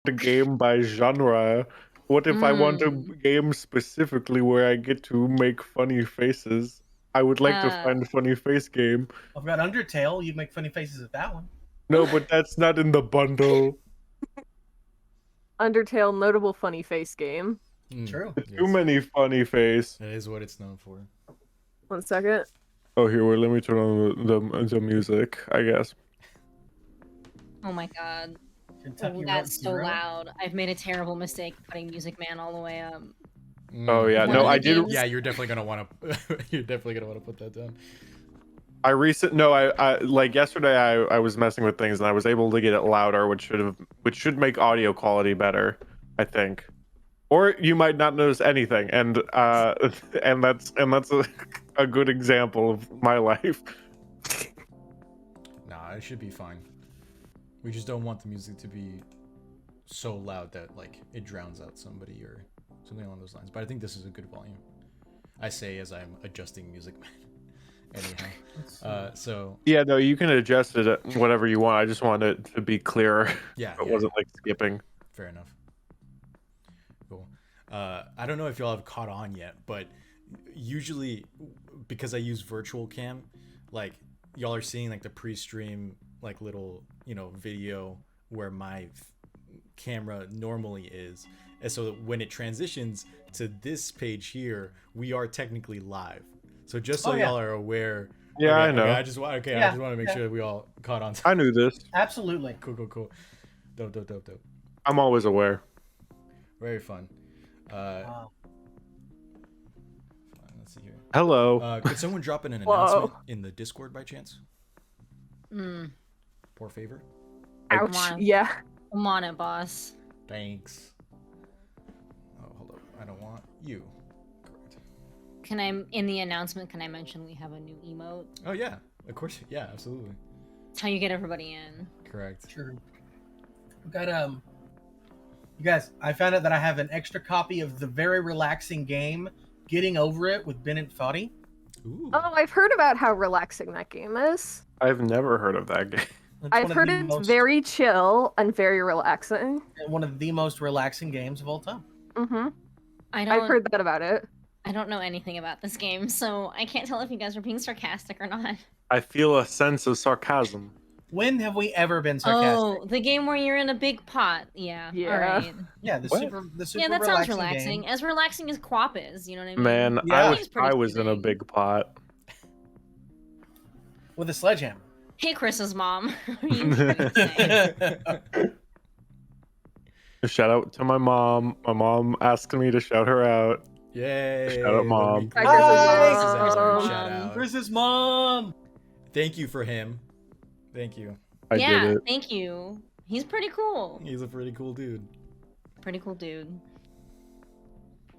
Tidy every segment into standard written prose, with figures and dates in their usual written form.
the game by genre. What if I want a game specifically where I get to make funny faces? I would like to find a funny face game. I've got Undertale. You'd make funny faces at that one. No, but that's not in the bundle. Undertale, notable funny face game. True. Too many funny face. That is what it's known for. 1 second. Oh, here, well, let me turn on the music, I guess. Oh my god. Kentucky That's so Road Zero. loud. I've made a terrible mistake putting Music Man all the way up. Oh yeah, One no, of the I did. games- Yeah, you're definitely gonna want to. You're definitely gonna want to put that down. I like yesterday. I was messing with things and I was able to get it louder, which should make audio quality better, I think. Or you might not notice anything, and that's a good example of my life. Nah, it should be fine. We just don't want the music to be so loud that like it drowns out somebody or something along those lines. But I think this is a good volume. I say as I'm adjusting Music Man. Anyhow, so Yeah, no, you can adjust it at whatever you want. I just want it to be clearer. yeah, It wasn't like skipping. fair enough. Cool. I don't know if y'all have caught on yet, but usually because I use virtual cam, like y'all are seeing like the pre-stream like little video where my camera normally is, and so when it transitions to this page here, we are technically live. So just so y'all are aware. Yeah, okay, I know. Okay, I just want to make sure that we all caught on. I knew this. Absolutely. Cool. Dope. I'm always aware. Very fun. Wow. Let's see here. Hello. Could someone drop in an Whoa. announcement in the Discord by chance? Mm. Poor favor. Ouch. Come on. Yeah. I'm on it, boss. Thanks. Oh, hold up. I don't want you. Correct. Can I, in the announcement, can I mention we have a new emote? Oh yeah, of course. Yeah, absolutely. It's how you get everybody in. Correct. Sure. We got you guys, I found out that I have an extra copy of the very relaxing game Getting Over It with Bennett Foddy. Ooh. Oh, I've heard about how relaxing that game is. I've never heard of that game. It's I've one of heard the it's most- very chill and very relaxing. one of the most relaxing games of all time. Mm-hmm. I've I've heard that about it. I don't know anything about this game, so I can't tell if you guys are being sarcastic or not. I feel a sense of sarcasm. When have we ever been sarcastic? Oh, the game where you're in a big pot. Yeah. Yeah. All right. Yeah, the What? super Yeah, that sounds relaxing relaxing. game. As relaxing as Quap is, you know what I mean? Man, Yeah. I was in a big pot. With a sledgehammer. Hey, Chris's mom. What are you trying to say? Shout out to my mom. My mom asked me to shout her out. Yay! Shout out, Mom. Weekly- Hi, This is our Mom. shout out. Chris's mom. Thank you for him. Thank you. I Yeah, did it. thank you. He's pretty cool. He's a pretty cool dude. Pretty cool dude.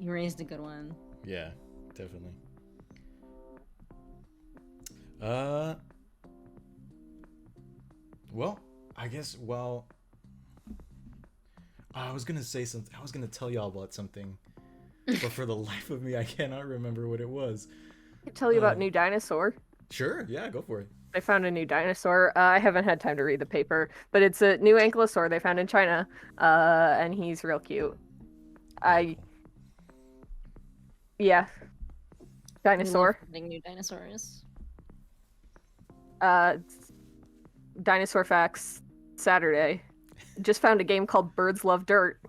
You raised a good one. Yeah, definitely. Well, I guess, I was gonna say something. I was gonna tell y'all about something, but for the life of me, I cannot remember what it was. I can tell you about New Dinosaur. Sure, yeah, go for it. I found a new dinosaur. I haven't had time to read the paper, but it's a new ankylosaur they found in China, and he's real cute. Yeah. Dinosaur. Finding new dinosaurs. Dinosaur Facts Saturday. Just found a game called Birds Love Dirt.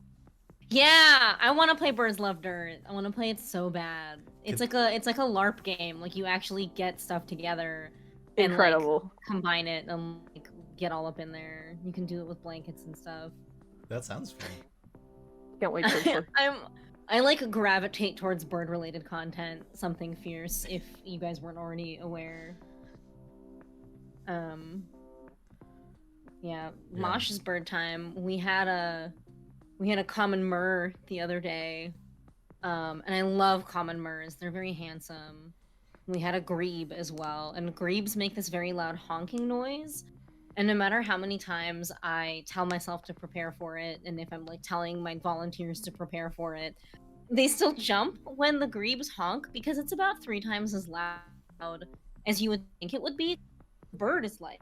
Yeah, I want to play Birds Love Dirt. I want to play it so bad. It's like a LARP game. Like you actually get stuff together. And, Incredible. like, combine it and like, get all up in there. You can do it with blankets and stuff. That sounds fun. Can't wait for I like gravitate towards bird-related content. Something fierce, if you guys weren't already aware. Yeah, Mosh's bird time. We had a common murr the other day, and I love common murrs. They're very handsome. We had a grebe as well, and grebes make this very loud honking noise. And no matter how many times I tell myself to prepare for it, and if I'm like telling my volunteers to prepare for it, they still jump when the grebes honk because it's about 3 times as loud as you would think it would be. The bird is like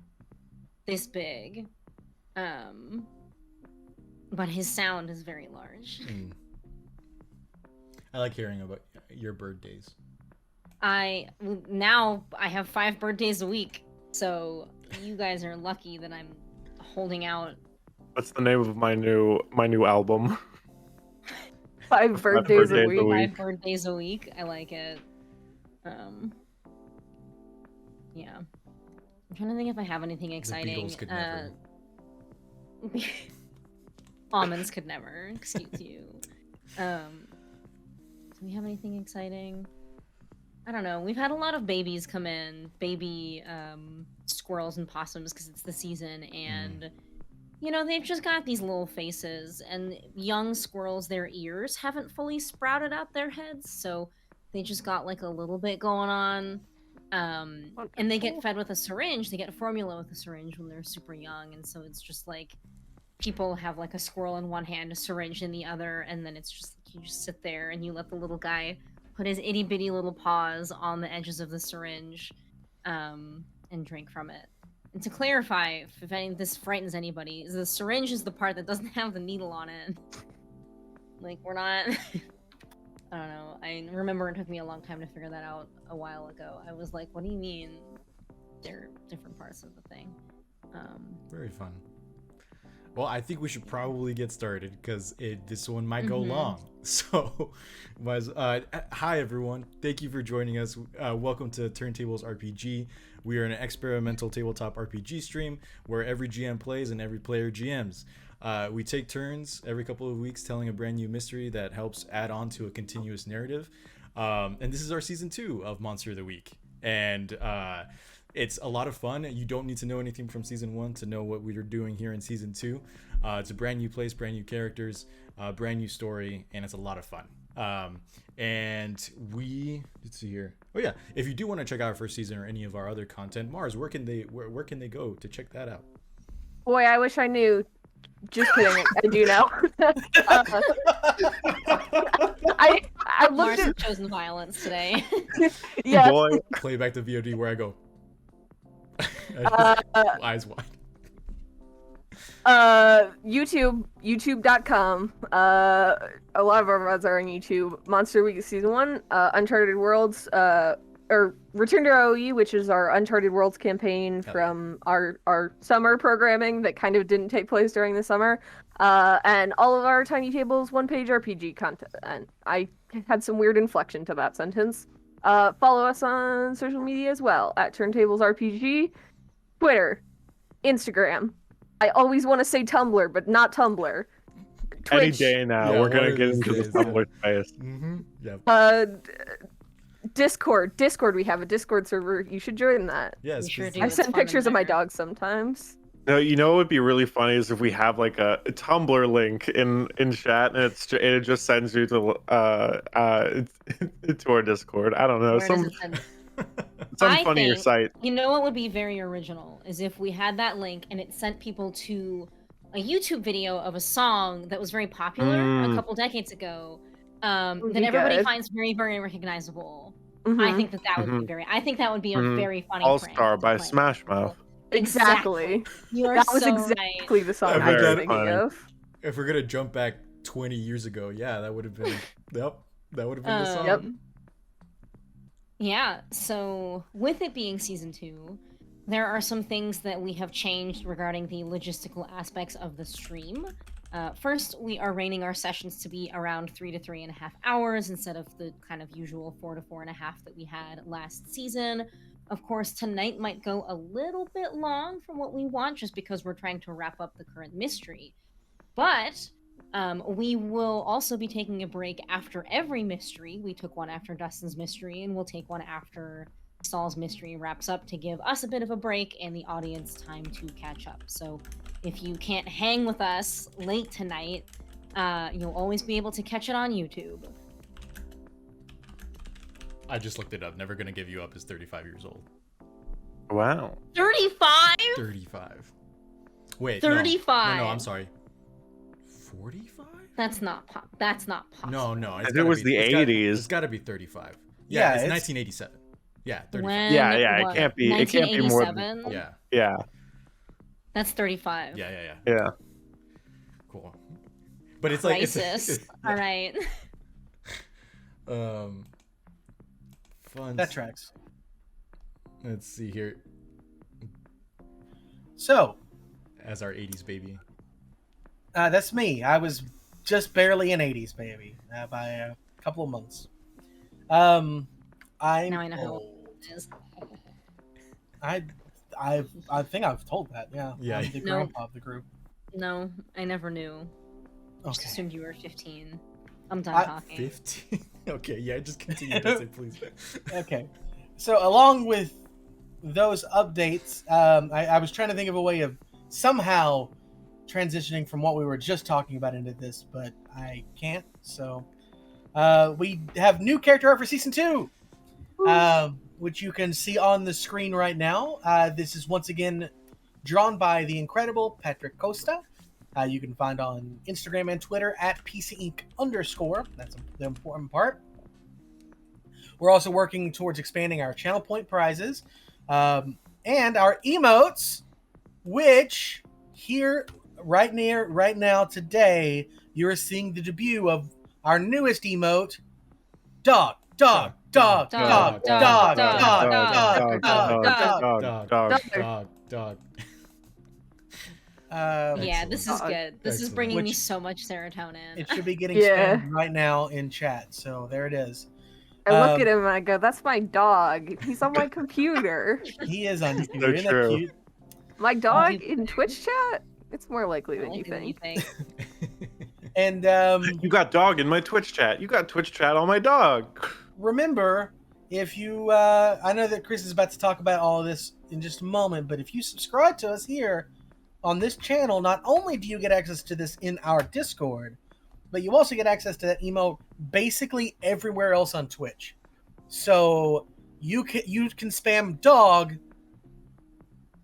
this big. but his sound is very large. I like hearing about your bird days. Now I have 5 birthdays a week, so you guys are lucky that I'm holding out. What's the name of my new album? 5 birthdays a week. 5 birthdays a week. I like it. Yeah. I'm trying to think if I have anything exciting. The Beatles could never. Almonds could never. Excuse you. Do we have anything exciting? I don't know. We've had a lot of babies come in, baby squirrels and possums, because it's the season, and you know, they've just got these little faces, and young squirrels, their ears haven't fully sprouted out their heads, so they just got like a little bit going on. And they get fed with a syringe. They get formula with a syringe when they're super young, and so it's just like people have like a squirrel in one hand, a syringe in the other, and then it's just you just sit there and you let the little guy put his itty bitty little paws on the edges of the syringe, and drink from it. And to clarify, if this frightens anybody, the syringe is the part that doesn't have the needle on it. Like, we're not... I don't know. I remember it took me a long time to figure that out a while ago. I was like, what do you mean they're different parts of the thing? Very fun. Well, I think we should probably get started because this one might go long. So, hi everyone. Thank you for joining us. Welcome to TurnTables RPG. We are an experimental tabletop RPG stream where every GM plays and every player GMs. We take turns every couple of weeks telling a brand new mystery that helps add on to a continuous narrative. And this is our season 2 of Monster of the Week. And it's a lot of fun. You don't need to know anything from season 1 to know what we're doing here in season 2. It's a brand new place, brand new characters, brand new story, and it's a lot of fun. And let's see here. Oh yeah, if you do want to check out our first season or any of our other content, Mars, where can they go to check that out? Boy, I wish I knew. Just kidding. I do know. I looked Mars at has chosen violence today. yes. Boy, Play back the VOD where I go. Eyes wide. YouTube.com. A lot of our VODs are on YouTube. Monster Week Season 1, Uncharted Worlds, or Return to ROE, which is our Uncharted Worlds campaign from our summer programming that kind of didn't take place during the summer. And all of our Tiny Tables one-page RPG content. And I had some weird inflection to that sentence. Follow us on social media as well, at TurnTables RPG, Twitter, Instagram. I always want to say Tumblr, but not Tumblr. Twitch. any day now, Yeah, we're gonna one of get these into the days, Tumblr space. Yeah. Discord. We have a Discord server. You should join that. Yes. We sure do. I It's send fun in pictures of my there. dogs sometimes. No, you know what would be really funny is if we have like a Tumblr link in chat and it just sends you to to our Discord. I don't know, Where does it send? some I funnier think- site. You know what would be very original is if we had that link and it sent people to a YouTube video of a song that was very popular a couple decades ago, Would that be everybody good. finds very, very recognizable. Mhm. I think that would be very. I think that would be a very funny. All prank Star to by play. Smash Mouth. Exactly. You are That was so exactly the song Yeah, I was very thinking funny. of. If we're gonna jump back 20 years ago, yeah, that would have been. Yep, that would have been the song. Yep. Yeah, so with it being season 2, there are some things that we have changed regarding the logistical aspects of the stream. First, we are reining our sessions to be around 3 to 3.5 hours instead of the kind of usual 4 to 4.5 that we had last season. Of course, tonight might go a little bit long from what we want just because we're trying to wrap up the current mystery. But we will also be taking a break after every mystery. We took one after Dustin's mystery, and we'll take one after Saul's mystery wraps up to give us a bit of a break and the audience time to catch up. So if you can't hang with us late tonight, you'll always be able to catch it on YouTube. I just looked it up. Never Gonna Give You Up is 35 years old. Wow. 35? 35. Wait. 35. No, I'm sorry. 45? That's not possible. No. If it was the 80s. It's got to be 35. Yeah, it's it's- 1987. Yeah, 35. When Yeah, it was- can't be more than- 1987? Yeah. Yeah. That's 35. Yeah. Yeah. Cool. But it's like Crisis. All right. Fun. That tracks. Let's see here. So, As our 80s baby. that's me. I was just barely an 80s baby by a couple of months. I'm Now I know how old. old it is. I think I've told that. Yeah. Yeah. I'm the No. grandpa of the group. No, I never knew. Just Okay. assumed you were 15. I'm done I- talking. 15. Okay, yeah, just continue, Betsy, please. Okay. So along with those updates, I was trying to think of a way of somehow transitioning from what we were just talking about into this, but I can't. So we have new character art for season 2, which you can see on the screen right now. This is once again drawn by the incredible Patrick Costa. You can find on Instagram and Twitter at PCInc_. That's the important part. We're also working towards expanding our channel point prizes and our emotes, which here, right now, today, you're seeing the debut of our newest emote, dog. Dog. Dog. Yeah, this is Dog. good. This is Excellent. bringing me Which- so much serotonin. It should be getting Yeah. spammed right now in chat. So there it is. I look Um, at him and I go, "That's my dog. He's on my computer." He is on. So Isn't that true. cute? My dog you- in Twitch chat? It's more likely than you Likely than you think. think. And You got dog in my Twitch chat. You got Twitch chat on my dog. remember, if you, I know that Chris is about to talk about all of this in just a moment, but if you subscribe to us here on this channel, not only do you get access to this in our Discord, but you also get access to that emote basically everywhere else on Twitch. So you can spam dog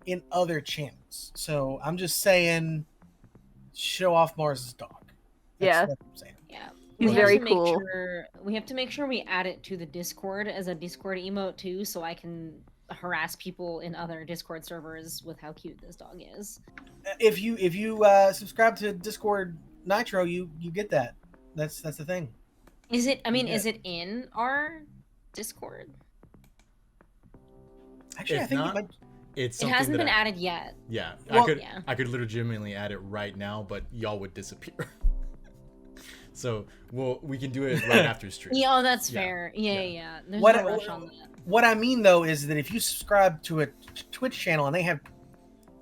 in other channels. So I'm just saying, show off Mars's dog. Yeah. That's what I'm saying. Yeah. He's we very have to make cool. Sure, we have to make sure we add it to the Discord as a Discord emote too, so I can harass people in other Discord servers with how cute this dog is. If you subscribe to Discord Nitro, you get that. That's the thing. Is it? I mean, Yeah. is it in our Discord? Actually, I If think not, it might. It's It something hasn't that been added yet. Yeah, Well- Yeah. I could legitimately add it right now, but y'all would disappear. So we can do it right after stream. Yeah, oh, that's Yeah. fair. Yeah, Yeah. yeah. There's What- no rush on that. What I mean though is that if you subscribe to a Twitch channel and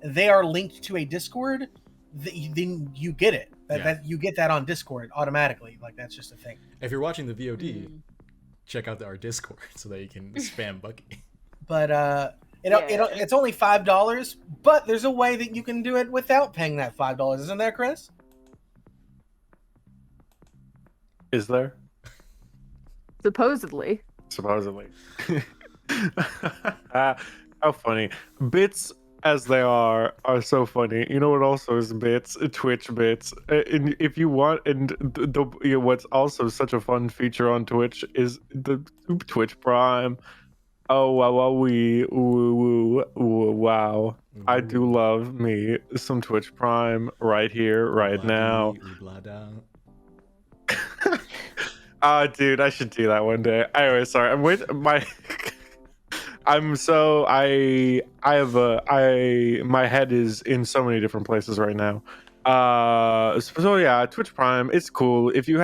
they are linked to a Discord, then you get it. That you get that on Discord automatically. Like that's just a thing. If you're watching the VOD, Mm. check out our Discord so that you can spam Bucky. But Yeah. it's only $5. But there's a way that you can do it without paying that $5, isn't there, Chris? Is there? Supposedly. Supposedly. How funny. Bits as they are so funny. You know what also is bits? Twitch bits. And if you want, and what's also such a fun feature on Twitch is the Twitch Prime. Oh wow. I do love me some Twitch Prime right here, right now. Dude, I should do that one day. Anyway, sorry. I'm with my. I'm so I have my head is in so many different places right now. So yeah, Twitch Prime, it's cool. If you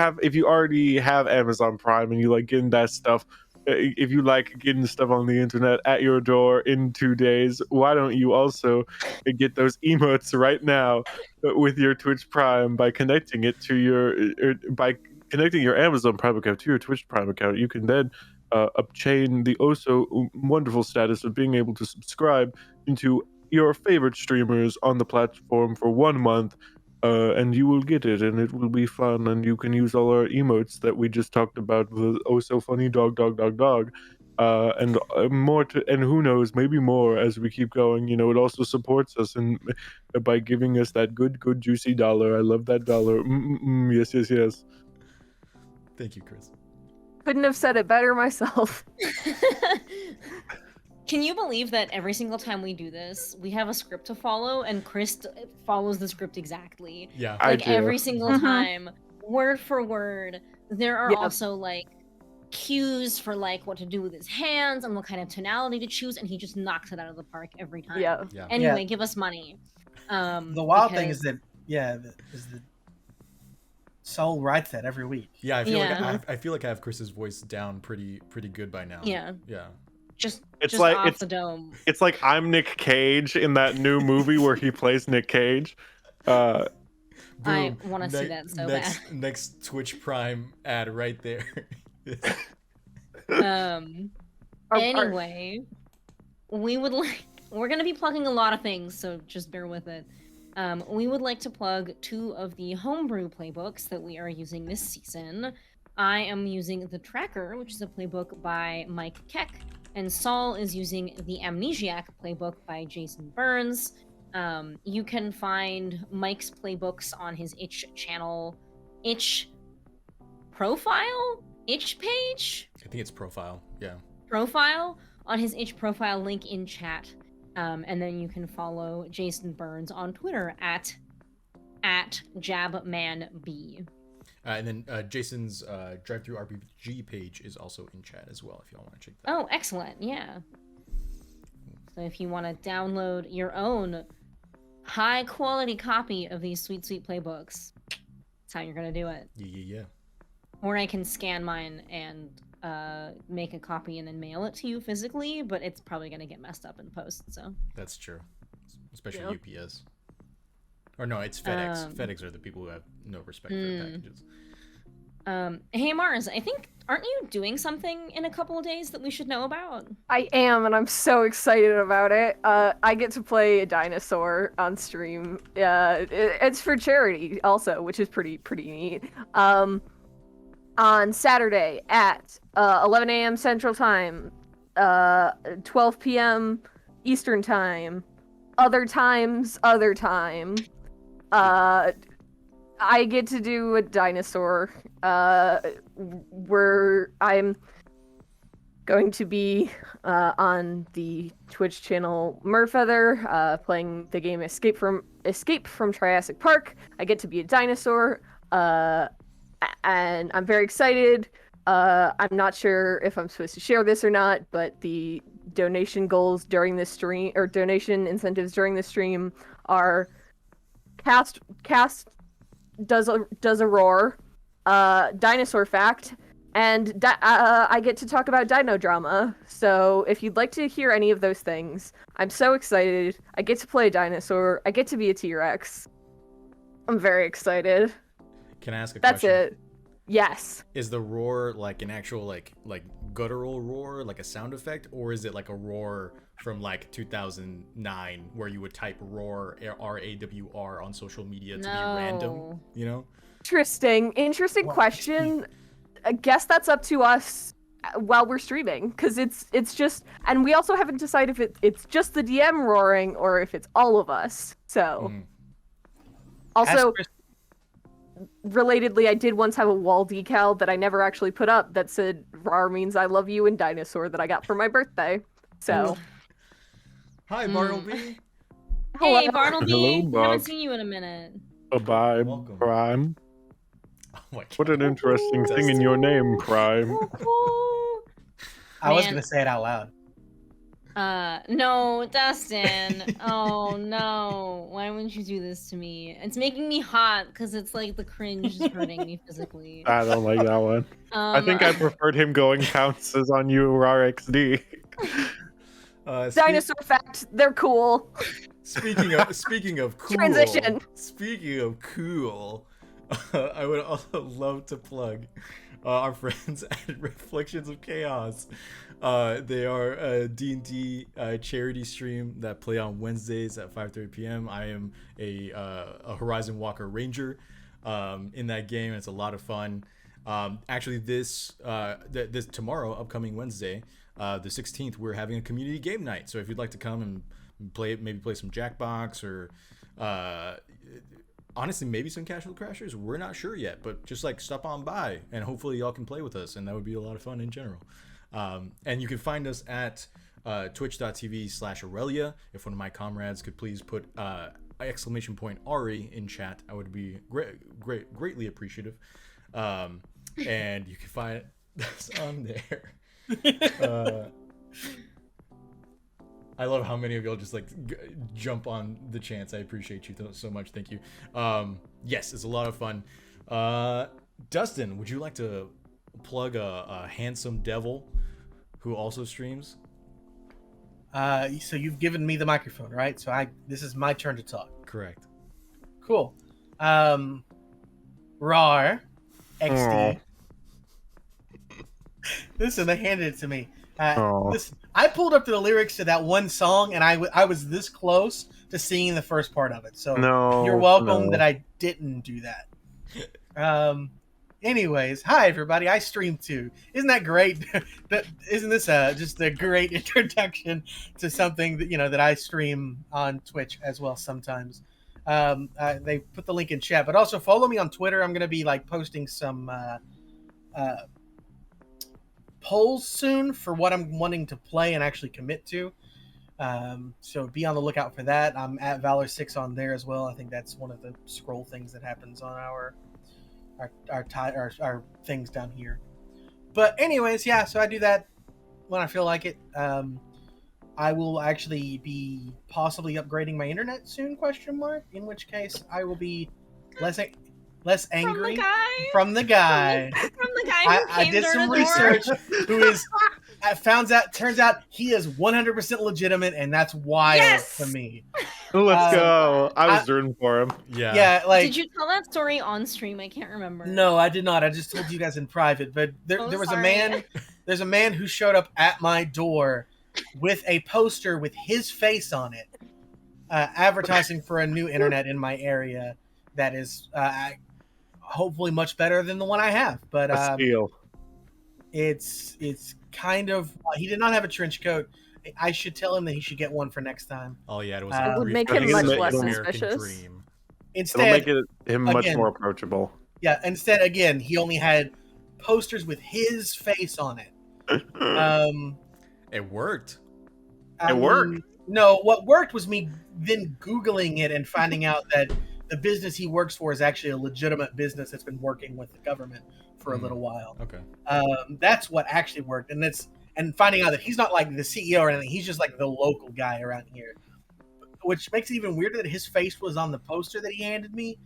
already have Amazon Prime and you like getting that stuff, if you like getting stuff on the internet at your door in 2 days, why don't you also get those emotes right now with your Twitch Prime by connecting it to by connecting your Amazon Prime account to your Twitch Prime account. You can then obtain the also wonderful status of being able to subscribe into your favorite streamers on the platform for 1 month, and you will get it, and it will be fun, and you can use all our emotes that we just talked about, the oh so funny dog, and more and who knows, maybe more as we keep going. You know, it also supports us by giving us that good juicy dollar. I love that dollar. Yes. Thank you, Chris. Couldn't have said it better myself. Can you believe that every single time we do this, we have a script to follow, and Chris follows the script exactly? Yeah. I Like do. every single Mhm. time, word for word. There are Yep. also like cues for like what to do with his hands and what kind of tonality to choose, and he just knocks it out of the park every time. Yeah. Yeah. Anyway, give us money. The wild thing is because- that Soul writes that every week. Yeah, I feel like Yeah. I feel like I have Chris's voice down pretty good by now. Yeah. Yeah. just It's just like- off it's- the dome. It's like I'm Nick Cage in that new movie where he plays Nick Cage. I Boom. wanna see that so bad. Next Twitch Prime ad right there. Anyway, we're gonna be plugging a lot of things, so just bear with it. We would like to plug 2 of the homebrew playbooks that we are using this season. I am using the Tracker, which is a playbook by Mike Keck, and Saul is using the Amnesiac playbook by Jason Burns. You can find Mike's playbooks on his itch channel, itch profile, itch page. I think it's profile. Yeah. Profile on his itch profile link in chat, and then you can follow Jason Burns on Twitter at jabmanb. And then Jason's drive-through RPG page is also in chat as well if y'all want to check that. Oh, excellent! Yeah. So if you want to download your own high-quality copy of these sweet playbooks, that's how you're gonna do it. Yeah. Or I can scan mine and make a copy and then mail it to you physically, but it's probably gonna get messed up in post. So That's true. Especially UPS. Or no, it's FedEx. FedEx are the people who have no respect for their packages. hey Mars, aren't you doing something in a couple of days that we should know about? I am, and I'm so excited about it. I get to play a dinosaur on stream. It's for charity also, which is pretty neat. On Saturday at 11 a.m. Central Time, 12 p.m. Eastern Time, other time. I get to do a dinosaur. Where I'm going to be on the Twitch channel Merfeather, playing the game Escape from Triassic Park. I get to be a dinosaur, and I'm very excited. I'm not sure if I'm supposed to share this or not, but the donation goals during this stream, or donation incentives during this stream, are cast does a roar, dinosaur fact, and I get to talk about dino drama. So if you'd like to hear any of those things, I'm so excited. I get to play a dinosaur. I get to be a T-Rex. I'm very excited. Can I ask a That's question? it. Yes. Is the roar like an actual like guttural roar, like a sound effect, or is it like a roar from like 2009 where you would type roar RAWR on social media to be random? You know? Interesting question. I guess that's up to us while we're streaming, because it's just, and we also haven't decided if it's just the DM roaring or if it's all of us. So, also, relatedly, I did once have a wall decal that I never actually put up that said "RAR means I love you" and "dinosaur" that I got for my birthday. So, Hi, Bartleby. Hey Bartleby, Hello, Bob. haven't seen you in a minute. Bye, Welcome. Prime. Oh my God. What an interesting thing in your name, Prime. I was Man. gonna say it out loud. No, Dustin. Oh no. Why wouldn't you do this to me? It's making me hot because it's like the cringe is hurting me physically. I don't like that one. I think I preferred him going pounces on you, RXD. dinosaur fact, they're cool. Speaking of cool. Transition. Speaking of cool, I would also love to plug our friends at Reflections of Chaos. They are a D&D charity stream that play on Wednesdays at 5:30 p.m. I am a Horizon Walker Ranger in that game. It's a lot of fun. Actually, this tomorrow, upcoming Wednesday, the 16th, we're having a community game night. So if you'd like to come and play some Jackbox or honestly maybe some Casual Crashers, we're not sure yet, but just like stop on by and hopefully y'all can play with us, and that would be a lot of fun in general. And you can find us at twitch.tv/Aurelia. If one of my comrades could please put !Ari in chat, I would be greatly appreciative. And you can find us on there. I love how many of y'all just like jump on the chance. I appreciate you so much. Thank you. Yes, it's a lot of fun. Dustin, would you like to plug a handsome devil who also streams? So you've given me the microphone, right? So this is my turn to talk. Correct. Cool. RAR XD. Listen, they handed it to me. Listen, I pulled up the lyrics to that one song, and I was this close to singing the first part of it. So you're welcome that I didn't do that. Anyways, hi everybody. I stream too. Isn't that great? Isn't this just a great introduction to something that that I stream on Twitch as well sometimes. They put the link in chat, but also follow me on Twitter. I'm gonna be like posting some polls soon for what I'm wanting to play and actually commit to. So be on the lookout for that. I'm at Valor6 on there as well. I think that's one of the scroll things that happens on our things down here. But anyways, yeah, so I do that when I feel like it. I will actually be possibly upgrading my internet soon, ? In which case I will be less angry from the guy who I came did door some to door. research who is turns out he is 100% legitimate, and that's wild Yes! to me. Let's go. I was rooting for him. Yeah, like Did you tell that story on stream? I can't remember. no, I did not. I just told you guys in private. But there was sorry. a man. There's a man who showed up at my door with a poster with his face on it, advertising for a new internet in my area that is hopefully much better than the one I have. But A steal. it's kind of he did not have a trench coat. I should tell him that he should get one for next time. Oh yeah, it was. It would make him much less American suspicious. Dream. It'll Instead, make him much again- more approachable. yeah. Instead, again, he only had posters with his face on it. It worked. I It worked. mean, no, what worked was me then Googling it and finding out that the business he works for is actually a legitimate business that's been working with the government for a little while. Okay. That's what actually worked, and finding out that he's not like the CEO or anything, he's just like the local guy around here, which makes it even weirder that his face was on the poster that he handed me.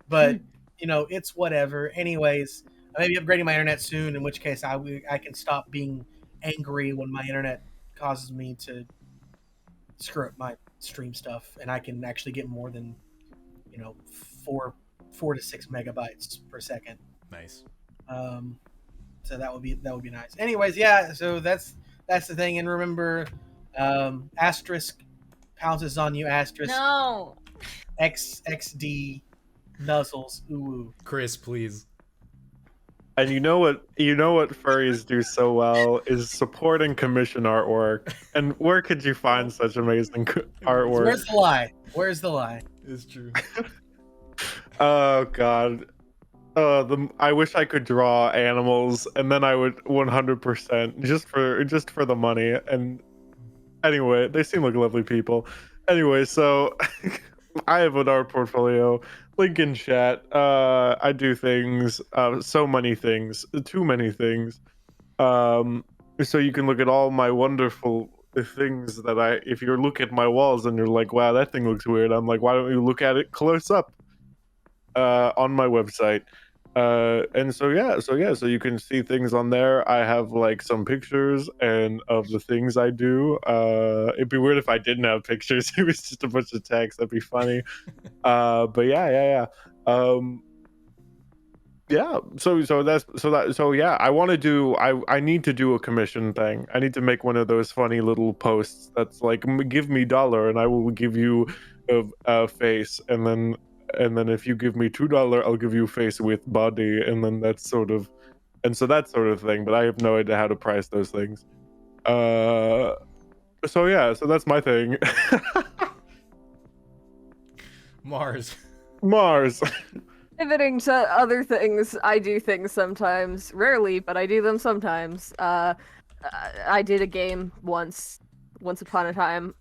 But it's whatever. Anyways, I may be upgrading my internet soon, in which case I can stop being angry when my internet causes me to screw up my stream stuff, and I can actually get more than 4 to 6 megabytes per second. Nice. So that would be nice. Anyways, yeah. So that's the thing. And remember, asterisk pounces on you. Asterisk No. XXD nuzzles. Ooh. Chris, please. And you know what furries do so well is support and commission artwork. And where could you find such amazing artwork? Where's the lie? Where's the lie? It's true. Oh god. I wish I could draw animals, and then I would 100% just for the money. And anyway, they seem like lovely people. Anyway, so I have an art portfolio. Link in chat. I do things, so many things, too many things. So you can look at all my wonderful things that if you look at my walls and you're like, wow, that thing looks weird. I'm like, why don't you look at it close up on my website? And so you can see things on there. I have like some pictures of the things I do. It'd be weird if I didn't have pictures. It was just a bunch of text. That'd be funny. But yeah. I need to do a commission thing. I need to make one of those funny little posts that's like, give me $1 and I will give you a face, and then if you give me $2, I'll give you face with body, and then that sort of thing. But I have no idea how to price those things. So that's my thing. Mars. Pivoting to other things, I do things sometimes. Rarely, but I do them sometimes. I did a game once Once Upon a Time.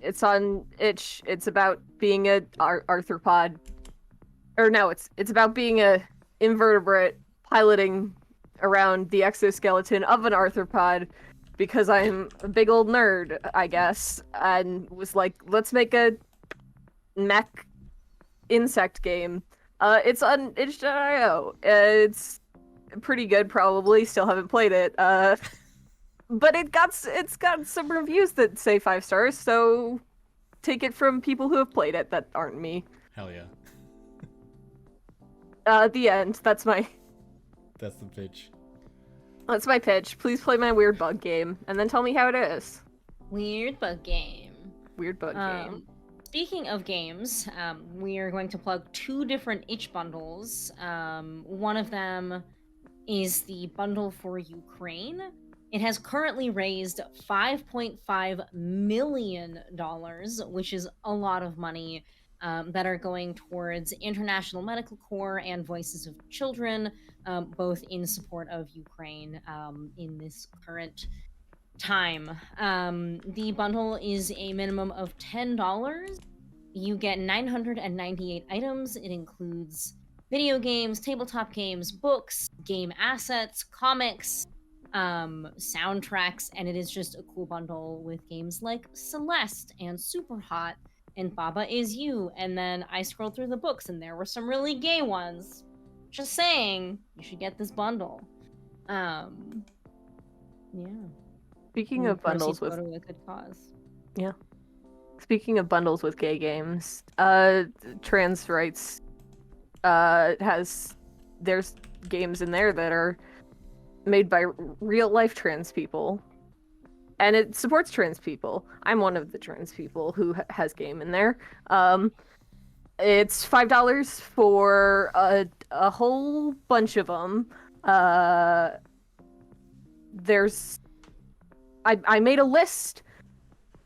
It's on itch. It's about being a arthropod, or no, it's about being a invertebrate piloting around the exoskeleton of an arthropod, because I'm a big old nerd, I guess, and was like, let's make a mech insect game. It's on itch.io. It's pretty good, probably. Still haven't played it. But it's got some reviews that say 5 stars, so take it from people who have played it that aren't me. Hell yeah. The end. That's the pitch. That's my pitch. Please play my weird bug game, and then tell me how it is. Weird bug game. Weird bug game. Speaking of games, we are going to plug 2 different itch bundles. One of them is the bundle for Ukraine. It has currently raised $5.5 million, which is a lot of money, that are going towards International Medical Corps and Voices of Children, both in support of Ukraine in this current time. The bundle is a minimum of $10. You get 998 items. It includes video games, tabletop games, books, game assets, comics, soundtracks, and it is just a cool bundle with games like Celeste and Super Hot and Baba Is You. And then I scrolled through the books and there were some really gay ones. Just saying, you should get this bundle. Yeah. Speaking of bundles with a good cause. Yeah. Speaking of bundles with gay games, trans rights there's games in there that are made by real life trans people, and it supports trans people. I'm one of the trans people who has game in there. It's $5 for a whole bunch of them. There's I made a list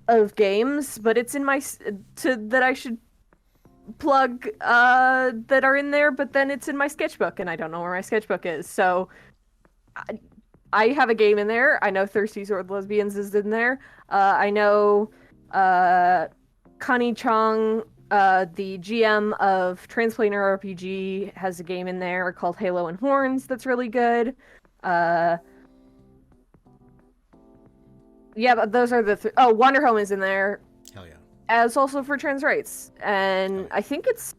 of games, but it's in my that I should plug that are in there, but then it's in my sketchbook and I don't know where my sketchbook is. So I have a game in there. I know Thirsty Sword Lesbians is in there. I know Connie Chong, the GM of Transplanar RPG, has a game in there called Halo and Horns that's really good. Yeah, but those are the Wonder Home is in there. Hell yeah. As also for trans rights. And I think it's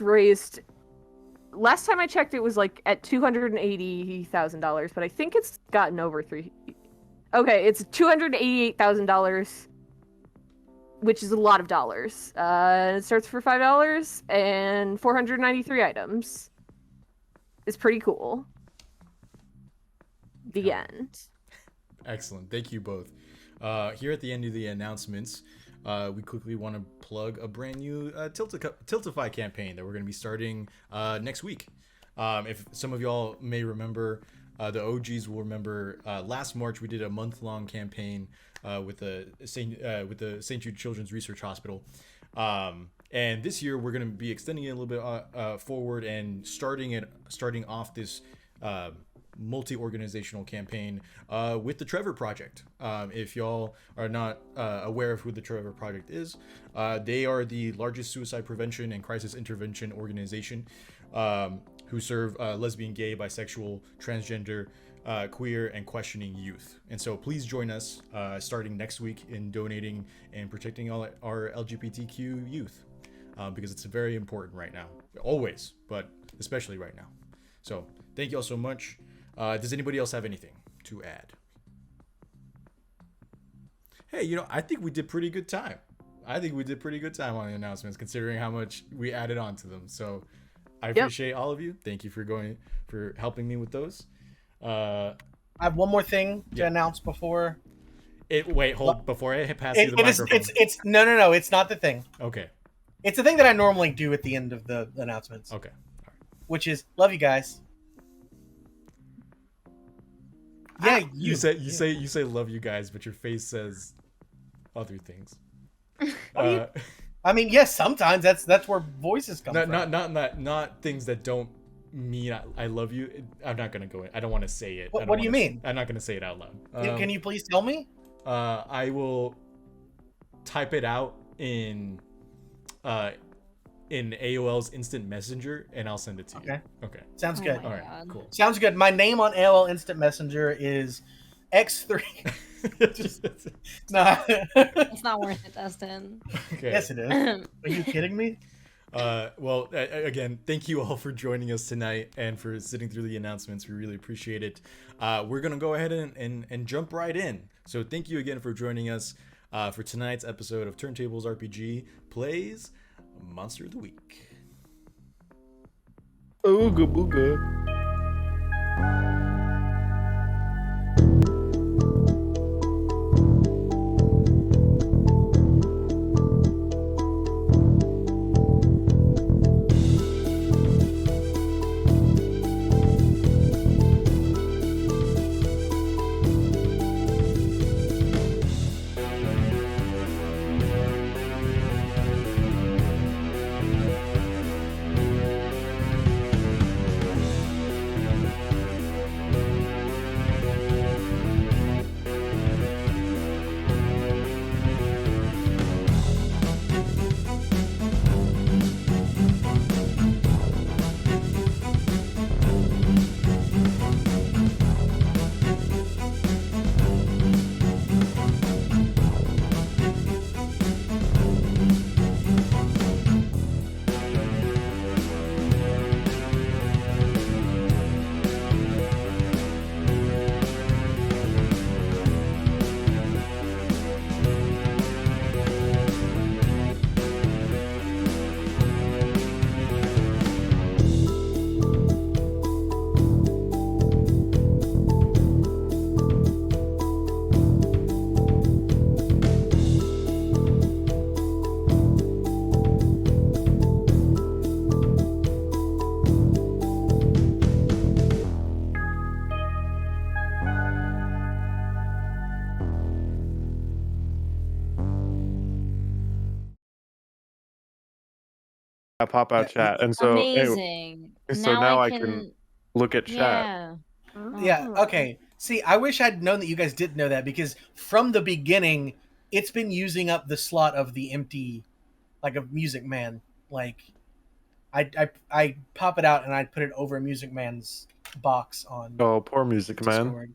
raised, last time I checked it was like at $280,000, but I think it's gotten over it's $288,000, which is a lot of dollars. It starts for $5 and 493 items. It's pretty cool. The end. Excellent. Thank you both. Here at the end of the announcements, we quickly want to plug a brand new Tiltify campaign that we're going to be starting next week. If some of y'all may remember, the OGs will remember, last March we did a month-long campaign with the St. Jude Children's Research Hospital. And this year we're going to be extending it a little bit forward and starting off this multi-organizational campaign with the Trevor Project. If y'all are not aware of who the Trevor Project is, they are the largest suicide prevention and crisis intervention organization who serve lesbian, gay, bisexual, transgender, queer, and questioning youth. And so please join us starting next week in donating and protecting all our LGBTQ youth, because it's very important right now. Always, but especially right now. So thank you all so much. Does anybody else have anything to add? Hey, I think we did pretty good time. on the announcements, considering how much we added on to them. So I appreciate all of you. Thank you for helping me with those. I have one more thing to announce before. Before I pass you the microphone. No, it's not the thing. Okay. It's the thing that I normally do at the end of the announcements. Okay. All right. Which is, love you guys. Yeah, you say love you guys, but your face says other things. I mean, yes, sometimes that's where voices come from. Not things that don't mean I love you. I'm not gonna go in. I don't want to say it. What do you mean? I'm not gonna say it out loud. Can you please tell me? I will type it out in AOL's Instant Messenger, and I'll send it to you. Okay. Okay. Sounds Oh good. my All right. God. Cool. Sounds good. My name on AOL Instant Messenger is X3. No. It's not worth it, Dustin. Okay. Yes, it is. Are you kidding me? Well, again, thank you all for joining us tonight and for sitting through the announcements. We really appreciate it. We're going to go ahead and jump right in. So thank you again for joining us for tonight's episode of Turntables RPG Plays Monster of the Week. Ooga booga. I pop out chat, and so Amazing. so now I can look at chat. Yeah. Yeah. Oh. Okay. See, I wish I'd known that you guys did know that, because from the beginning, it's been using up the slot of the empty, like a Music Man. Like, I pop it out and I put it over Music Man's box on Oh, poor music man. Discord.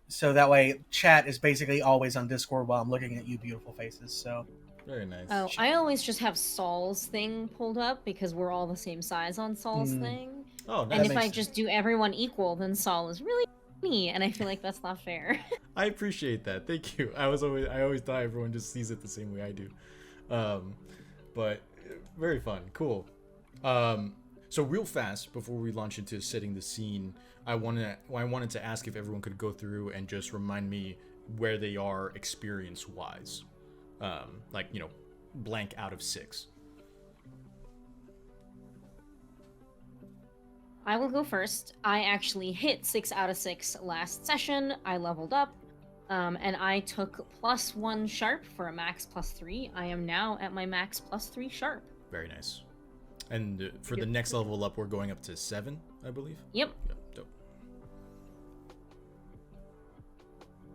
So that way, chat is basically always on Discord while I'm looking at you beautiful faces. So Very nice. Oh, I always just have Saul's thing pulled up because we're all the same size on Saul's thing. Oh, nice. And if I makes sense. just do everyone equal, then Saul is really me, and I feel like that's not fair. I appreciate that. Thank you. I always thought everyone just sees it the same way I do. But very fun. Cool. So real fast before we launch into setting the scene, I wanted to ask if everyone could go through and just remind me where they are experience wise. Like, blank out of 6. I will go first. I actually hit 6 out of 6 last session. I leveled up, and I took +1 sharp for a max +3. I am now at my max +3 sharp. Very nice. And for the next level up, we're going up to 7, I believe. Yep. Yep. Dope.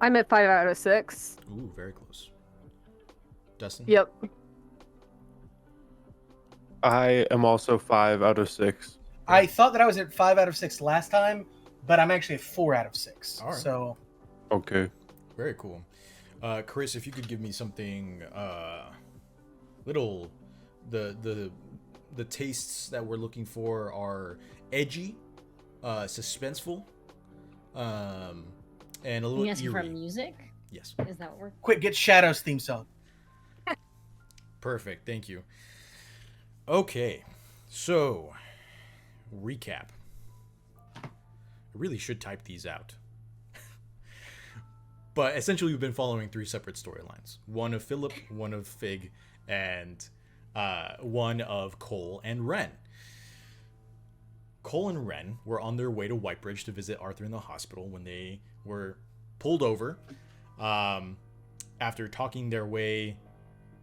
I'm at 5 out of 6. Ooh, very close. Dustin? Yep. I am also 5 out of 6. I thought that I was at 5 out of 6 last time, but I'm actually at 4 out of 6. All right. So Okay. Very cool. Chris, if you could give me something little, the tastes that we're looking for are edgy, suspenseful, and a little You asking for eerie. music? Yes. Is that what we're... quick, get Shadow's theme song. Perfect. Thank you. Okay. So, recap. I really should type these out. But essentially, we've been following 3 separate storylines. One of Philip, one of Fig, and one of Cole and Ren. Cole and Ren were on their way to Whitebridge to visit Arthur in the hospital when they were pulled over after talking their way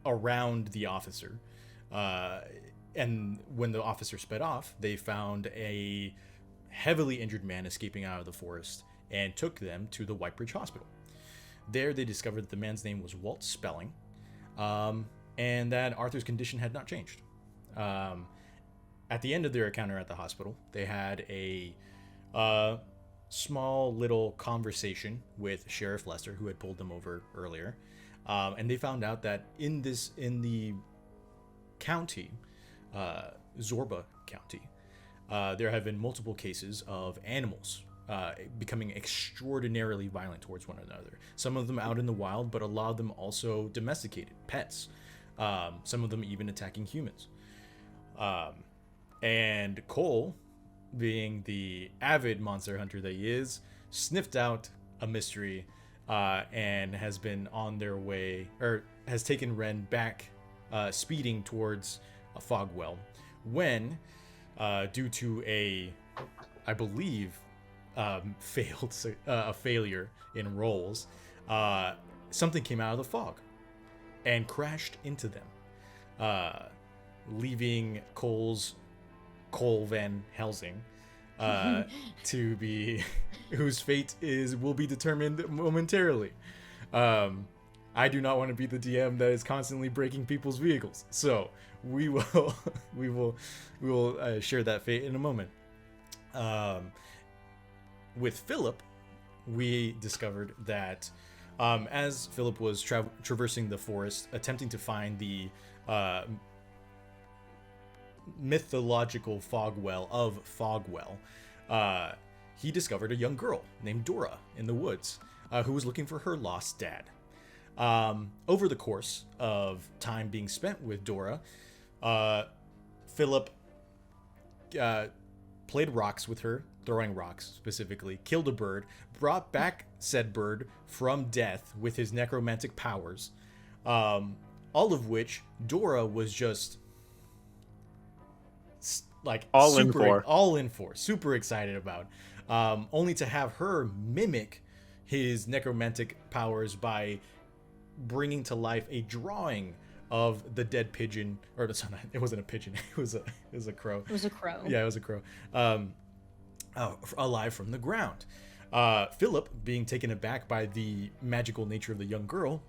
around the officer. And when the officer sped off, they found a heavily injured man escaping out of the forest and took them to the Whitebridge Hospital. There, they discovered that the man's name was Walt Spelling, and that Arthur's condition had not changed. At the end of their encounter at the hospital, they had a small little conversation with Sheriff Lester, who had pulled them over earlier, and they found out that in the county, Zorba County, there have been multiple cases of animals becoming extraordinarily violent towards one another. Some of them out in the wild, but a lot of them also domesticated pets. Some of them even attacking humans. And Cole, being the avid monster hunter that he is, sniffed out a mystery and has been on their way, or has taken Ren back, speeding towards a Fogwell, when, due to I believe, a failure in rolls, something came out of the fog and crashed into them, leaving Cole Van Helsing to be whose fate will be determined momentarily. I do not want to be the DM that is constantly breaking people's vehicles, so we will share that fate in a moment. With Philip, we discovered that as Philip was traversing the forest, attempting to find the mythological Fogwell of Fogwell, he discovered a young girl named Dora in the woods, who was looking for her lost dad. Over the course of time being spent with Dora, Philip played rocks with her, throwing rocks specifically, killed a bird, brought back said bird from death with his necromantic powers, all of which Dora was just like all in for, super excited about, only to have her mimic his necromantic powers by bringing to life a drawing of the dead pigeon, or it wasn't a pigeon, it was a crow. It was a crow. Yeah, it was a crow. Alive from the ground. Philip, being taken aback by the magical nature of the young girl,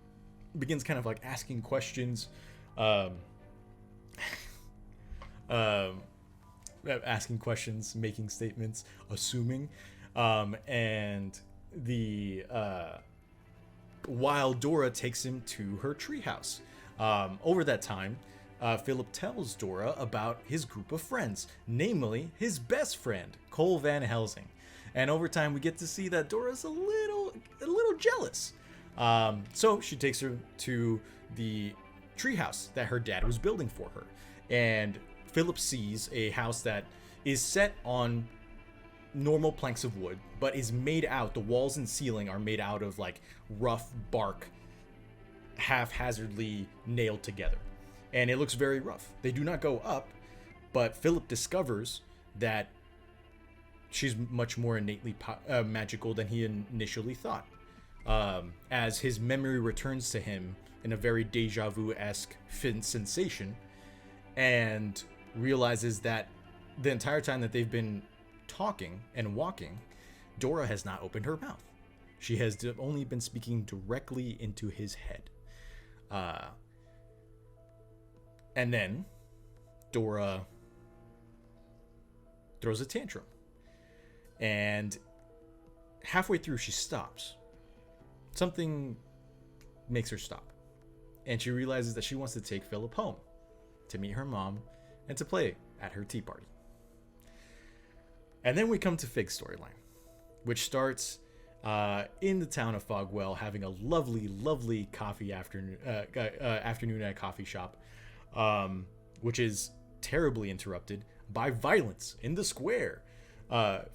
begins kind of like asking questions, making statements, assuming, and while Dora takes him to her treehouse. Over that time, Philip tells Dora about his group of friends, namely his best friend, Cole Van Helsing. And over time, we get to see that Dora's a little jealous. So she takes her to the treehouse that her dad was building for her. And Philip sees a house that is set on normal planks of wood, but is made out, the walls and ceiling are made out of like rough bark, haphazardly nailed together. And it looks very rough. They do not go up, but Philip discovers that she's much more innately magical than he initially thought. As his memory returns to him in a very deja vu-esque sensation, and realizes that the entire time that they've been talking and walking, Dora has not opened her mouth. She has only been speaking directly into his head. And then Dora throws a tantrum. And halfway through, she stops. Something makes her stop. And she realizes that she wants to take Philip home to meet her mom and to play at her tea party. And then we come to Fig's storyline, which starts in the town of Fogwell, having a lovely coffee afternoon at a coffee shop, which is terribly interrupted by violence in the square.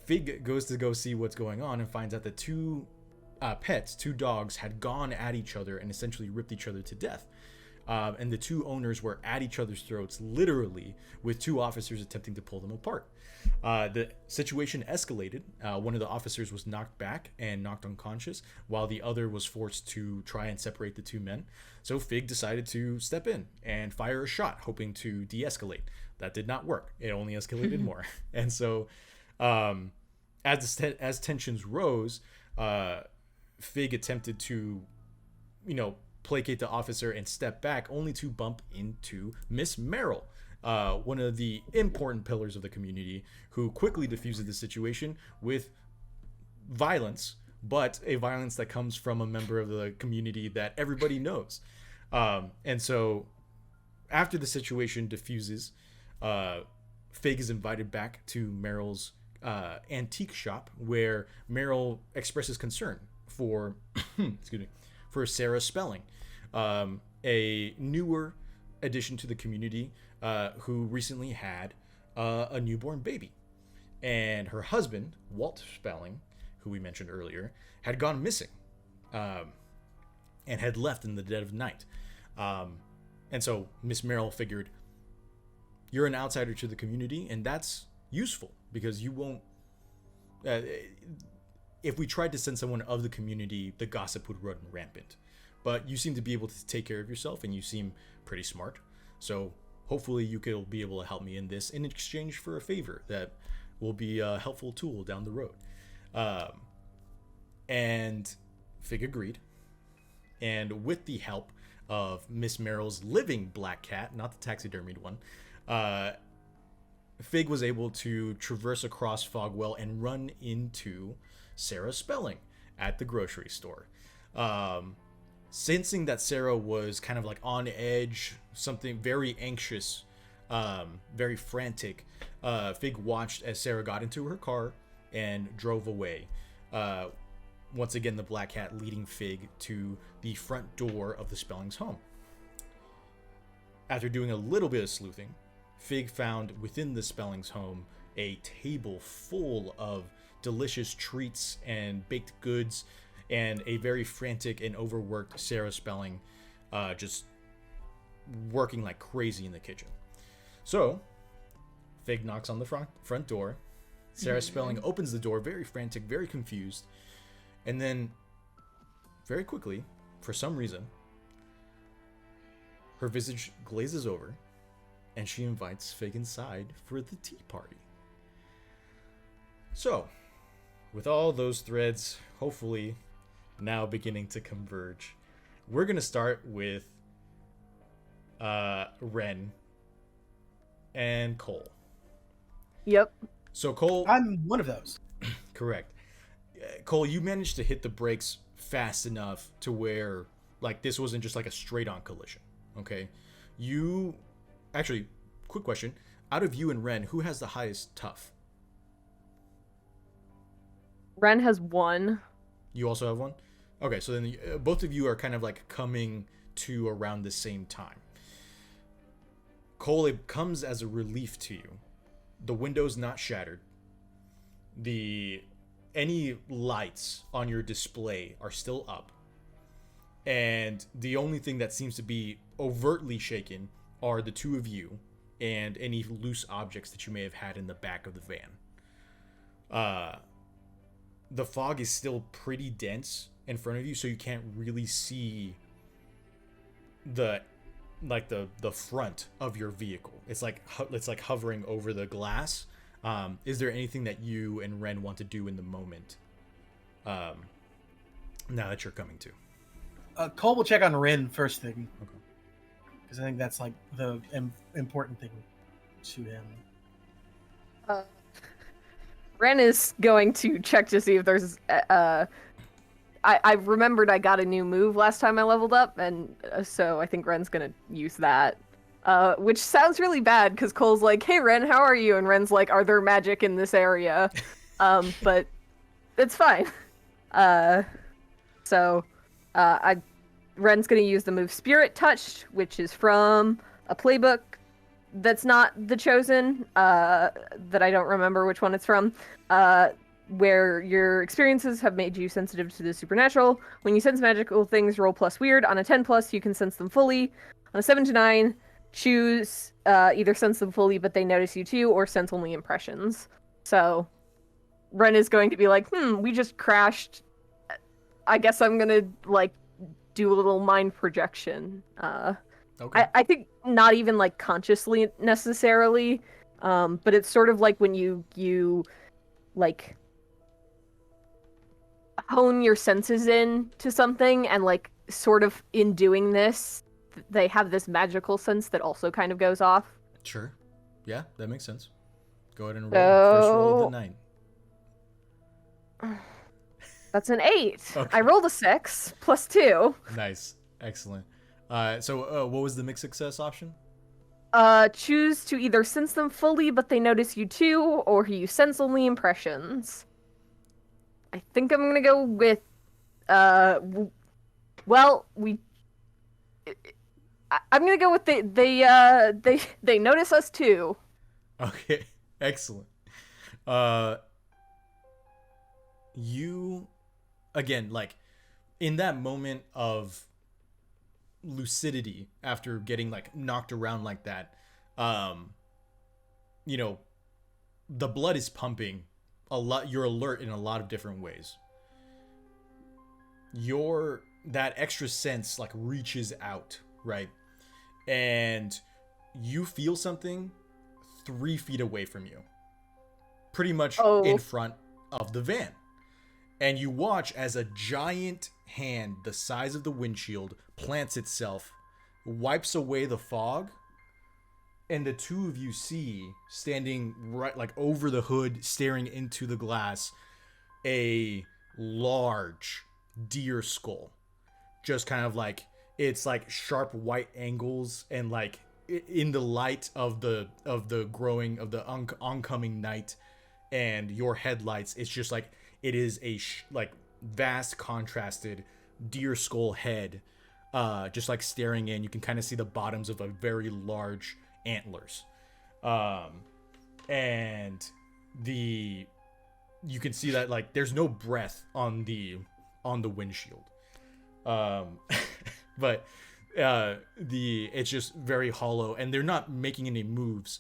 Fig goes to go see what's going on and finds out that two dogs had gone at each other and essentially ripped each other to death. And the two owners were at each other's throats, literally, with two officers attempting to pull them apart. The situation escalated. One of the officers was knocked back and knocked unconscious, while the other was forced to try and separate the two men. So Fig decided to step in and fire a shot, hoping to de-escalate. That did not work. It only escalated more. And so, as tensions rose, Fig attempted to, placate the officer and step back, only to bump into Miss Merrill, one of the important pillars of the community, who quickly diffuses the situation with violence, but a violence that comes from a member of the community that everybody knows. And so after the situation diffuses, Fig is invited back to Merrill's antique shop, where Merrill expresses concern for for Sarah Spelling, a newer addition to the community, who recently had a newborn baby, and her husband, Walt Spelling, who we mentioned earlier, had gone missing, and had left in the dead of night. And so Miss Merrill figured, you're an outsider to the community, and that's useful, because you won't... if we tried to send someone of the community, the gossip would run rampant. But you seem to be able to take care of yourself, and you seem pretty smart. So hopefully you could be able to help me in this in exchange for a favor that will be a helpful tool down the road. And Fig agreed. And with the help of Miss Merrill's living black cat, not the taxidermied one, Fig was able to traverse across Fogwell and run into Sarah Spelling at the grocery store. Sensing that Sarah was kind of like on edge, something very anxious, very frantic, Fig watched as Sarah got into her car and drove away. Once again, the black cat leading Fig to the front door of the Spellings' home. After doing a little bit of sleuthing, Fig found within the Spellings' home a table full of delicious treats and baked goods, and a very frantic and overworked Sarah Spelling just working like crazy in the kitchen. So Fig knocks on the front door. Sarah Spelling opens the door, very frantic, very confused, and then very quickly, for some reason, her visage glazes over, and she invites Fig inside for the tea party. So, with all those threads hopefully now beginning to converge, we're going to start with Ren and Cole. Yep. So Cole... I'm one of those. Correct. Cole, you managed to hit the brakes fast enough to where, like, this wasn't just like a straight-on collision, okay? You... Actually, quick question. Out of you and Ren, who has the highest tough? Ren has 1. You also have 1? Okay, so then both of you are kind of like coming to around the same time. Cole, it comes as a relief to you. The window's not shattered. Any lights on your display are still up. And the only thing that seems to be overtly shaken are the two of you and any loose objects that you may have had in the back of the van. The fog is still pretty dense in front of you, so you can't really see the front of your vehicle. It's like hovering over the glass. Is there anything that you and Ren want to do in the moment, now that you're coming to? Cole will check on Ren first thing. Okay. Because I think that's like the important thing to him. Ren is going to check to see if there's I remembered I got a new move last time I leveled up, and so I think Ren's gonna use that. Which sounds really bad, because Cole's like, hey Ren, how are you? And Ren's like, are there magic in this area? But it's fine. Ren's gonna use the move Spirit Touched, which is from a playbook that's not The Chosen, that I don't remember which one it's from, where your experiences have made you sensitive to the supernatural. When you sense magical things, roll plus weird. On a 10+, you can sense them fully. On a 7 to 9, choose either sense them fully, but they notice you too, or sense only impressions. So Ren is going to be like, we just crashed. I guess I'm gonna, like, do a little mind projection. Okay. I think not even, like, consciously necessarily, but it's sort of like when you like, hone your senses in to something, and like sort of in doing this, they have this magical sense that also kind of goes off. Sure. Yeah, that makes sense. Go ahead and roll. First roll of the night. That's an 8. Okay. I rolled a 6 plus 2. Nice. Excellent. So what was the mixed success option? Choose to either sense them fully, but they notice you too, or you sense only impressions. I think I'm gonna go with, well, I'm gonna go with they notice us too. Okay. Excellent. You, again, like, in that moment of lucidity after getting like knocked around like that, you know, the blood is pumping a lot. You're alert in a lot of different ways. That extra sense like reaches out, right? And you feel something 3 feet away from you, pretty much in front of the van. And you watch as a giant hand the size of the windshield plants itself, wipes away the fog, and the two of you see, standing right like over the hood, staring into the glass, a large deer skull. Just kind of like, it's like sharp white angles, and like in the light of the oncoming night and your headlights, it's just like, it is a like vast contrasted deer skull head, just like staring in. You can kind of see the bottoms of a very large antlers, and you can see that like there's no breath on the windshield, but it's just very hollow, and they're not making any moves.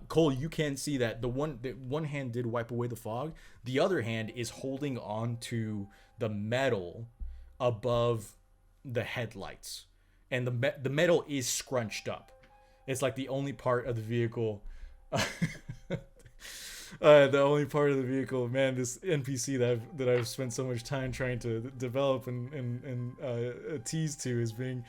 Cole, you can see that the one hand did wipe away the fog. The other hand is holding on to the metal above the headlights, and the metal is scrunched up. It's like the only part of the vehicle. The only part of the vehicle, man, this NPC that I've spent so much time trying to develop and tease to is being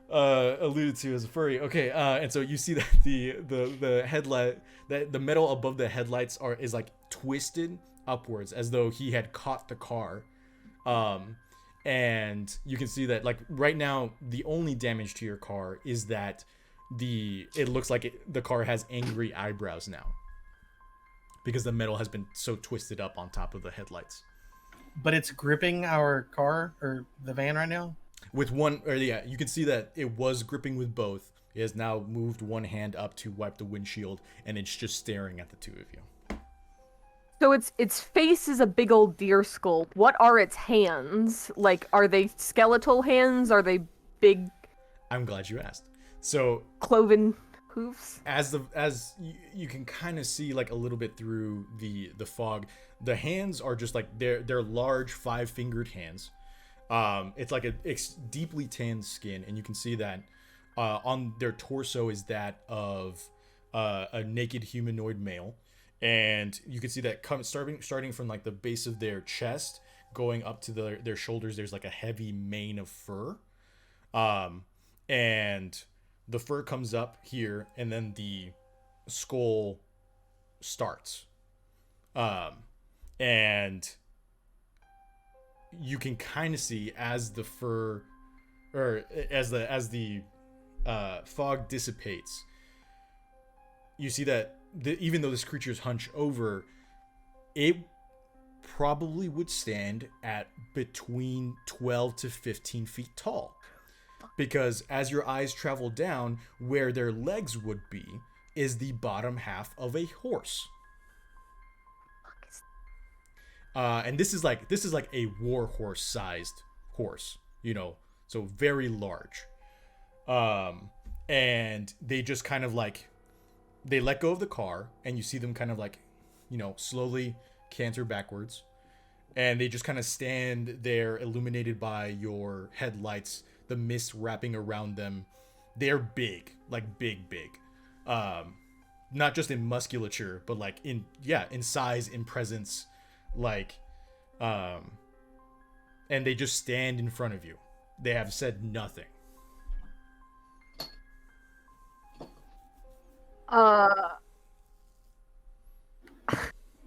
alluded to as a furry. Okay, and so you see that the headlight, that the metal above the headlights is like twisted upwards as though he had caught the car, and you can see that like right now the only damage to your car is that it looks like the car has angry eyebrows now because the metal has been so twisted up on top of the headlights. But it's gripping our car or the van right now. With one, or yeah, you can see that it was gripping with both. It has now moved one hand up to wipe the windshield, and it's just staring at the two of you. So its face is a big old deer skull. What are its hands? Like, are they skeletal hands? Are they big? I'm glad you asked. So cloven hooves. As you can kind of see like a little bit through the fog, the hands are just like they're large 5-fingered hands. It's like it's deeply tanned skin, and you can see that on their torso is that of a naked humanoid male, and you can see that starting from like the base of their chest going up to their shoulders, there's like a heavy mane of fur, and the fur comes up here, and then the skull starts, and you can kind of see as the fur, or as the fog dissipates, you see that even though this creature's hunched over, it probably would stand at between 12 to 15 feet tall. Because as your eyes travel down, where their legs would be is the bottom half of a horse. And this is like a war horse sized horse, so very large. And they just kind of like, they let go of the car, and you see them kind of like, slowly canter backwards, and they just kind of stand there illuminated by your headlights, the mist wrapping around them. They're big, like big. Not just in musculature, but like in size, in presence, like and they just stand in front of you. They have said nothing.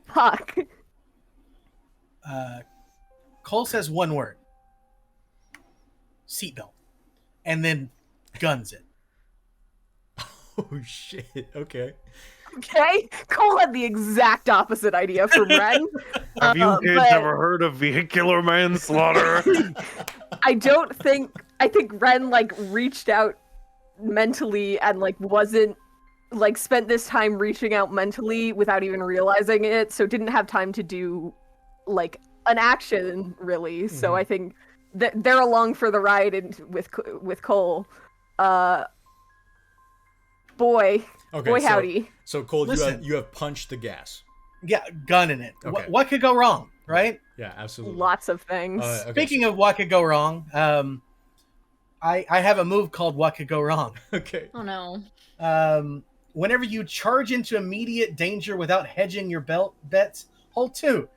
Fuck. Cole says one word. Seatbelt. And then guns it. Oh shit. Okay. Okay, Cole had the exact opposite idea from Ren. Have you kids but ever heard of vehicular manslaughter? I think Ren like reached out mentally and like wasn't like spent this time reaching out mentally without even realizing it, so didn't have time to do like an action really. So I think that they're along for the ride with Cole. Boy Okay. howdy. So Cole, Listen. you have punched the gas. Yeah, gun in it. Okay. What could go wrong, right? Yeah, absolutely. Lots of things. Okay, Speaking of what could go wrong, I have a move called What Could Go Wrong. Okay. Oh no. Whenever you charge into immediate danger without hedging your bets, hold 2.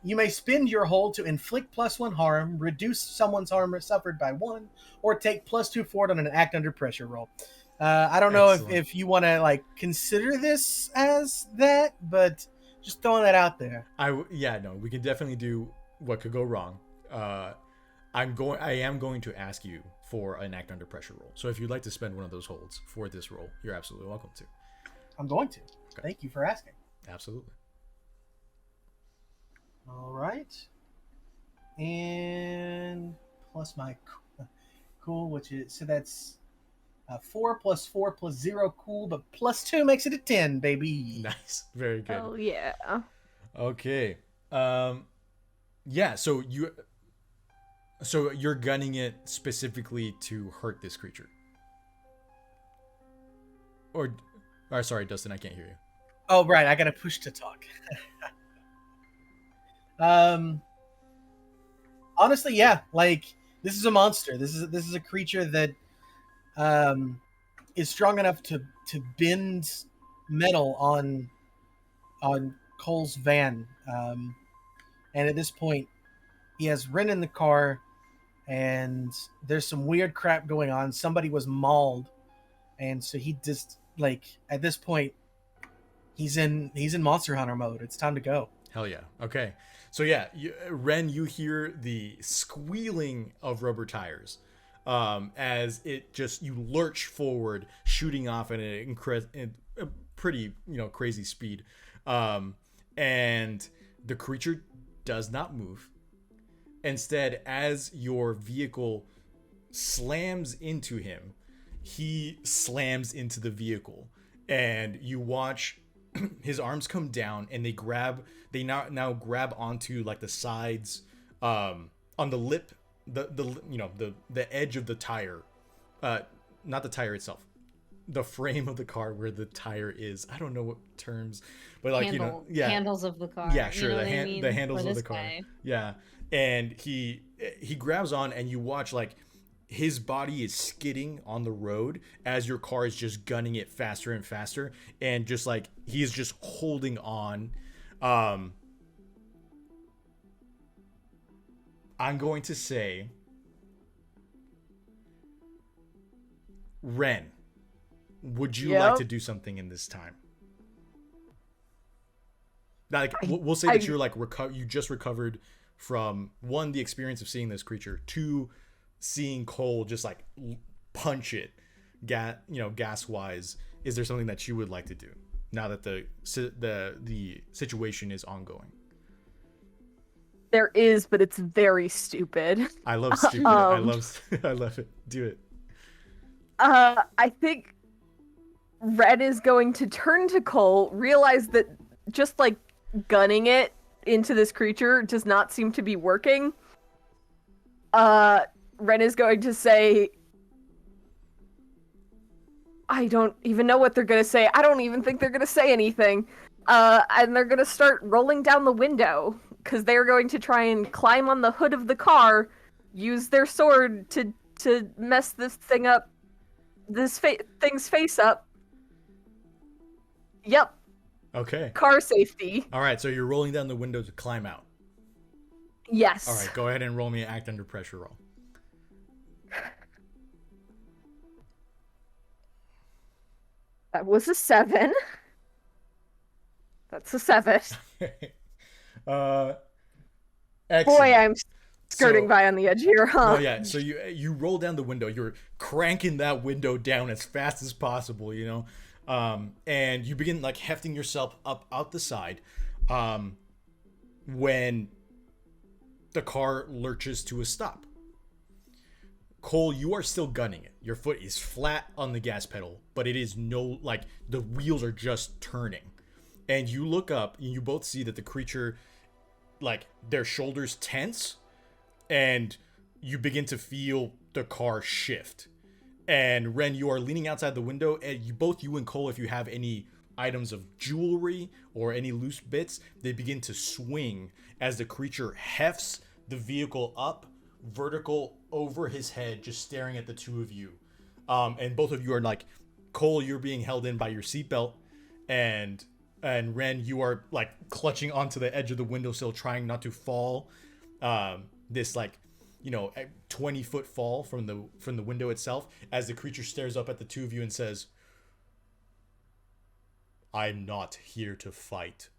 You may spend your hold to inflict +1 harm, reduce someone's harm suffered by 1, or take +2 forward on an act under pressure roll. I don't know if you want to like consider this as that, but just throwing that out there. We can definitely do what could go wrong. I am going to ask you for an act under pressure roll. So if you'd like to spend one of those holds for this roll, you're absolutely welcome to. I'm going to. Okay. Thank you for asking. Absolutely. All right. And plus my cool, which is, so that's 4 + 4 + 0 cool, but +2 makes it a 10, baby. Nice. Very good. Oh yeah. Okay. Yeah, so you're gunning it specifically to hurt this creature. Or sorry, Dustin, I can't hear you. Oh, right. I got to push to talk. Honestly, yeah. Like, this is a monster. This is a creature that is strong enough to bend metal on Cole's van. And at this point, he has Ren in the car, and there's some weird crap going on. Somebody was mauled, and so he just like at this point, he's in Monster Hunter mode. It's time to go. Hell yeah. Okay. So yeah, Ren, you hear the squealing of rubber tires as you lurch forward, shooting off at a pretty crazy speed, and the creature does not move. Instead, as your vehicle slams into him, he slams into the vehicle, and you watch his arms come down, and they now grab onto like the sides, on the lip, the edge of the tire, not the tire itself, the frame of the car where the tire is. I don't know what terms, but like handles of the car. Yeah, sure. You know The handles For of the this car. guy. Yeah, and he grabs on, and you watch like his body is skidding on the road as your car is just gunning it faster and faster, and just like he is just holding on. I'm going to say, Ren, would you like to do something in this time? Like, we'll say that you're like you just recovered from, 1, the experience of seeing this creature, 2, seeing Cole just like punch it, gas wise. Is there something that you would like to do now that the situation is ongoing? There is, but it's very stupid. I love stupid. I love it. Do it. I think Red is going to turn to Cole, realize that just like gunning it into this creature does not seem to be working. Ren is going to say, I don't even know what they're going to say. I don't even think they're going to say anything. And they're going to start rolling down the window, because they're going to try and climb on the hood of the car, use their sword to mess this thing up, thing's face up. Yep. Okay. Car safety. All right, so you're rolling down the window to climb out. Yes. All right, go ahead and roll me an act under pressure roll. That was a 7. That's a 7. Excellent. Boy, I'm skirting So- by on the edge here, huh? No, yeah. So you roll down the window. You're cranking that window down as fast as possible, you know, and you begin like hefting yourself up out the side. When the car lurches to a stop, Cole, you are still gunning it. Your foot is flat on the gas pedal, but it is like the wheels are just turning. And you look up and you both see that the creature, like their shoulders tense, and you begin to feel the car shift. And Ren, you are leaning outside the window, and you and Cole, if you have any items of jewelry or any loose bits, they begin to swing as the creature hefts the vehicle up vertical over his head, just staring at the two of you. And both of you are like, Cole, you're being held in by your seatbelt, and Ren, you are like clutching onto the edge of the windowsill, trying not to fall. This like, 20-foot fall from the window itself, as the creature stares up at the two of you and says, "I'm not here to fight."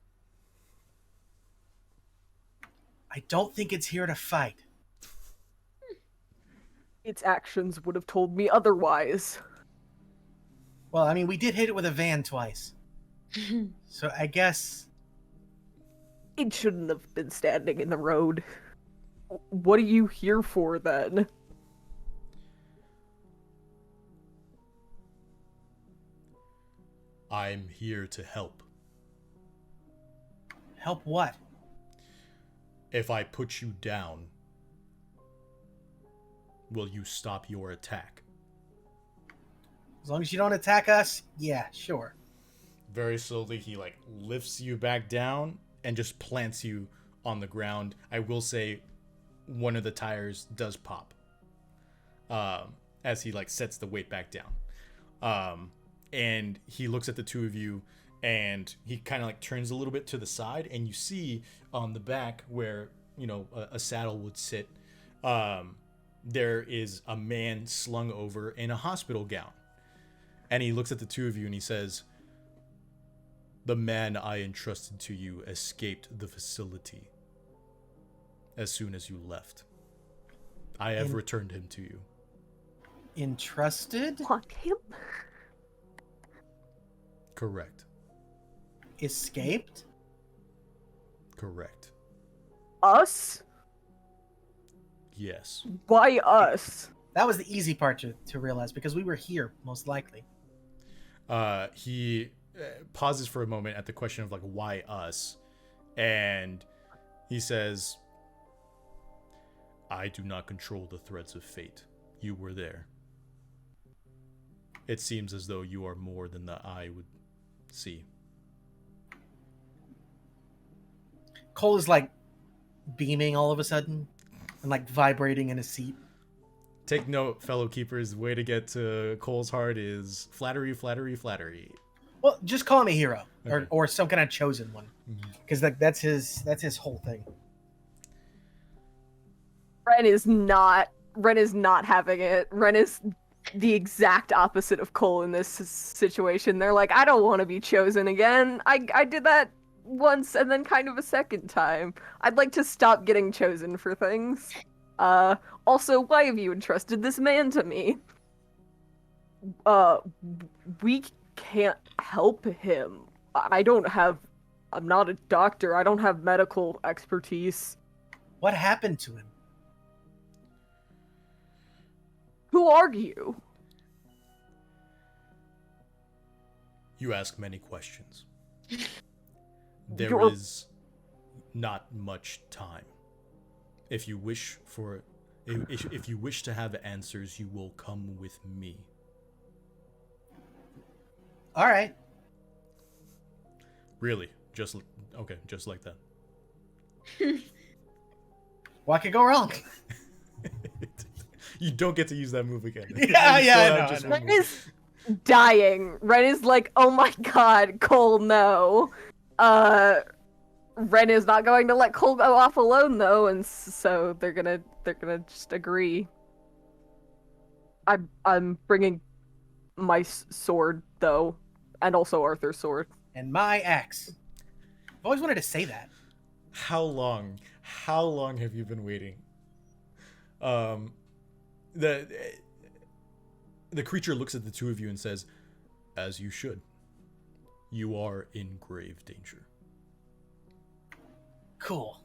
I don't think it's here to fight. Its actions would have told me otherwise. Well, I mean, we did hit it with a van twice. So I guess... It shouldn't have been standing in the road. What are you here for, then? I'm here to help. Help what? If I put you down, will you stop your attack? As long as you don't attack us, yeah, sure. Very slowly, he like lifts you back down and just plants you on the ground. I will say one of the tires does pop as he like sets the weight back down. And he looks at the two of you, and he kind of like turns a little bit to the side, and you see on the back where, a saddle would sit, there is a man slung over in a hospital gown. And he looks at the two of you and he says, "The man I entrusted to you escaped the facility as soon as you left. I have returned him to you." Entrusted? Want him? Correct. Escaped? Correct. Us? Yes. Why us? That was the easy part to realize, because we were here, most likely. He pauses for a moment at the question of like, why us? And he says, "I do not control the threads of fate. You were there. It seems as though you are more than the eye would see." Cole is like beaming all of a sudden and like vibrating in his seat. Take note, fellow keepers, the way to get to Cole's heart is flattery, flattery, flattery. Well, just call him a hero, Okay. or some kind of chosen one, because that's his whole thing. Ren is not having it. Ren is the exact opposite of Cole in this situation. They're like, I don't want to be chosen again. I did that once and then kind of a second time. I'd like to stop getting chosen for things. Also, why have you entrusted this man to me? We can't help him. I'm not a doctor. I don't have medical expertise. What happened to him? Who are you? You ask many questions. There You're- is not much time. If you wish to have answers, you will come with me. All right. Really? Just like that. What could go wrong? You don't get to use that move again. Yeah, You yeah, still I have know, just I know. one Ren move. is dying. Ren is like, oh my god, Cole, no. Ren is not going to let Cole go off alone though, and so they're gonna just agree. I'm bringing my sword though, and also Arthur's sword. And my axe. I've always wanted to say that. How long have you been waiting? The creature looks at the two of you and says, as you should. You are in grave danger. Cool.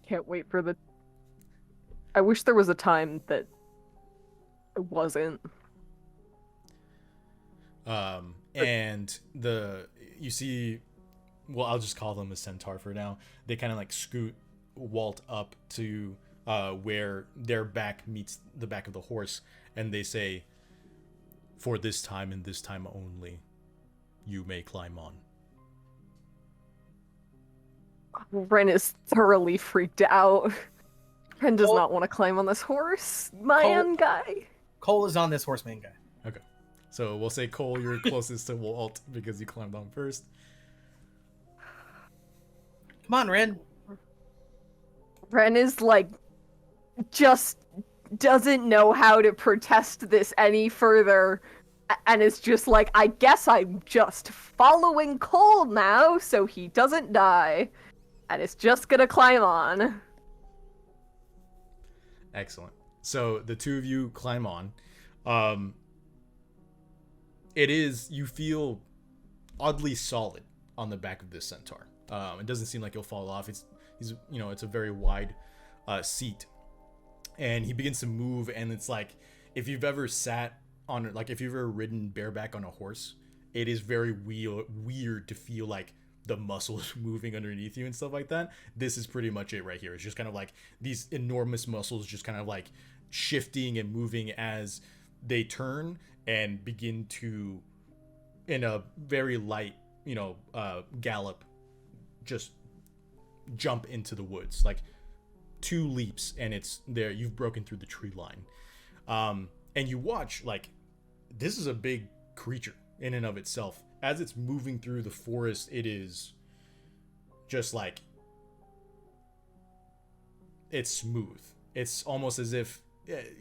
Can't wait for the... I wish there was a time that it wasn't. And you see, well, I'll just call them a centaur for now. They kind of like walt up to where their back meets the back of the horse, and they say, for this time and this time only, you may climb on. Ren is thoroughly freaked out. Ren does not want to climb on this horse. Man guy. Cole is on this horseman guy. Okay. So we'll say, Cole, you're closest to Walt because you climbed on first. Come on, Ren. Ren is like, just doesn't know how to protest this any further, and is just like, I guess I'm just following Cole now so he doesn't die, and is just gonna climb on. Excellent. So the two of you climb on. You feel oddly solid on the back of this centaur. It doesn't seem like you'll fall off. It's a very wide seat, and he begins to move, and it's like, if you've ever ridden bareback on a horse, it is very weird to feel like the muscles moving underneath you and stuff like that. This is pretty much it right here. It's just kind of like these enormous muscles just kind of like shifting and moving as they turn and begin to, in a very light, gallop, just jump into the woods. Like 2 leaps and it's there. You've broken through the tree line. And you watch, like, this is a big creature in and of itself. As it's moving through the forest, it is just like, it's smooth. It's almost as if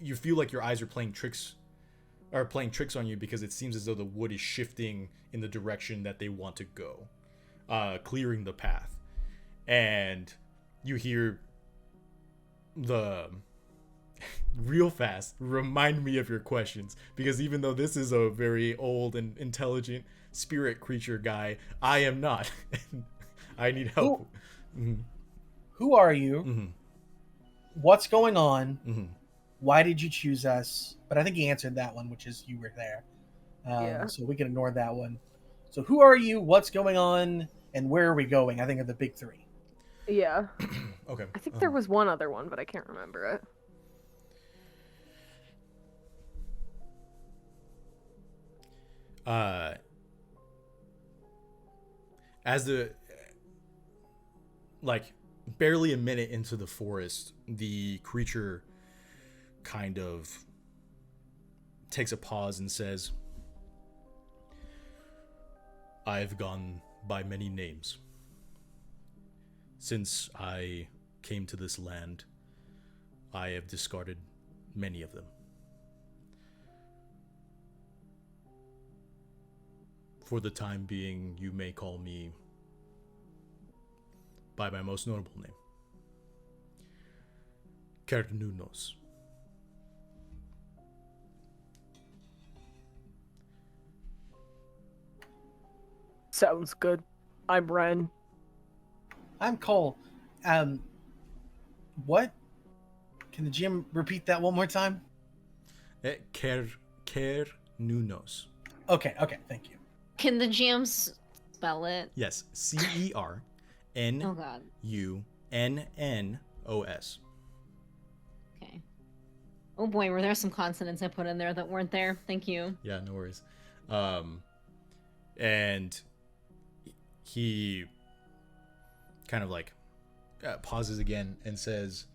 you feel like your eyes are playing tricks on you, because it seems as though the wood is shifting in the direction that they want to go, clearing the path. And you hear the real fast, remind me of your questions, because even though this is a very old and intelligent spirit creature guy, I am not. I need help. Who are you? Mm-hmm. What's going on? Mm-hmm. Why did you choose us? But I think he answered that one, which is you were there. Yeah. So we can ignore that one. So who are you? What's going on? And where are we going? I think are the big 3. Yeah. Okay. I think there was one other one, but I can't remember it. As the, like, barely a minute into the forest, the creature kind of takes a pause and says, I've gone by many names. Since I came to this land, I have discarded many of them. For the time being, you may call me by my most notable name, Kernunos. Sounds good. I'm Ren. I'm Cole. What? Can the GM repeat that one more time? Kernunos. Okay, thank you. Can the GM spell it? Yes, CERNUNNOS. Oh god. Okay. Oh boy, were there some consonants I put in there that weren't there? Thank you. Yeah, no worries. And he kind of like pauses again and says,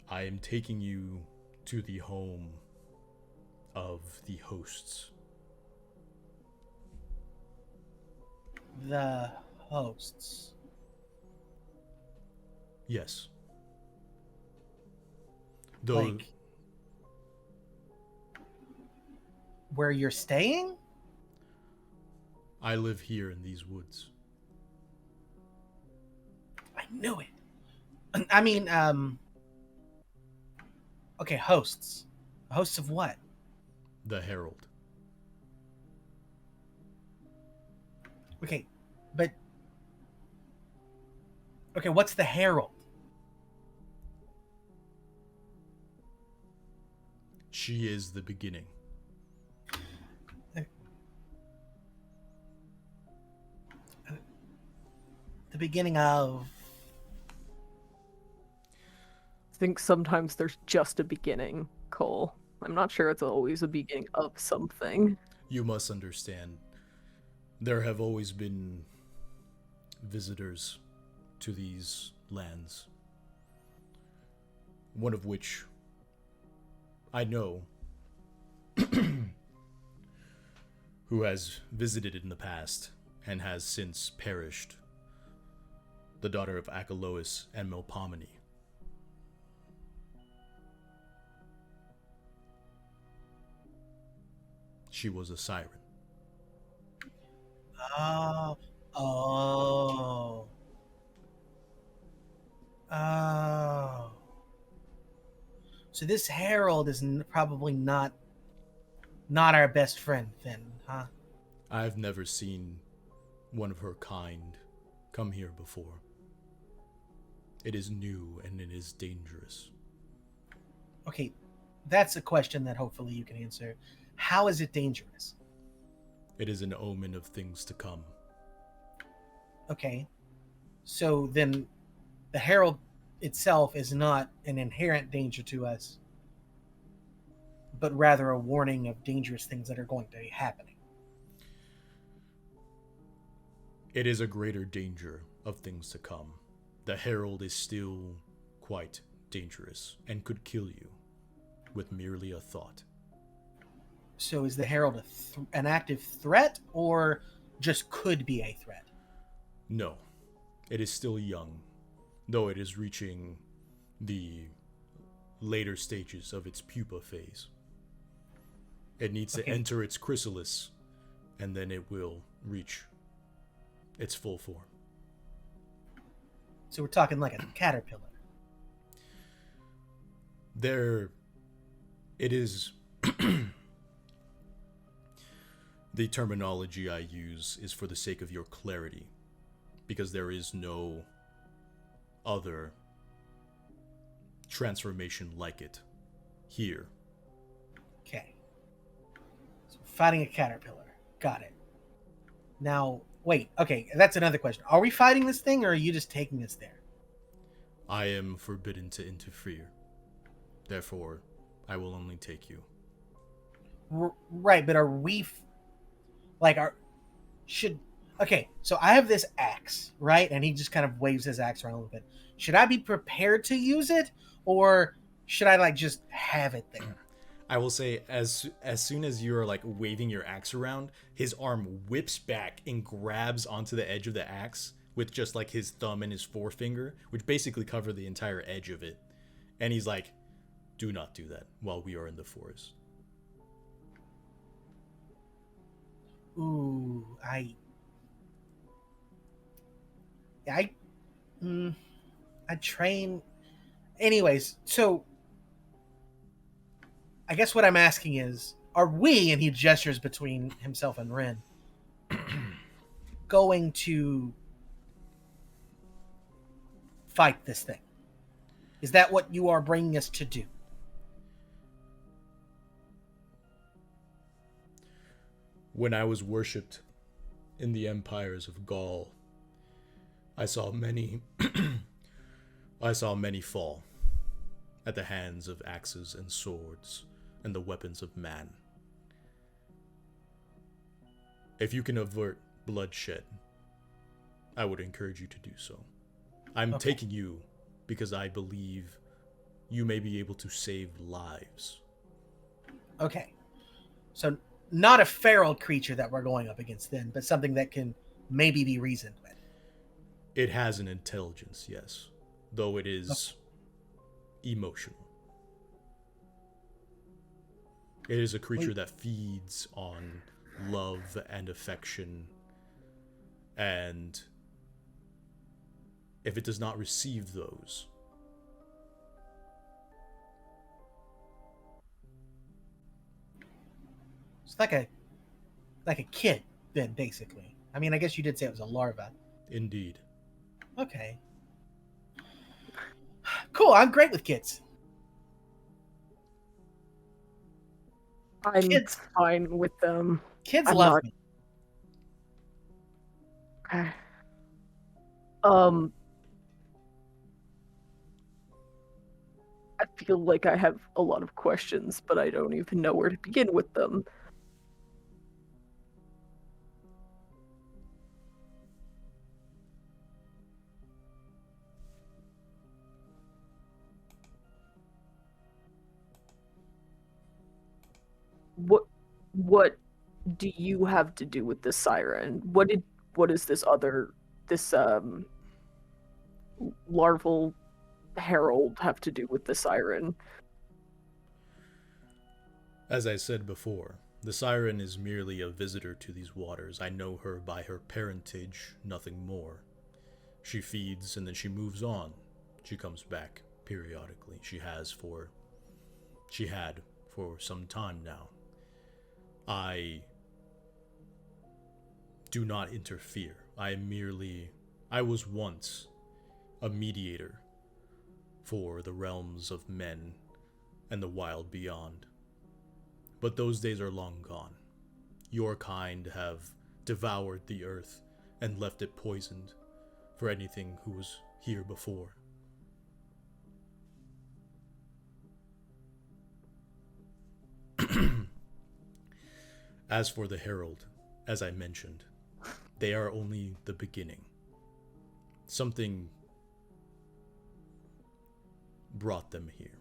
I am taking you to the home of the hosts. The hosts. Yes. Though Like where you're staying? I live here in these woods. I knew it. I mean, okay, hosts. Hosts of what? The Herald. Okay, but okay, what's the Herald? She is the beginning. The beginning of. I think sometimes there's just a beginning, Cole. I'm not sure it's always a beginning of something. You must understand, there have always been visitors to these lands. One of which I know who has visited in the past and has since perished. The daughter of Achelous and Melpomene. She was a siren. Oh. Oh. Oh. So this Herald is probably not our best friend then, huh? I've never seen one of her kind come here before. It is new and it is dangerous. Okay, that's a question that hopefully you can answer. How is it dangerous? It is an omen of things to come. Okay, so then the Herald itself is not an inherent danger to us, but rather a warning of dangerous things that are going to be happening. It is a greater danger of things to come. The Herald is still quite dangerous and could kill you with merely a thought. So is the Herald an active threat, or just could be a threat? No, it is still young, though it is reaching the later stages of its pupa phase. It needs to enter its chrysalis, and then it will reach its full form. So we're talking like a caterpillar. It is the terminology I use is for the sake of your clarity, because there is no other transformation like it here. Okay. So fighting a caterpillar. Got it. Now, wait. Okay, that's another question. Are we fighting this thing, or are you just taking us there? I am forbidden to interfere. Therefore, I will only take you. Right, but are we... Okay, so I have this axe, right? And he just kind of waves his axe around a little bit. Should I be prepared to use it, or should I, just have it there? I will say, as soon as you're, waving your axe around, his arm whips back and grabs onto the edge of the axe with just, his thumb and his forefinger, which basically cover the entire edge of it. And he's like, do not do that while we are in the forest. Ooh, I train. Anyways, so I guess what I'm asking is, are we, and he gestures between himself and Ren, going to fight this thing? Is that what you are bringing us to do? When I was worshipped in the empires of Gaul, I saw many fall at the hands of axes and swords and the weapons of man. If you can avert bloodshed, I would encourage you to do so. I'm taking you because I believe you may be able to save lives. Okay. So not a feral creature that we're going up against then, but something that can maybe be reasoned with. It has an intelligence, yes, though it is emotional. It is a creature that feeds on love and affection, and if it does not receive those, It's like a kid, then, basically. I mean, I guess you did say it was a larva. indeed. Okay. Cool. I'm great with kids. I'm Kids. fine with them. Kids I'm love not- me. Okay. I feel like I have a lot of questions, but I don't even know where to begin with them. What do you have to do with this siren? What is this larval herald have to do with the siren? As I said before, the siren is merely a visitor to these waters. I know her by her parentage, nothing more. She feeds and then she moves on. She comes back periodically. She had for some time now. I do not interfere. I was once a mediator for the realms of men and the wild beyond. But those days are long gone. Your kind have devoured the earth and left it poisoned for anything who was here before. As for the Herald, as I mentioned, they are only the beginning. Something brought them here.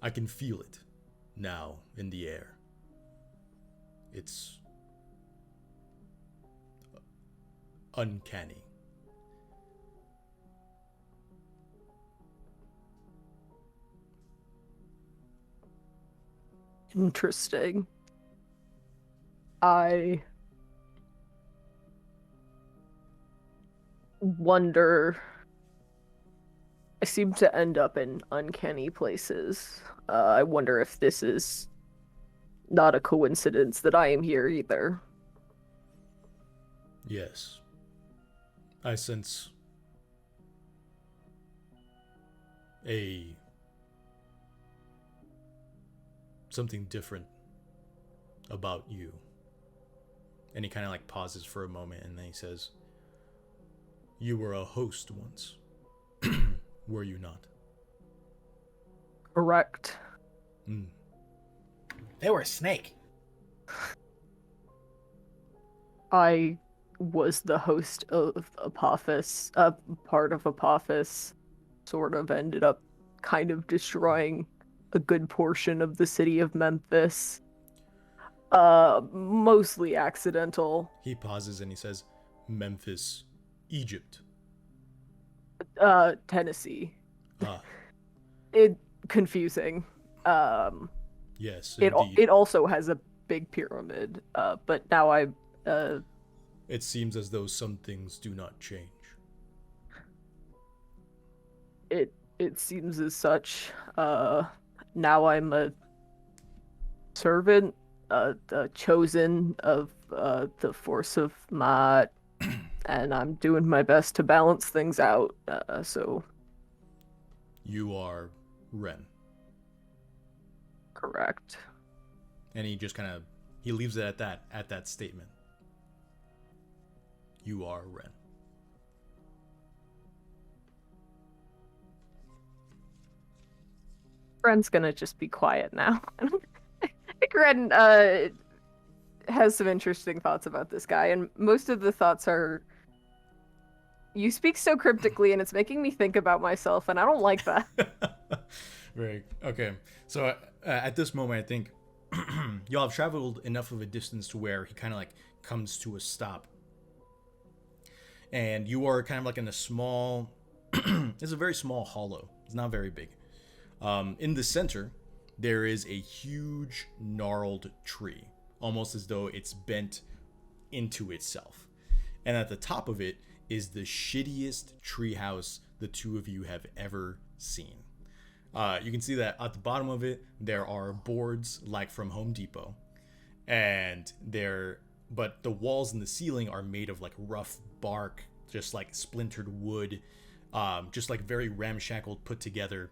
I can feel it now in the air. It's uncanny. Interesting. I wonder. I seem to end up in uncanny places. I wonder if this is not a coincidence that I am here either. Yes. I sense something different about you. And he kind of like pauses for a moment and then he says, "You were a host once, were you not?" Correct. They were a snake. I was the host of Apophis, part of Apophis, sort of ended up kind of destroying a good portion of the city of Memphis. Mostly accidental. He pauses and he says, "Memphis, Egypt." Tennessee. Ah, It confusing. yes, It indeed. also has a big pyramid. But now It seems as though some things do not change. it seems as such. Now I'm a servant, chosen of the force of Ma'at, and I'm doing my best to balance things out. So You are Ren. correct. And he just kind of he leaves it at that statement. You are Ren. Ren's gonna just be quiet now. I think Ren has some interesting thoughts about this guy, and most of the thoughts are, "You speak so cryptically, and it's making me think about myself, and I don't like that." Very okay. So at this moment, I think y'all have traveled enough of a distance to where he kind of like comes to a stop. and you are kind of like in a small. It's a very small hollow. It's not very big. In the center, there is a huge gnarled tree, almost as though it's bent into itself. And at the top of it is the shittiest treehouse the two of you have ever seen. You can see that at the bottom of it, there are boards like from Home Depot. But the walls and the ceiling are made of like rough bark, just like splintered wood, just like very ramshackled, put together.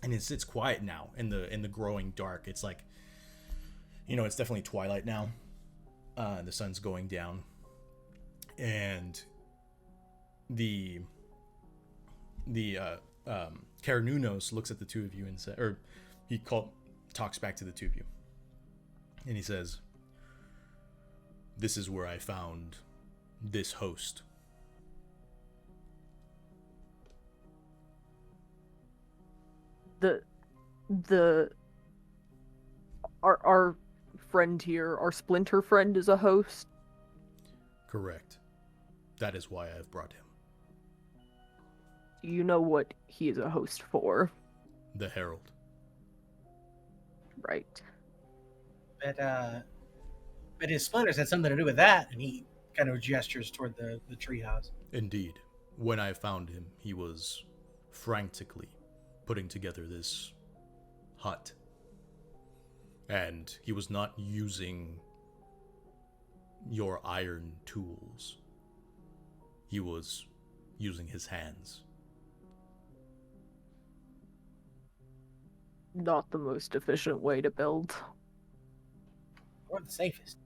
And it sits quiet now in the growing dark. It's like, it's definitely twilight now. The sun's going down, and the Karanunos looks at the two of you and says, or talks back to the two of you, and he says, "This is where I found this host." Our friend here, our splinter friend, is a host. Correct. That is why I've brought him. Do you know what he is a host for? The Herald. Right. But his splinters had something to do with that, and he kind of gestures toward the treehouse. Indeed. When I found him, he was frantically putting together this hut. And he was not using your iron tools. He was using his hands. Not the most efficient way to build. Or the safest.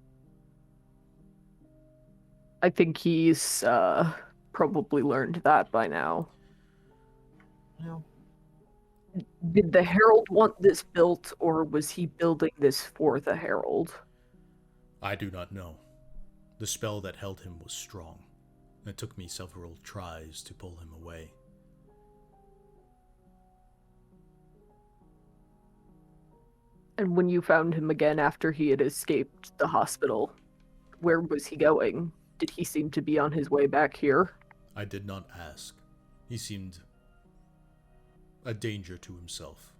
I think he's probably learned that by now. Well, Did the Herald want this built, or was he building this for the Herald? I do not know. The spell that held him was strong. It took me several tries to pull him away. And when you found him again after he had escaped the hospital, where was he going? Did he seem to be on his way back here? I did not ask. He seemed a danger to himself,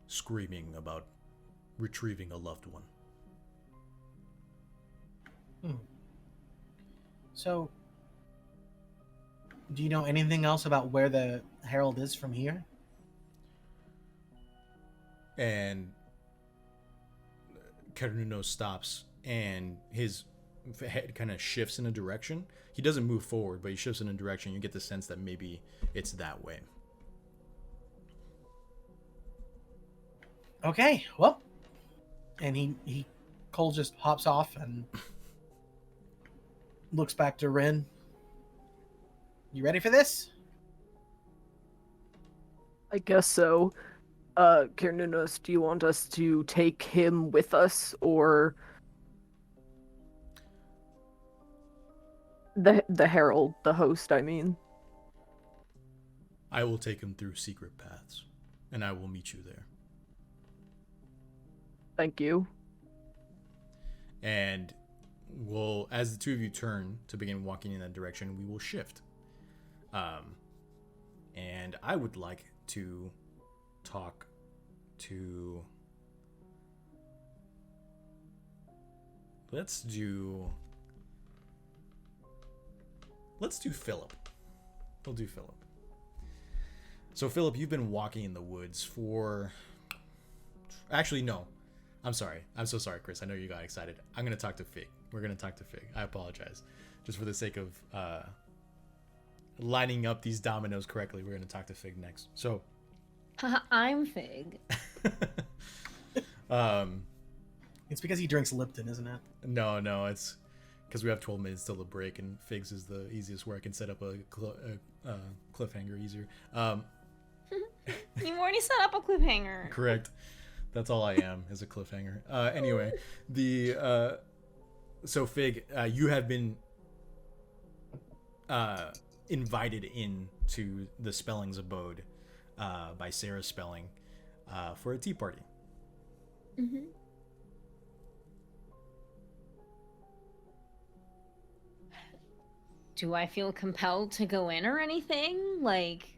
screaming about retrieving a loved one. So, do you know anything else about where the Herald is from here? And Karuno stops, and his head kind of shifts in a direction. He doesn't move forward, but he shifts in a direction. You get the sense that maybe it's that way. Okay, well, and Cole just hops off and looks back to Rin. You ready for this? I guess so. Kiernunos, do you want us to take him with us, or the Herald, the host, I mean? I will take him through secret paths, and I will meet you there. Thank you. And as the two of you turn to begin walking in that direction, we will shift. And I would like to talk to... Let's do Philip. We'll do Philip. So Philip, you've been walking in the woods for... Actually, no. I'm sorry. I'm so sorry, Chris. I know you got excited. I'm going to talk to Fig. We're going to talk to Fig. I apologize. Just for the sake of lining up these dominoes correctly, we're going to talk to Fig next. So... I'm Fig. It's because he drinks Lipton, isn't it? No, it's because we have 12 minutes till the break, and Figs is the easiest where I can set up a cliffhanger easier. You already set up a cliffhanger. Correct. That's all I am, is a cliffhanger. Anyway, so Fig, you have been invited into the Spelling's abode by Sarah Spelling for a tea party. Mm-hmm. do I feel compelled to go in or anything? Like,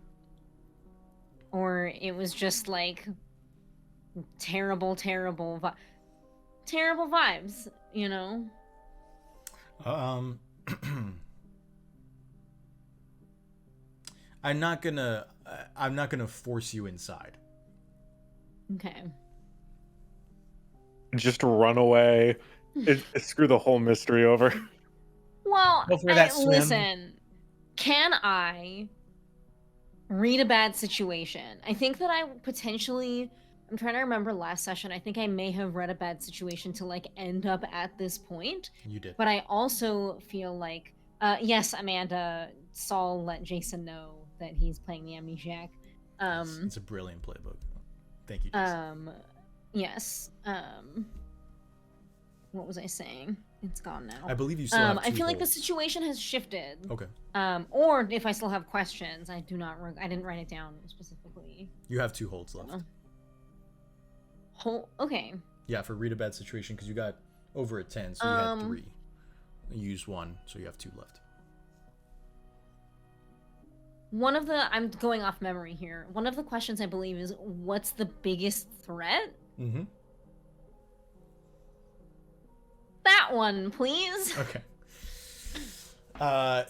or it was just like terrible, terrible vibes, you know? I'm not gonna force you inside. Okay. Just run away. Screw the whole mystery over. Well, Go for that swim. listen, can I read a bad situation? I think that I potentially, I'm trying to remember last session, I think I may have read a bad situation to like end up at this point. You did. But I also feel like, yes, Amanda, Saul let Jason know that he's playing the amnesiac. It's a brilliant playbook. Thank you, Jason. Yes. What was I saying? It's gone now. I believe you still have I two feel like the holds. situation has shifted. Okay. Or if I still have questions, I didn't write it down specifically. You have 2 holds left. Okay. Yeah, for read a bad situation, because you got over a 10, so you had 3. You used 1, so you have 2 left. I'm going off memory here. One of the questions I believe is, what's the biggest threat? Mm-hmm. That one, please. Okay.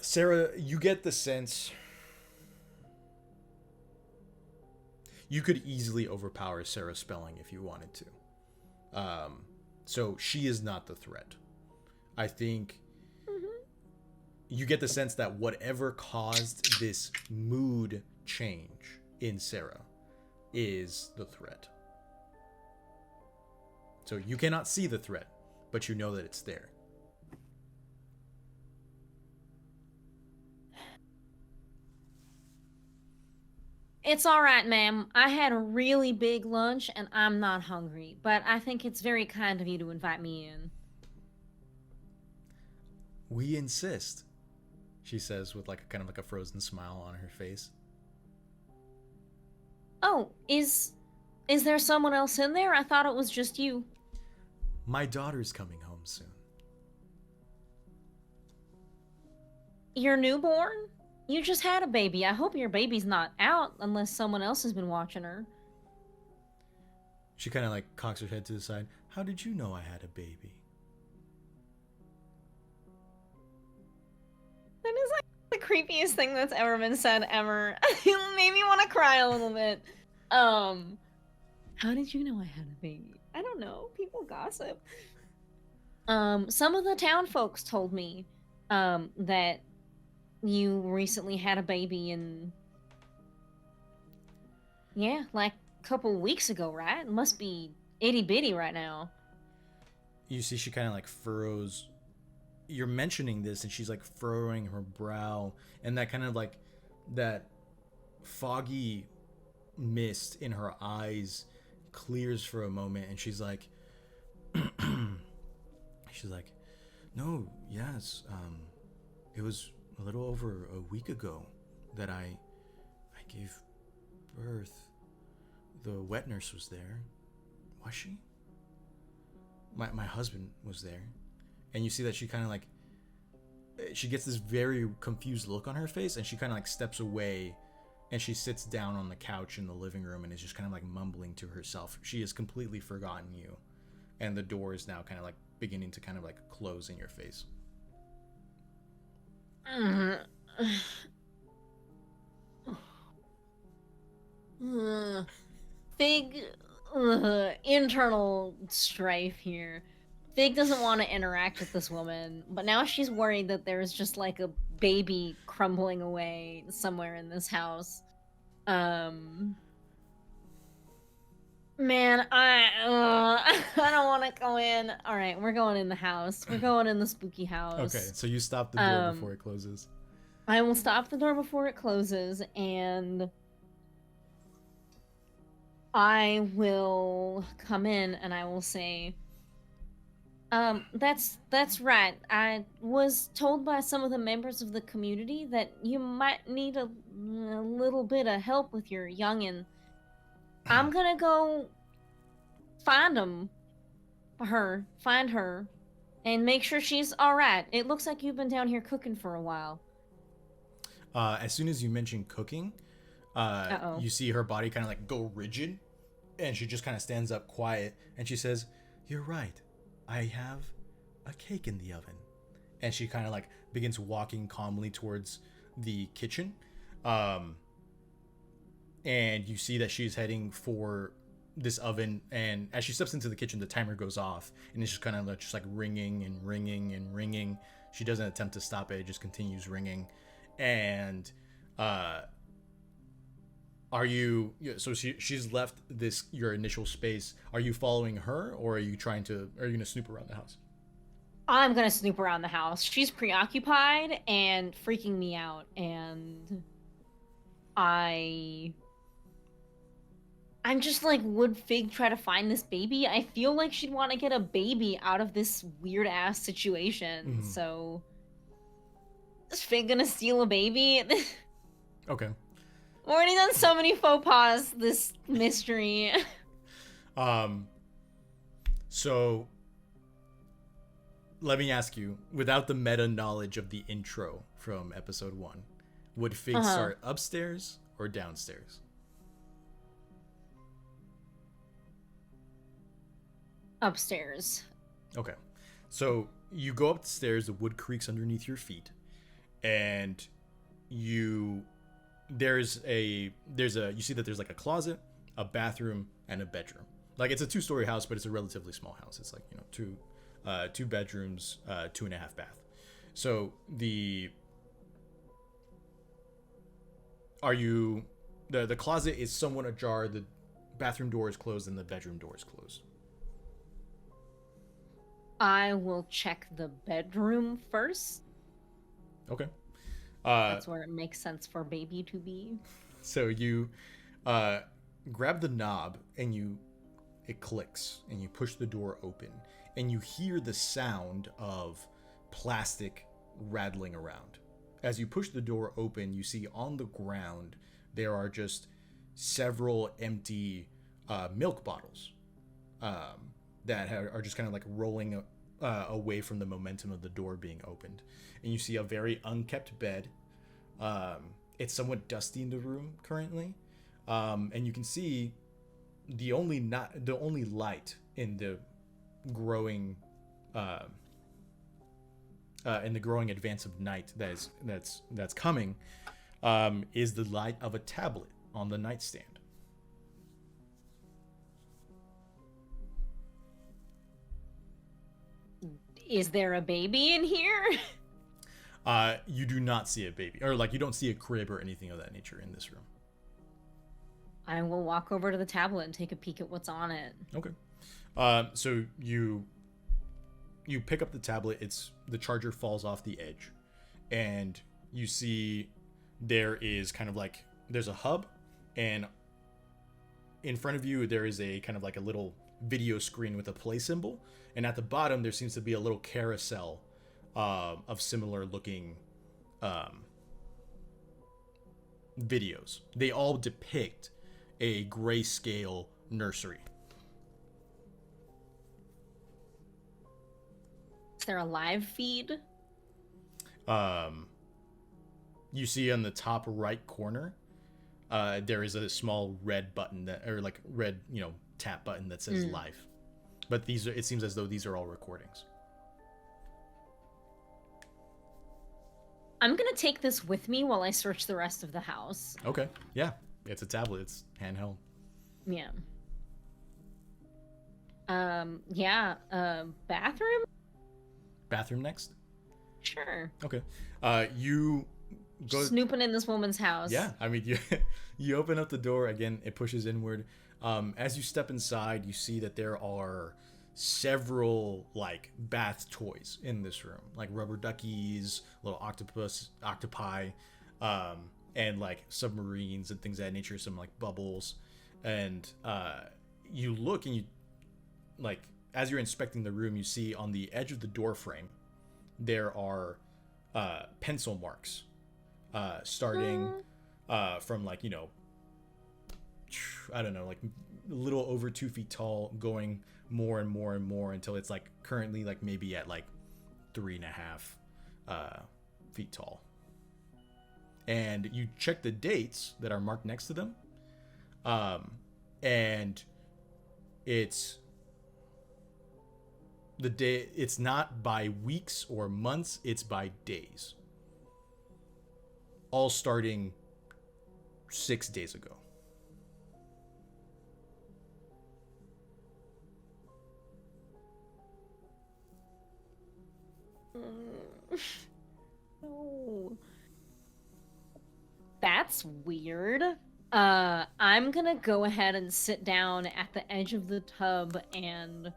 Sarah, you get the sense you could easily overpower Sarah's spelling if you wanted to. So she is not the threat. I think you get the sense that whatever caused this mood change in Sarah is the threat. So you cannot see the threat, but you know that it's there. It's all right, ma'am. I had a really big lunch and I'm not hungry, but I think it's very kind of you to invite me in. We insist, she says with like kind of like a frozen smile on her face. Oh, is there someone else in there? I thought it was just you. My daughter's coming home soon. Your newborn? You just had a baby. I hope your baby's not out unless someone else has been watching her. She kind of like cocks her head to the side. How did you know I had a baby? That is like the creepiest thing that's ever been said ever. It made me want to cry a little bit. How did you know I had a baby? I don't know. People gossip. Some of the town folks told me that you recently had a baby and yeah, like a couple weeks ago, right? It must be itty bitty right now. You see she kind of like furrows. You're mentioning this and she's like furrowing her brow, and that kind of like that foggy mist in her eyes clears for a moment, and she's like no, yes, it was a little over a week ago that I gave birth. The wet nurse was there. Was she? My husband was there. And you see that she kind of like, she gets this very confused look on her face, and she kind of like steps away, and she sits down on the couch in the living room and is just kind of like mumbling to herself. She has completely forgotten you, and the door is now kind of like beginning to kind of like close in your face. Big internal strife here. Fig doesn't want to interact with this woman, but now she's worried that there's just like a baby crumbling away somewhere in this house. Man, I don't want to go in. All right, we're going in the house. We're going in the spooky house. Okay, so you stop the door before it closes. I will stop the door before it closes, and I will come in and I will say, that's right. I was told by some of the members of the community that you might need a little bit of help with your youngin'. I'm gonna go find her, and make sure she's all right. It looks like you've been down here cooking for a while. As soon as you mention cooking, you see her body kind of like go rigid, and she just kind of stands up quiet, and she says, "You're right. I have a cake in the oven." And she kind of like begins walking calmly towards the kitchen. And you see that she's heading for this oven, and as she steps into the kitchen, the timer goes off, and it's just kind of like, ringing and ringing and ringing. She doesn't attempt to stop it, it just continues ringing. And are you, so she's left this, your initial space. Are you following her, or are you gonna snoop around the house? I'm gonna snoop around the house. She's preoccupied and freaking me out, and I'm just like, would Fig try to find this baby? I feel like she'd want to get a baby out of this weird ass situation. Mm-hmm. So is Fig gonna steal a baby? Okay. Already done so many faux pas this mystery. So let me ask you, without the meta knowledge of the intro from episode 1, would Fig start upstairs or downstairs? Upstairs. Okay. So you go upstairs, the wood creaks underneath your feet, and you see that there's like a closet, a bathroom, and a bedroom. Like, it's a 2-story house, but it's a relatively small house. It's like, two bedrooms, 2.5 bath. So the closet is somewhat ajar, the bathroom door is closed, and the bedroom door is closed. I will check the bedroom first. Okay. That's where it makes sense for baby to be. So you grab the knob, and it clicks, and you push the door open, and you hear the sound of plastic rattling around. As you push the door open, you see on the ground there are just several empty milk bottles that are just kind of like rolling away from the momentum of the door being opened. And you see a very unkept bed. It's somewhat dusty in the room currently, and you can see the only light in the growing advance of night that's coming is the light of a tablet on the nightstand. Is there a baby in here? You do not see a baby, or like you don't see a crib or anything of that nature in this room. I will walk over to the tablet and take a peek at what's on it. Okay. So you pick up the tablet. The charger falls off the edge, and you see there is kind of like, there's a hub, and in front of you there is a kind of like a little video screen with a play symbol, and at the bottom there seems to be a little carousel of similar looking videos. They all depict a grayscale nursery. Is there a live feed? You see on the top right corner, there is a small red button tap button that says live. But it seems as though these are all recordings. I'm gonna take this with me while I search the rest of the house. Okay. Yeah. It's a tablet. It's handheld. Yeah. Bathroom? Bathroom next? Sure. Okay. You go snooping in this woman's house. Yeah. I mean, you open up the door again. It pushes inward. As you step inside, you see that there are several like bath toys in this room, like rubber duckies, little octopi, and like submarines and things of that nature, some like bubbles. And you look, and you like, as you're inspecting the room, you see on the edge of the door frame there are pencil marks starting from like, I don't know, like a little over 2 feet tall, going more and more and more until it's like currently like maybe at like 3.5 feet tall. and you check the dates that are marked next to them, and it's the day. It's not by weeks or months, it's by days, all starting 6 days ago. No. That's weird. I'm gonna go ahead and sit down at the edge of the tub and,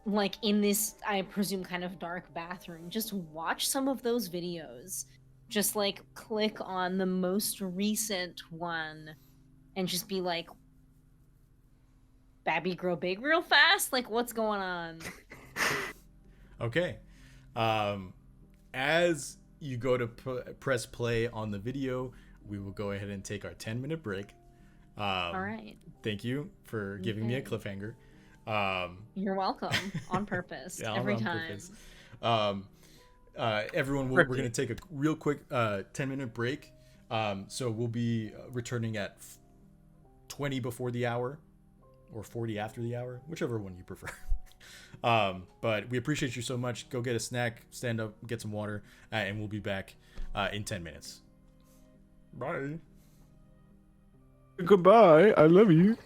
like, in this, I presume, kind of dark bathroom, just watch some of those videos. Just, like, click on the most recent one and just be like, Babby grow big real fast? Like, what's going on? Okay. As you go to press play on the video, we will go ahead and take our 10-minute break. All right. Thank you for giving me a cliffhanger. You're welcome. On purpose. Yeah, every on time. Purpose. Everyone, we're going to take a real quick 10-minute break. So we'll be returning at 20 before the hour or 40 after the hour, whichever one you prefer. But we appreciate you so much. Go get a snack, stand up, get some water, and we'll be back in 10 minutes. Bye. Goodbye. I love you.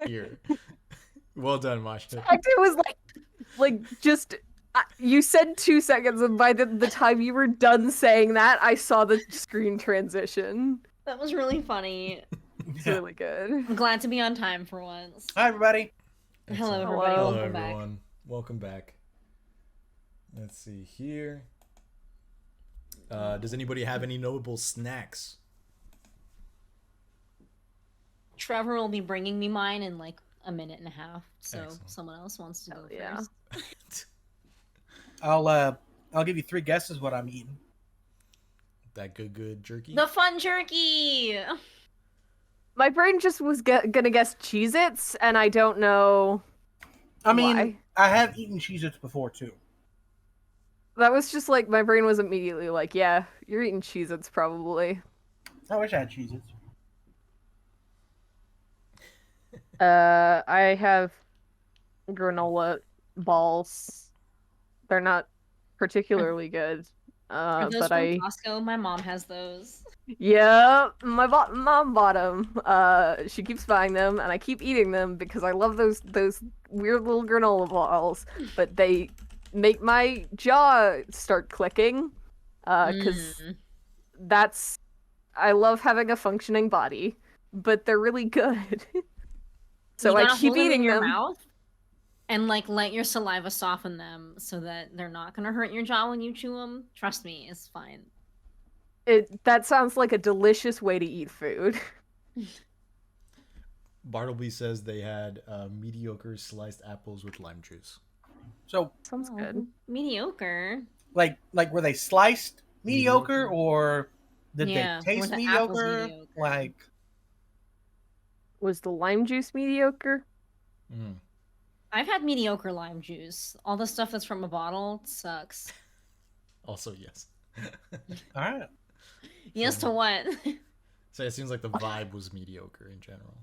Here. Well done, Masha. It was like just you said 2 seconds, and by the time you were done saying that, I saw the screen transition. That was really funny. It's really good. I'm glad to be on time for once. Hi, everybody. Hello, Excellent. everybody. Hello. Welcome back. Everyone. Welcome back. Let's see here. Does anybody have any notable snacks? Trevor will be bringing me mine in like a minute and a half, so Excellent. someone else wants to go Hell yeah. first. I'll give you 3 guesses what I'm eating. That good jerky? The fun jerky. My brain just was gonna guess Cheez-Its, and I don't know. I mean, Why? I have eaten Cheez-Its before too. That was just like my brain was immediately like, yeah, you're eating Cheez-Its probably. I wish I had Cheez-Its. I have granola balls. They're not particularly good. Are those But from I Costco? My mom has those. yeah, my mom bought them. She keeps buying them, and I keep eating them because I love those weird little granola balls. But they make my jaw start clicking. Because that's I love having a functioning body, but they're really good. So You I gotta keep hold them in eating your them. mouth and like let your saliva soften them so that they're not gonna hurt your jaw when you chew them. Trust me, it's fine. That sounds like a delicious way to eat food. Bartleby says they had mediocre sliced apples with lime juice. So, Sounds Oh, good. Mediocre. like were they sliced mediocre, Mediocre. or did Yeah, they were taste the apples mediocre? mediocre? Like, Was the lime juice mediocre? Mm. I've had mediocre lime juice. All the stuff that's from a bottle sucks. Also, yes. all right. Yes to what? So it seems like the vibe was mediocre in general.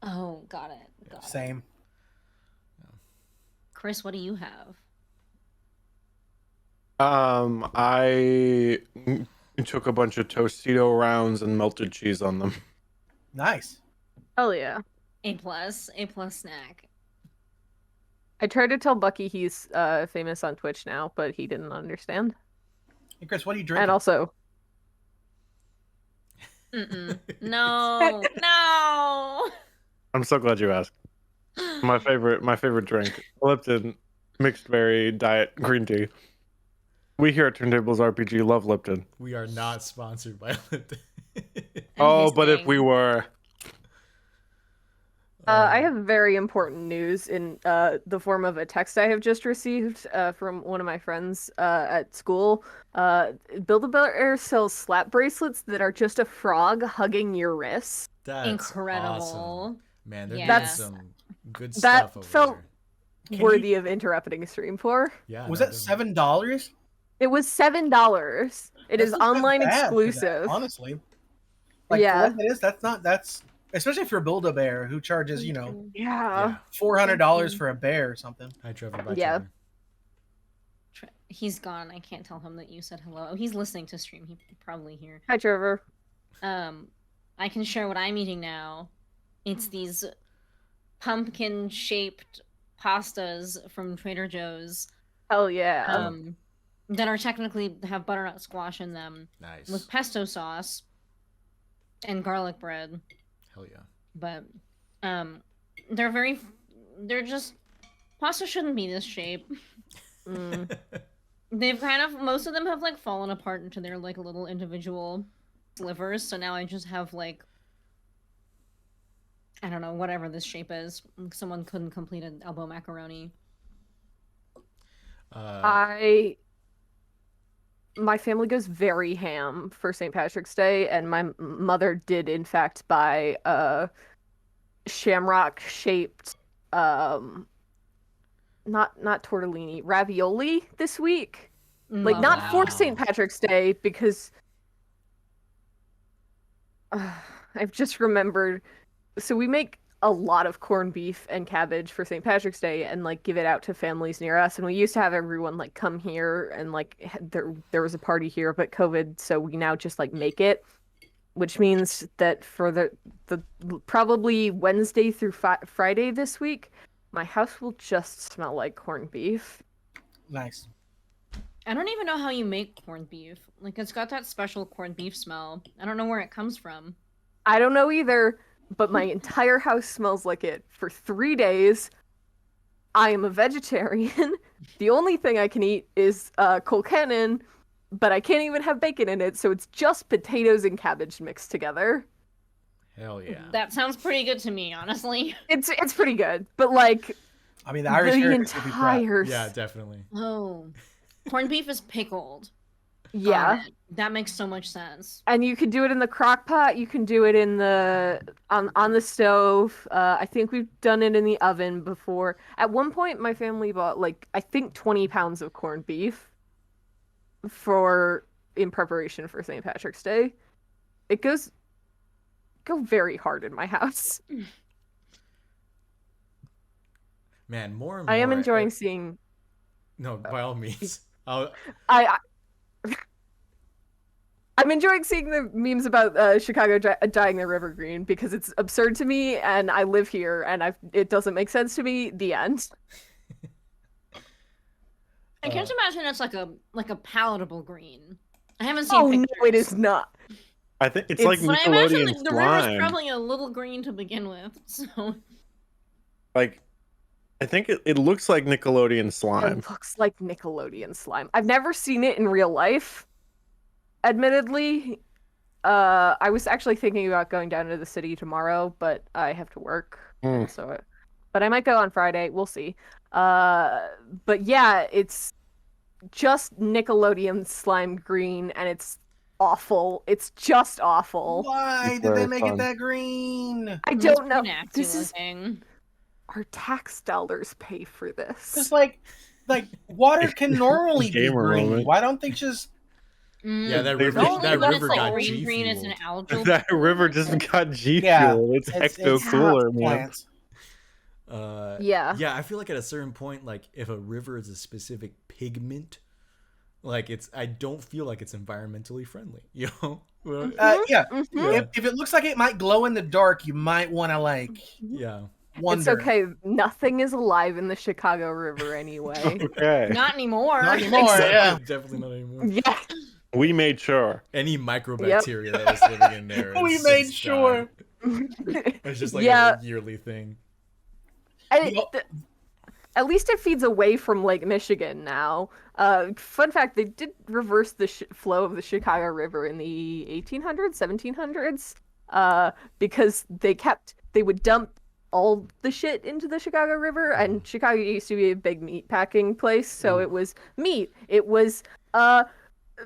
Oh, got it. Got it. Same. Chris, what do you have? I took a bunch of Tostito rounds and melted cheese on them. Nice. Hell yeah. A plus snack. I tried to tell Bucky he's famous on Twitch now, but he didn't understand. Hey, Chris, what are you drinking? And also, Mm-mm. No, no. I'm so glad you asked. My favorite drink, Lipton mixed berry diet green tea. We here at Turntables RPG love Lipton. We are not sponsored by Lipton. Oh, but if Amazing. we were, I have very important news in the form of a text I have just received from one of my friends at school. Build-A-Bear sells slap bracelets that are just a frog hugging your wrist. That's Incredible. awesome. Man, they're Yeah. doing some good That stuff over felt there. Can Worthy you- of interrupting a stream for. Yeah, Was no, that definitely. $7? It was $7. It is That's not online bad for that, exclusive. honestly. Like, Yeah. for what it is, that's especially if you're Build-A-Bear who charges, Yeah. Yeah. $400 for a bear or something. Hi, Trevor. Bye, Yeah. Trevor. He's gone. I can't tell him that you said hello. Oh, he's listening to stream. He probably here. Hi, Trevor. I can share what I'm eating now. It's these pumpkin-shaped pastas from Trader Joe's. Hell yeah. That are technically have butternut squash in them Nice. with pesto sauce and garlic bread. Hell yeah. But they're just pasta shouldn't be this shape. Mm. They've kind of most of them have like fallen apart into their like little individual slivers, so now I just have like I don't know, whatever this shape is. Someone couldn't complete an elbow macaroni. My family goes very ham for St. Patrick's Day, and my mother did in fact buy a shamrock-shaped, not tortellini, ravioli this week. Like, not for St. Patrick's Day, because I've just remembered. So we make a lot of corned beef and cabbage for St. Patrick's Day and like give it out to families near us. And we used to have everyone like come here and like there was a party here, but COVID, so we now just like make it. which means that for the probably Wednesday through Friday this week, my house will just smell like corned beef. Nice. I don't even know how you make corned beef. Like, it's got that special corned beef smell. I don't know where it comes from. I don't know either, but my entire house smells like it for 3 days. I am a vegetarian. The only thing I can eat is colcannon, but I can't even have bacon in it, so it's just potatoes and cabbage mixed together. Hell yeah. That sounds pretty good to me, honestly. It's pretty good, but like I mean, the Irish the heritage would be proud. entire Yeah, definitely. Oh. Corned beef is pickled. yeah. That makes so much sense. And you can do it in the crock pot. You can do it in the on the stove. I think we've done it in the oven before. At one point, my family bought like I think 20 pounds of corned beef in preparation for St. Patrick's Day. It go very hard in my house. Man, more and more. I am enjoying seeing. No, by all means. I'm enjoying seeing the memes about Chicago dyeing their river green because it's absurd to me, and I live here, and it doesn't make sense to me. The end. I can't imagine it's like a palatable green. I haven't seen Oh pictures. no, it is not. I think it's like But I imagine Nickelodeon the river's slime. probably a little green to begin with, so... Like, I think it looks like Nickelodeon slime. It looks like Nickelodeon slime. I've never seen it in real life. Admittedly, I was actually thinking about going down to the city tomorrow, but I have to work. But I might go on Friday. We'll see. But yeah, it's just Nickelodeon slime green, and it's awful. It's just awful. Why It's did they very make fun. it that green? I It's don't know. pretty nasty This is looking. our tax dollars pay for this. It's like water can normally be Gamer green. moment. Why don't they just? Yeah, that They- river, Don't that when river it's got like G green, it's an fueled. algal. That river just got G Yeah, fueled. It's it's ecto cooler, man. plants. Yeah. Yeah, I feel like at a certain point, like if a river is a specific pigment, like I don't feel like it's environmentally friendly. You know? Well, Yeah. Mhm. If it looks like it might glow in the dark, you might want to yeah. wonder. It's okay. Nothing is alive in the Chicago River anyway. Okay. Not anymore. Not anymore. Yeah. Definitely not anymore. Yeah. We made sure. Any microbacteria that was living in there. We has made since sure. died. It's just like Yeah. a yearly thing. At least it feeds away from Lake Michigan now. Fun fact, they did reverse the flow of the Chicago River in the 1800s, 1700s, because they would dump all the shit into the Chicago River, and Chicago used to be a big meat packing place, so it was meat. It was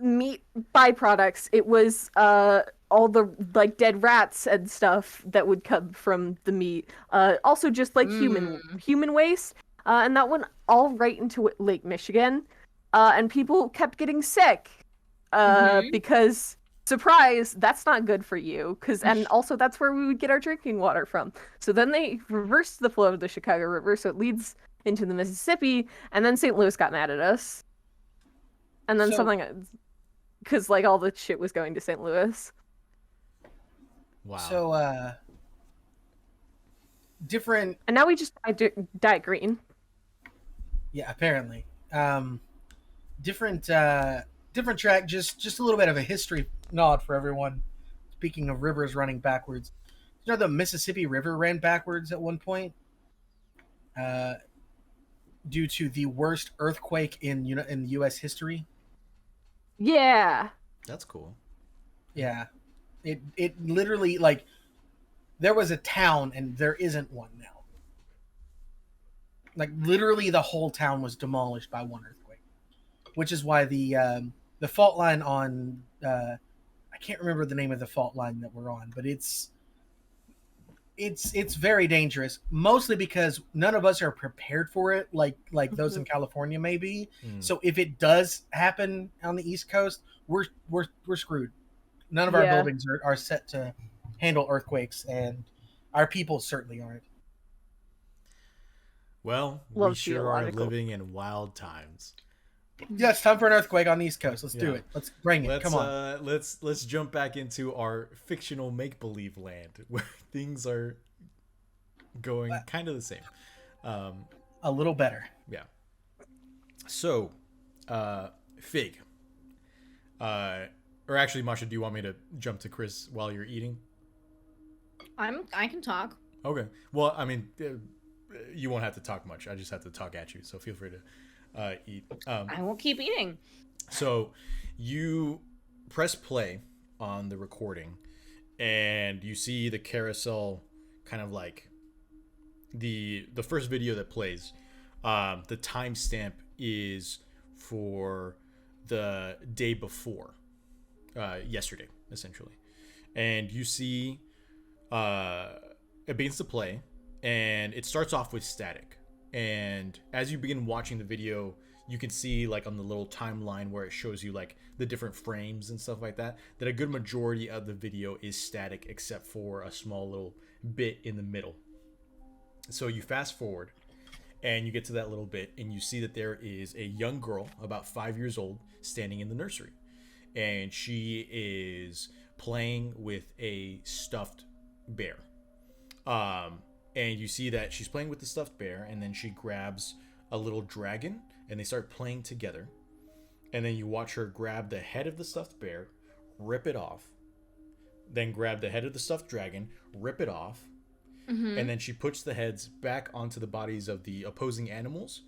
meat byproducts. It was all the like dead rats and stuff that would come from the meat. Also just like human waste. And that went all right into Lake Michigan. And people kept getting sick. Because surprise, that's not good for you. And also that's where we would get our drinking water from. So then they reversed the flow of the Chicago River so it leads into the Mississippi, and then St. Louis got mad at us. And then because like all the shit was going to St. Louis. Wow. So different. And now we just dye it green. Yeah, apparently. Different track. Just a little bit of a history nod for everyone. Speaking of rivers running backwards, you know the Mississippi River ran backwards at one point, due to the worst earthquake in U.S. history. Yeah. That's cool. Yeah, it literally like there was a town and there isn't one now. Like literally the whole town was demolished by one earthquake, which is why the fault line on I can't remember the name of the fault line that we're on, but it's very dangerous, mostly because none of us are prepared for it like those in California may be. So if it does happen on the East Coast, we're screwed. None of our buildings are set to handle earthquakes, and our people certainly aren't. Well, we sure are living in wild times. Yeah, it's time for an earthquake on the East Coast. Let's do Yeah. it. Let's bring it. Come on. Let's jump back into our fictional make-believe land where things are going kind of the same. A little better. Yeah. So, Fig. Or actually, Masha, do you want me to jump to Chris while you're eating? I can talk. Okay. Well, I mean, you won't have to talk much. I just have to talk at you. So feel free to eat. I will keep eating. So you press play on the recording and you see the carousel kind of like the first video that plays. The timestamp is for the day before, yesterday, essentially. And you see it begins to play and it starts off with static. And as you begin watching the video, you can see like on the little timeline where it shows you like the different frames and stuff like that, that a good majority of the video is static except for a small little bit in the middle. So you fast forward and you get to that little bit and you see that there is a young girl about 5 years old standing in the nursery. And she is playing with a stuffed bear. And you see that she's playing with the stuffed bear and then she grabs a little dragon and they start playing together. And then you watch her grab the head of the stuffed bear, rip it off, then grab the head of the stuffed dragon, rip it off, and then she puts the heads back onto the bodies of the opposing animals.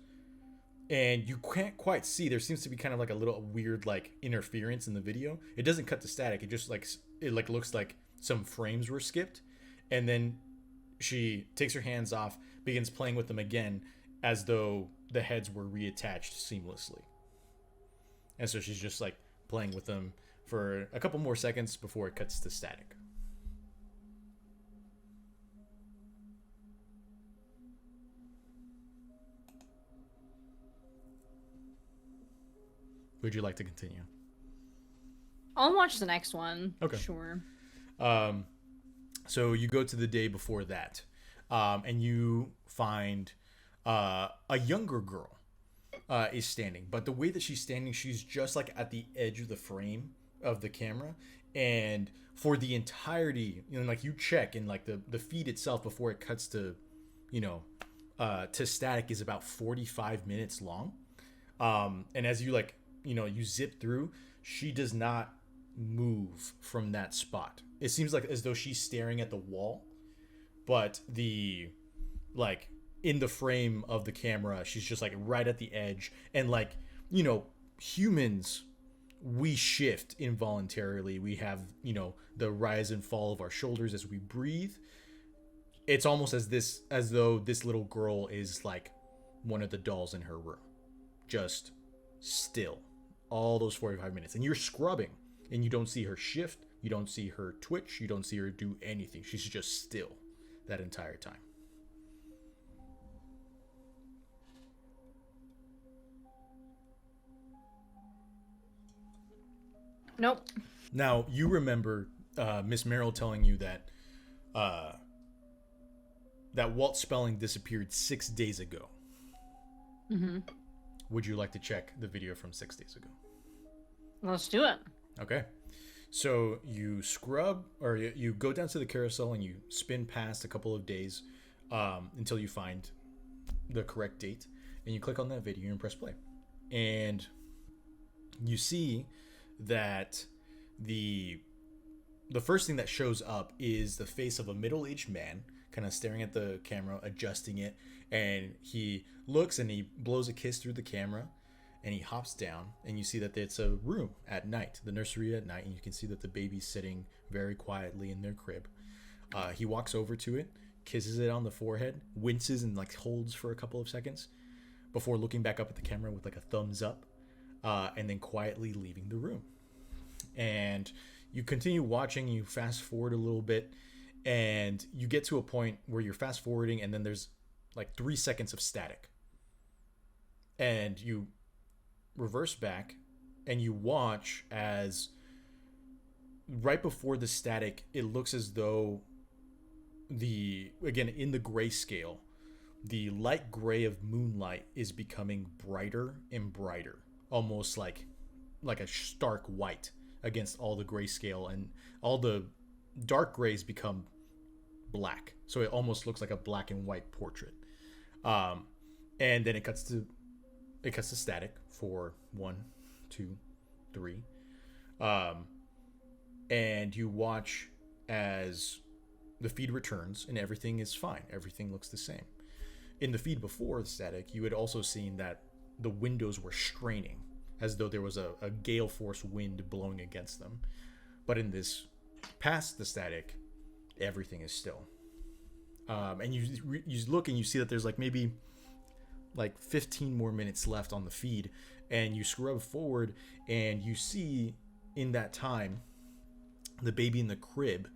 And you can't quite see, there seems to be kind of like a little weird like interference in the video. It doesn't cut to static, it just like looks like some frames were skipped. And then she takes her hands off, begins playing with them again as though the heads were reattached seamlessly. And so she's just like playing with them for a couple more seconds before it cuts to static. Would you like to continue? I'll watch the next one. Okay. Sure. So you go to the day before that, and you find a younger girl is standing. But the way that she's standing, she's just like at the edge of the frame of the camera. And for the entirety, you know, like you check and like the feed itself before it cuts to, you know, to static is about 45 minutes long. And as you like, you know, you zip through, she does not move from that spot. It seems like as though she's staring at the wall, but the like in the frame of the camera, she's just like right at the edge. And like, you know, humans, we shift involuntarily. We have, you know, the rise and fall of our shoulders as we breathe. It's almost as though this little girl is like one of the dolls in her room, just still all those 45 minutes. And you're scrubbing and you don't see her shift, you don't see her twitch, you don't see her do anything. She's just still that entire time. Nope. Now you remember Miss Merrill telling you that that Walt Spelling disappeared 6 days ago. Would you like to check the video from 6 days ago? Let's do it. Okay. So you scrub, or you go down to the carousel and you spin past a couple of days until you find the correct date. And you click on that video and press play. And you see that the first thing that shows up is the face of a middle-aged man kind of staring at the camera, adjusting it. And he looks and he blows a kiss through the camera. And he hops down, and you see that it's a room at night, the nursery at night, and you can see that the baby's sitting very quietly in their crib. He walks over to it, kisses it on the forehead, winces and like holds for a couple of seconds before looking back up at the camera with like a thumbs up, and then quietly leaving the room. And you continue watching, you fast forward a little bit, and you get to a point where you're fast forwarding, and then there's like 3 seconds of static. And you reverse back and you watch as right before the static, it looks as though again in the grayscale, the light gray of moonlight is becoming brighter and brighter almost like a stark white against all the grayscale, and all the dark grays become black, so it almost looks like a black and white portrait. And then it cuts to static for 1, 2, 3, and you watch as the feed returns and everything is fine. Everything looks the same. In the feed before the static, you had also seen that the windows were straining, as though there was a gale force wind blowing against them. But in this past the static, everything is still. And you look and you see that there's like maybe like 15 more minutes left on the feed, and you scrub forward and you see in that time the baby in the crib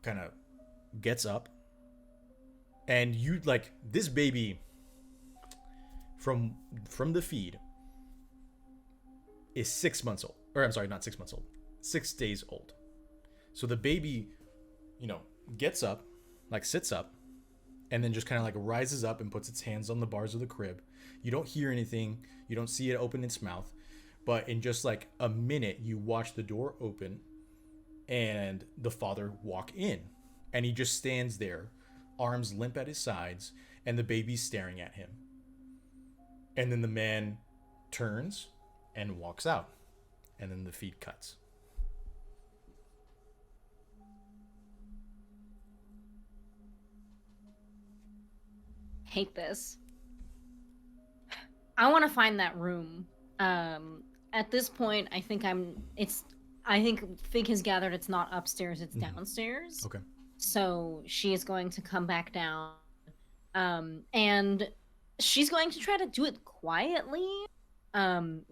kind of gets up, and you like this baby from the feed is 6 months old, or I'm sorry, not 6 months old, 6 days old. So the baby, gets up, like sits up, and then just kind of like rises up and puts its hands on the bars of the crib. You don't hear anything, you don't see it open its mouth, but in just like a minute you watch the door open and the father walk in, and he just stands there, arms limp at his sides, and the baby's staring at him. And then the man turns and walks out, and then the feed cuts. Hate this. I want to find that room. At this point, I think Fig has gathered it's not upstairs, it's downstairs. Okay. So she is going to come back down. And she's going to try to do it quietly.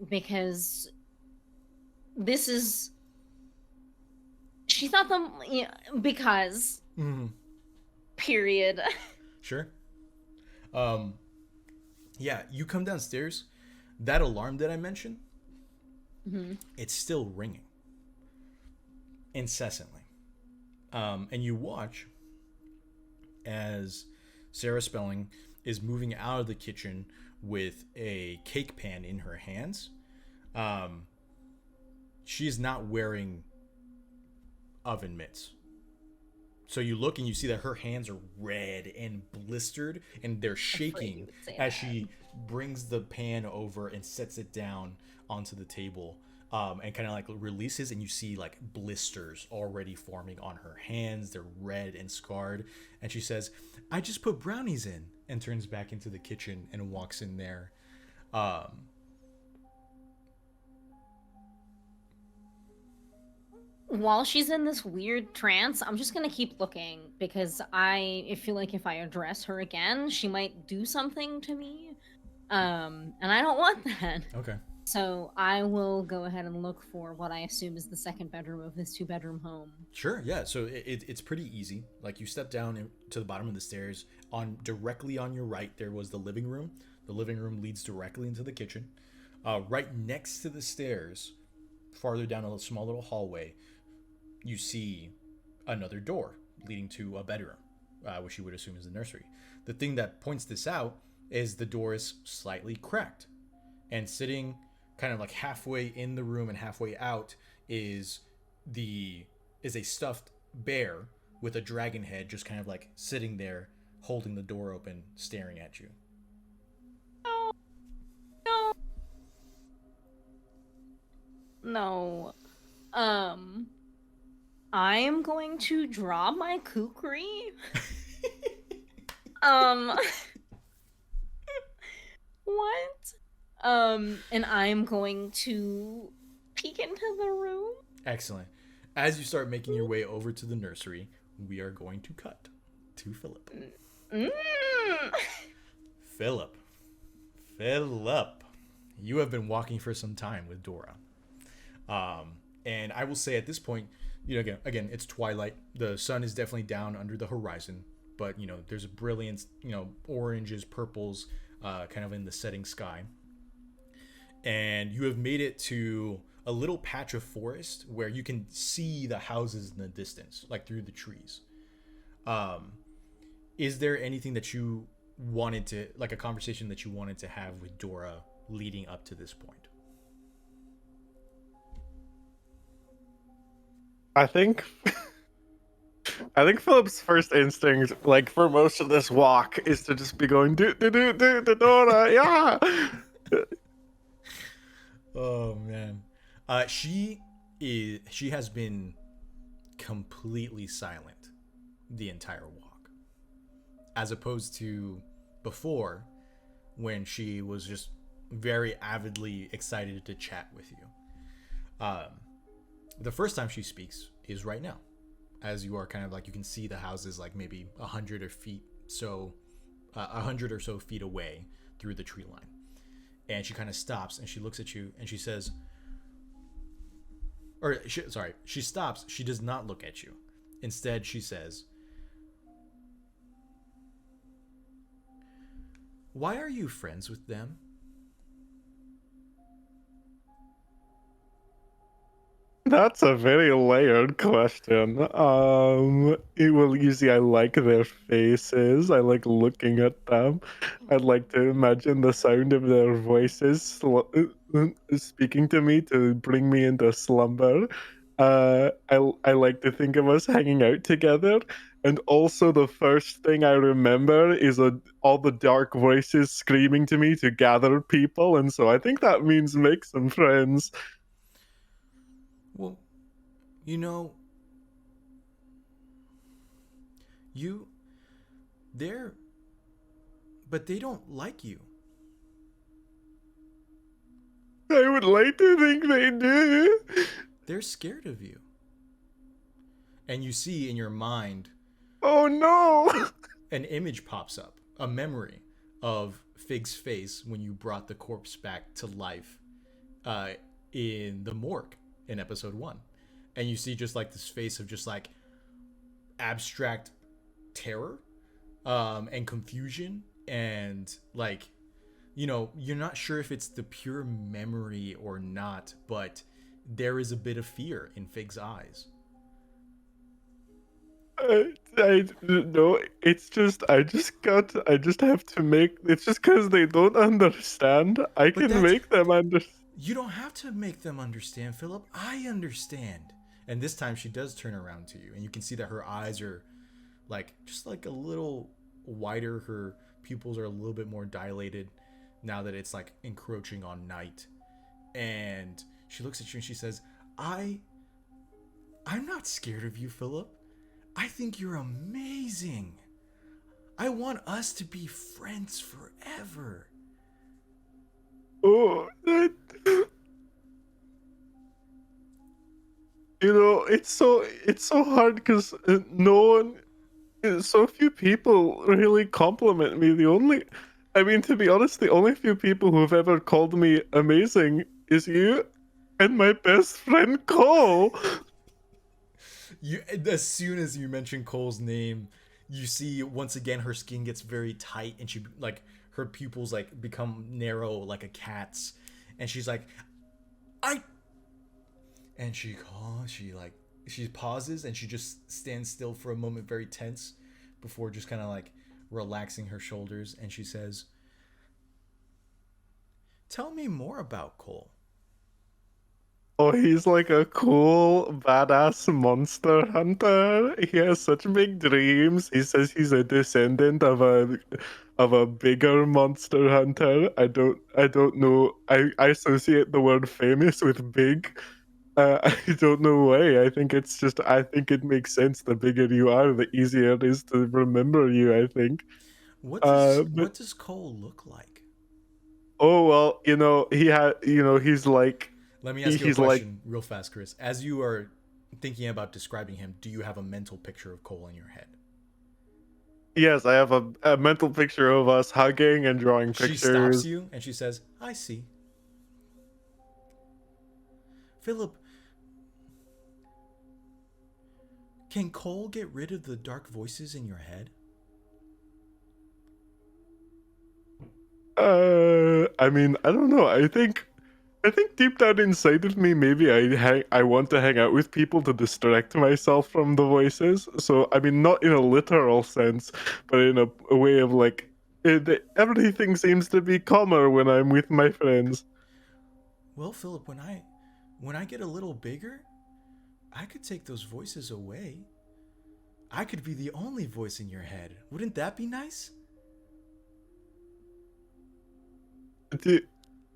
Because this is... She thought them... because... Period. Sure. Yeah, you come downstairs. That alarm that I mentioned, it's still ringing incessantly. And you watch as Sarah Spelling is moving out of the kitchen with a cake pan in her hands. She is not wearing oven mitts. So you look and you see that her hands are red and blistered, and they're shaking as she brings the pan over and sets it down onto the table, and kind of like releases, and you see like blisters already forming on her hands. They're red and scarred. And she says, "I just put brownies in," and turns back into the kitchen and walks in there. While she's in this weird trance, I'm just gonna keep looking, because I feel like if I address her again, she might do something to me, and I don't want that. Okay. So I will go ahead and look for what I assume is the second bedroom of this 2-bedroom home. Sure, yeah. So it's pretty easy. Like, you step down to the bottom of the stairs. Directly on your right, there was the living room. The living room leads directly into the kitchen. Right next to the stairs, farther down a small little hallway, you see another door leading to a bedroom, which you would assume is the nursery. The thing that points this out is the door is slightly cracked, and sitting kind of like halfway in the room and halfway out is a stuffed bear with a dragon head, just kind of like sitting there holding the door open, staring at you. No. I am going to draw my kukri. What? And I'm going to peek into the room. Excellent. As you start making your way over to the nursery, we are going to cut to Philip. Philip, you have been walking for some time with Dora. And I will say at this point, again, it's twilight. The sun is definitely down under the horizon, but there's a brilliance, oranges, purples, kind of in the setting sky. And you have made it to a little patch of forest where you can see the houses in the distance, like through the trees. Is there anything that you wanted to, like a conversation that you wanted to have with Dora leading up to this point? I think I think Philip's first instinct, like for most of this walk, is to just be going do do do do do Dora, yeah. Oh man. She has been completely silent the entire walk. As opposed to before when she was just very avidly excited to chat with you. The first time she speaks is right now, as you are kind of like, you can see the houses like maybe 100 or so feet away through the tree line. And she kind of stops and she looks at you and she says, she stops. She does not look at you. Instead, she says, "Why are you friends with them?" That's a very layered question. Well, usually I like their faces. I like looking at them. I'd like to imagine the sound of their voices speaking to me to bring me into slumber. I like to think of us hanging out together. And also, the first thing I remember is all the dark voices screaming to me to gather people. And so I think that means make some friends. Well, you know, they're, but they don't like you. I would like to think they do. They're scared of you. And you see in your mind, Oh no! an image pops up, a memory of Fig's face when you brought the corpse back to life in the morgue in episode 1. And you see just like this face of just like abstract terror and confusion, and like, you know, you're not sure if it's the pure memory or not, but there is a bit of fear in Fig's eyes. I no, it's just I just have to make. It's just because they don't understand. I can that's- make them understand. You don't have to make them understand, Philip. I understand. And this time she does turn around to you, and you can see that her eyes are like just like a little wider. Her pupils are a little bit more dilated now that it's like encroaching on night. And she looks at you and she says, I'm not scared of you, Philip. I think you're amazing. I want us to be friends forever. Oh, you know, it's so hard because no one, so few people really compliment me. I mean, to be honest, the only few people who've ever called me amazing is you and my best friend Cole. As soon as you mention Cole's name, you see once again her skin gets very tight, and she like her pupils like become narrow like a cat's, and she's like, and she pauses and she just stands still for a moment, very tense, before just kind of like relaxing her shoulders, and she says, "Tell me more about Cole." Oh, he's like a cool, badass monster hunter. He has such big dreams. He says he's a descendant of a bigger monster hunter. I don't know. I associate the word famous with big. I don't know why. I think it makes sense. The bigger you are, the easier it is to remember you, I think. What But does Cole look like? oh well, he's like Let me ask you a he's like question real fast, Chris. As you are thinking about describing him, do you have a mental picture of Cole in your head? yes, I have a mental picture of us hugging and drawing She pictures. stops you and she says, "I see." Philip, can Cole get rid of the dark voices in your head? I mean, I don't know. I think deep down inside of me, maybe I want to hang out with people to distract myself from the voices. So I mean, not in a literal sense, but in a way of like Everything seems to be calmer when I'm with my friends. Well, Philip, when I get a little bigger, I could take those voices away. I could be the only voice in your head. Wouldn't that be nice? Do-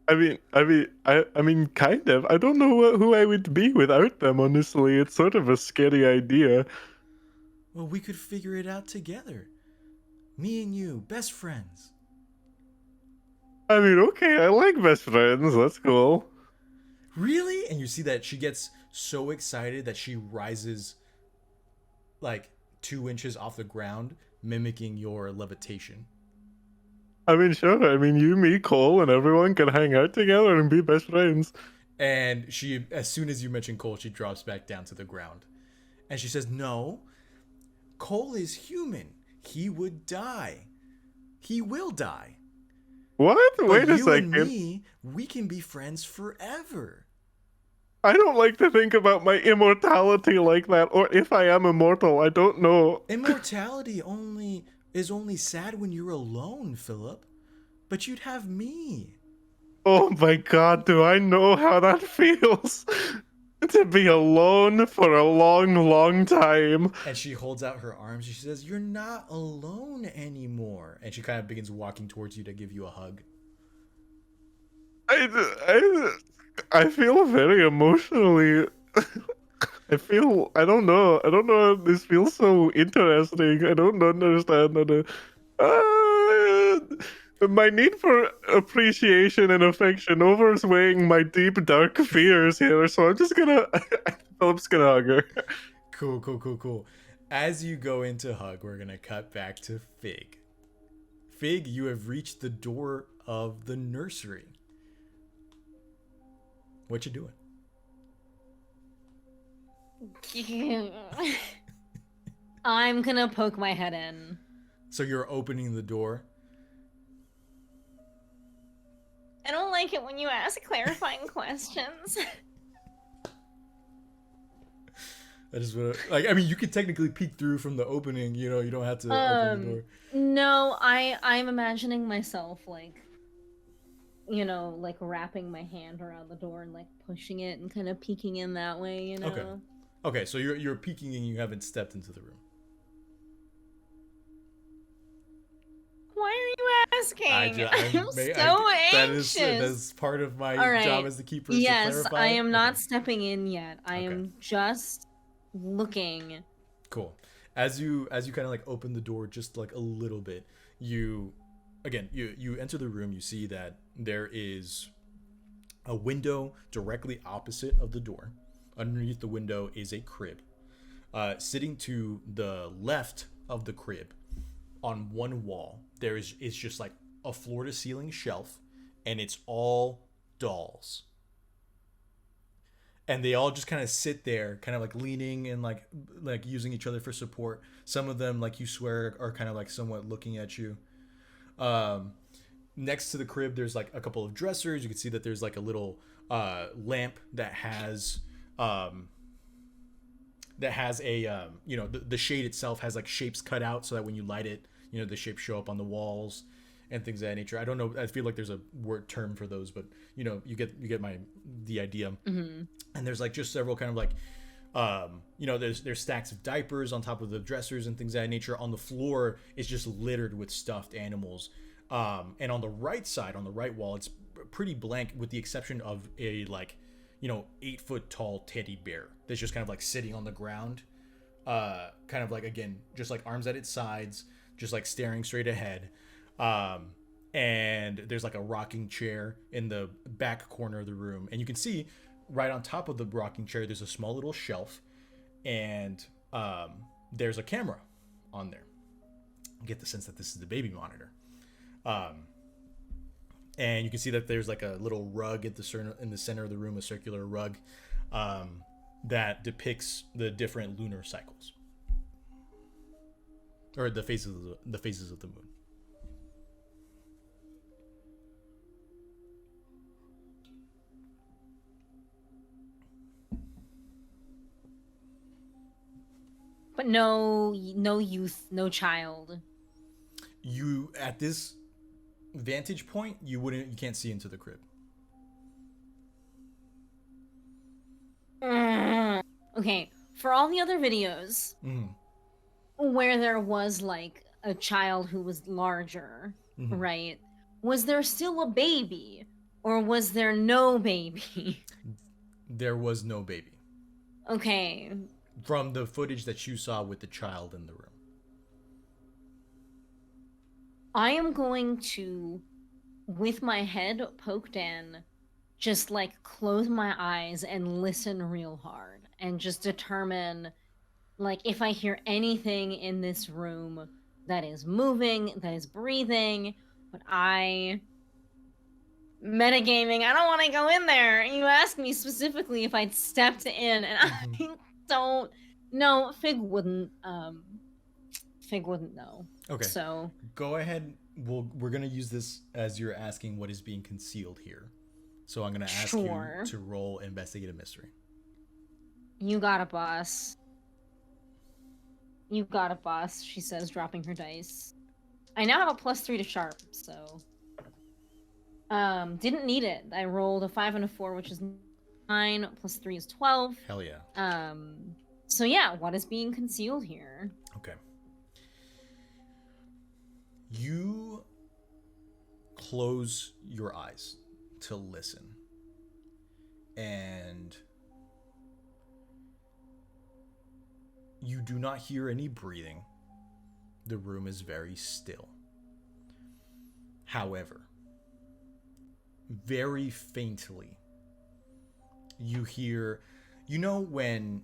I mean, kind of. I don't know who I would be without them. Honestly, it's sort of a scary idea. Well, we could figure it out together. Me and you, best friends. I mean, okay, I like best friends. That's cool. Really? And you see that she gets so excited that she rises like 2 inches off the ground, mimicking your levitation. I mean, sure. I mean, you, me, Cole, and everyone can hang out together and be best friends. And she, as soon as you mention Cole, she drops back down to the ground. And she says, "No, Cole is human. He would die. He will die. What? But Wait a you and second. me, we can be friends forever." I don't like to think about my immortality like that, or if I am immortal. I don't know. Immortality is only sad when you're alone, Philip. But you'd have me. Oh my god, do I know how that feels? To be alone for a long, long time. And she holds out her arms. She says, "You're not alone anymore." And she kind of begins walking towards you to give you a hug. I feel very emotionally. I don't know. I don't know. This feels so interesting. I don't understand. My need for appreciation and affection overweighing my deep, dark fears here. So I'm just gonna. Philip's gonna hug her. Cool. As you go into hug, we're going to cut back to Fig. Fig, you have reached the door of the nursery. What you doing? I'm gonna poke my head in. So you're opening the door. I don't like it when you ask clarifying questions. I just want to, like, I mean, you could technically peek through from the opening, you know, you don't have to open the door. No, I'm imagining myself like, you know, like wrapping my hand around the door and like pushing it and kind of peeking in that way, you know. Okay, so you're peeking and you haven't stepped into the room. Why are you asking? I'm so anxious. That is part of my job as the keeper. Yes, to clarify. I am not stepping in yet. I am just looking. Cool. As you kind of like open the door just like a little bit, you enter the room. You see that there is a window directly opposite of the door. Underneath the window is a crib. Sitting to the left of the crib, on one wall, it's just like a floor to ceiling shelf, and it's all dolls. And they all just kind of sit there, kind of like leaning and like using each other for support. Some of them, like you swear, are kind of like somewhat looking at you. Next to the crib, there's like a couple of dressers. You can see that there's like a little lamp that has a you know, the shade itself has like shapes cut out so that when you light it, you know, the shapes show up on the walls and things of that nature. I don't know, I feel like there's a word term for those, but you know, you get the idea. Mm-hmm. And there's like just several kind of like you know, there's stacks of diapers on top of the dressers and things of that nature. On the floor is just littered with stuffed animals. And on the right side, on the right wall, it's pretty blank with the exception of a like, you know, 8-foot tall teddy bear that's just kind of like sitting on the ground, kind of like, again, just like arms at its sides, just like staring straight ahead. And there's like a rocking chair in the back corner of the room, and you can see right on top of the rocking chair there's a small little shelf, and there's a camera on there. You get the sense that this is the baby monitor. And you can see that there's like a little rug in the center of the room, a circular rug that depicts the different lunar cycles, or the phases of the moon. But no youth, no child. You at this vantage point, you can't see into the crib. Okay, for all the other videos where there was like a child who was larger, right? Was there still a baby, or was there no baby? There was no baby. Okay. From the footage that you saw with the child in the room. I am going to, with my head poked in, just like close my eyes and listen real hard and just determine like if I hear anything in this room that is moving, that is breathing, but metagaming, I don't want to go in there. You asked me specifically if I'd stepped in, and I don't. No, Fig wouldn't know. Okay. So go ahead. We're gonna use this as you're asking what is being concealed here. So I'm gonna ask you to roll investigate a mystery. You got it, boss. You got it, boss. She says, dropping her dice. I now have a +3 to sharp, so. Didn't need it. I rolled a 5 and a 4, which is 9, +3 is 12. Hell yeah. So yeah, what is being concealed here? Okay. You close your eyes to listen. And you do not hear any breathing. The room is very still. However, very faintly, you hear, you know when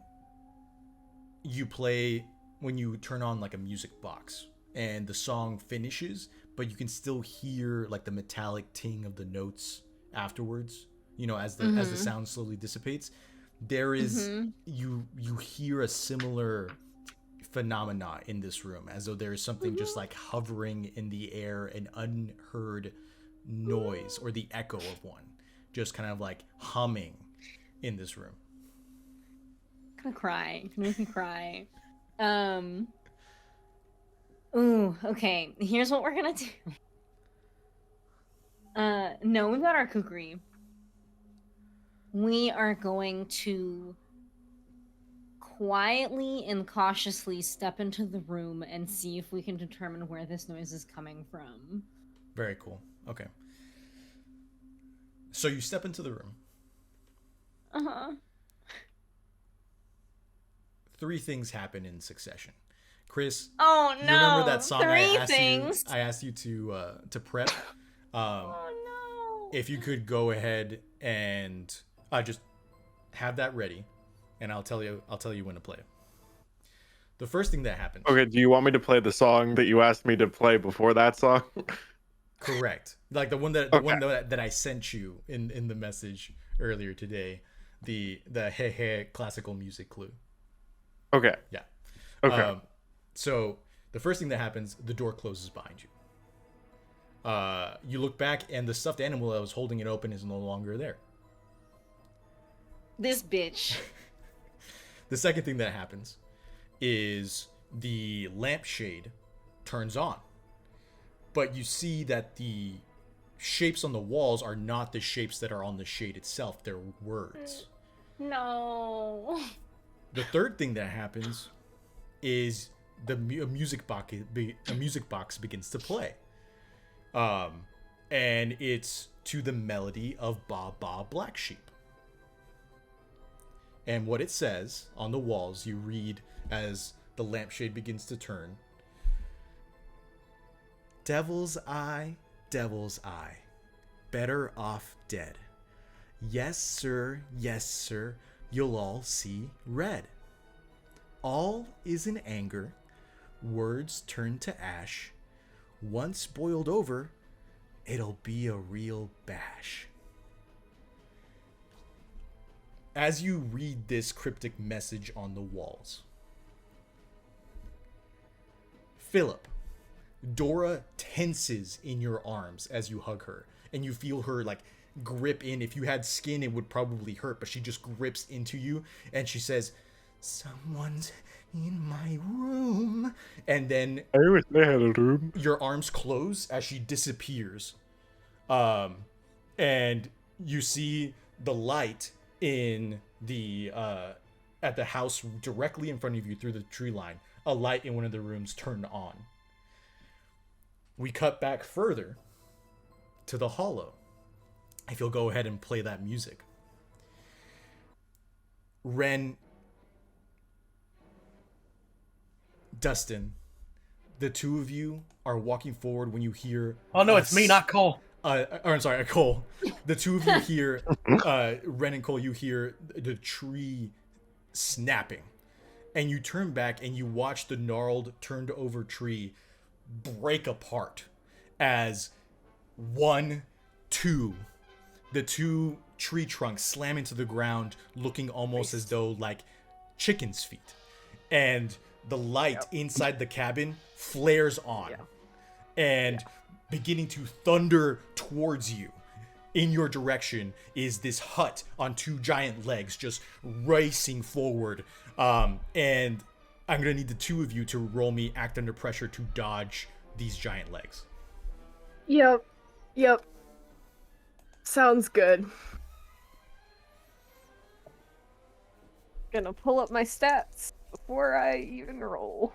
you turn on like a music box and the song finishes, but you can still hear like the metallic ting of the notes afterwards, you know, as the sound slowly dissipates. There is you hear a similar phenomena in this room, as though there is something just like hovering in the air, an unheard noise or the echo of one just kind of like humming in this room. I'm gonna cry. You can make me cry. Ooh, okay. Here's what we're gonna do. No, we've got our kukri. We are going to quietly and cautiously step into the room and see if we can determine where this noise is coming from. Very cool. Okay. So you step into the room. Uh-huh. 3 things happen in succession. Chris, oh no! You remember that song Three I asked you to prep? Oh no! If you could go ahead and just have that ready, and I'll tell you when to play it. The first thing that happens. Okay, do you want me to play the song that you asked me to play before that song? Correct. Like the one that I sent you in the message earlier today, the hey hey classical music clue. Okay. Yeah. Okay. So the first thing that happens, the door closes behind you. You look back, and the stuffed animal that was holding it open is no longer there. This bitch. The second thing that happens is the lampshade turns on. But you see that the shapes on the walls are not the shapes that are on the shade itself. They're words. No. The third thing that happens is a music box begins to play. And it's to the melody of Ba Ba Black Sheep. And what it says on the walls, you read as the lampshade begins to turn. Devil's eye, better off dead. Yes, sir, you'll all see red. All is in anger, words turn to ash. Once boiled over, it'll be a real bash. As you read this cryptic message on the walls, Philip, Dora tenses in your arms as you hug her, and you feel her like grip in. If you had skin, it would probably hurt, but she just grips into you, and she says, "Someone's in my room. And then I wish they had a room. your arms close as she disappears. And you see the light in the at the house directly in front of you through the tree line. A light in one of the rooms turned on. We cut back further to the hollow. If you'll go ahead and play that music. Ren, Dustin, the two of you are walking forward when you hear... Oh no, it's me, not Cole. I'm sorry, Cole. The two of you hear, Ren and Cole, you hear the tree snapping. And you turn back and you watch the gnarled, turned over tree break apart as the two tree trunks slam into the ground, looking almost as though like chicken's feet. And the light inside the cabin flares on and beginning to thunder towards you. In your direction is this hut on two giant legs just racing forward. And I'm going to need the two of you to roll me act under pressure to dodge these giant legs. Yep. Sounds good. Gonna pull up my stats before I even roll.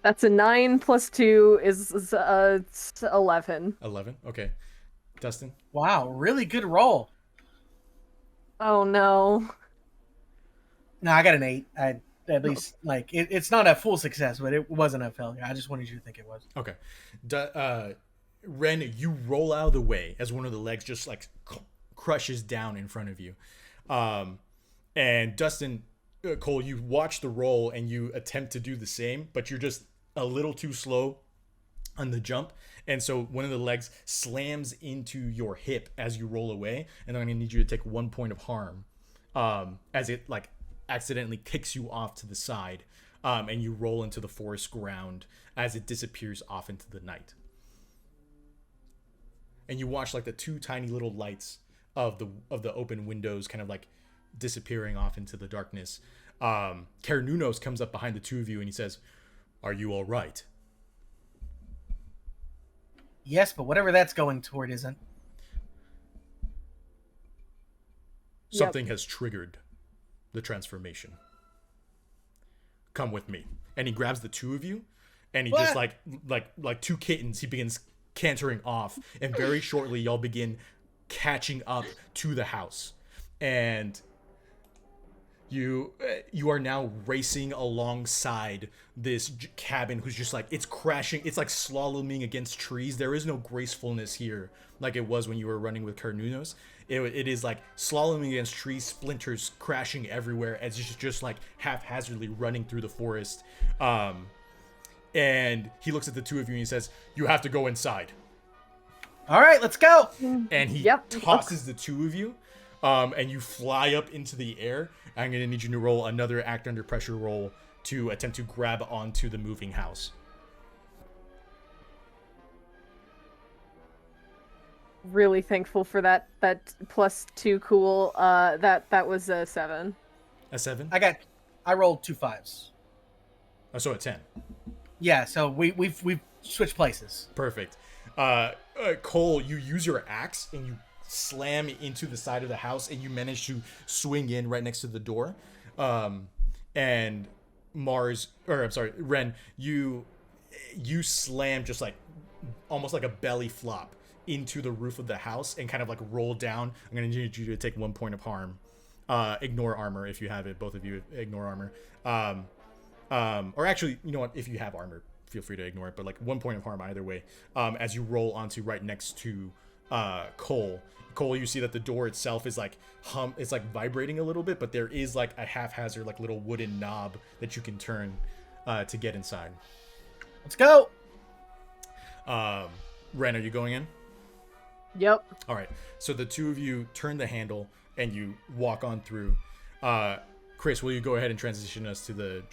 That's a 9 plus 2 is 11. 11? Okay. Dustin? Wow, really good roll. Oh no. No, I got an 8. At least, like, it's not a full success, but it wasn't a failure. I just wanted you to think it was. Okay. Ren, you roll out of the way as one of the legs just, like, crushes down in front of you. And Dustin, Cole, you watch the roll and you attempt to do the same, but you're just a little too slow on the jump. And so one of the legs slams into your hip as you roll away. And I'm going to need you to take 1 point of harm as it, like, accidentally kicks you off to the side, and you roll into the forest ground as it disappears off into the night. And you watch like the two tiny little lights of the open windows kind of like disappearing off into the darkness. Carnunos comes up behind the two of you and he says, "Are you all right?" Yes, but whatever that's going toward isn't. Something has triggered the transformation. Come with me. And he grabs the two of you and he just like two kittens, he begins cantering off, and very shortly y'all begin catching up to the house. And you are now racing alongside this cabin who's just like, it's crashing, it's like slaloming against trees. There is no gracefulness here like it was when you were running with Carnunos. It is like slaloming against trees, splinters crashing everywhere as it's just like haphazardly running through the forest. And he looks at the two of you and he says, "You have to go inside." All right, let's go. And he tosses the two of you, and you fly up into the air. I'm going to need you to roll another act under pressure roll to attempt to grab onto the moving house. Really thankful for that plus 2 cool. That was a 7. A 7? I rolled 2 5s. Oh, so a 10. Yeah, so we've switched places. Perfect. Cole, you use your axe and you slam into the side of the house and you manage to swing in right next to the door. And Ren, you slam just like almost like a belly flop into the roof of the house and kind of like roll down. I'm going to need you to take 1 point of harm. Ignore armor if you have it. Both of you ignore armor. Or actually, you know what? If you have armor, feel free to ignore it. But like 1 point of harm either way. As you roll onto right next to Cole. Cole, you see that the door itself is like it's like vibrating a little bit, but there is like a haphazard like little wooden knob that you can turn to get inside. Let's go. Ren, are you going in? Yep. All right. So the two of you turn the handle and you walk on through. Chris, will you go ahead and transition us to the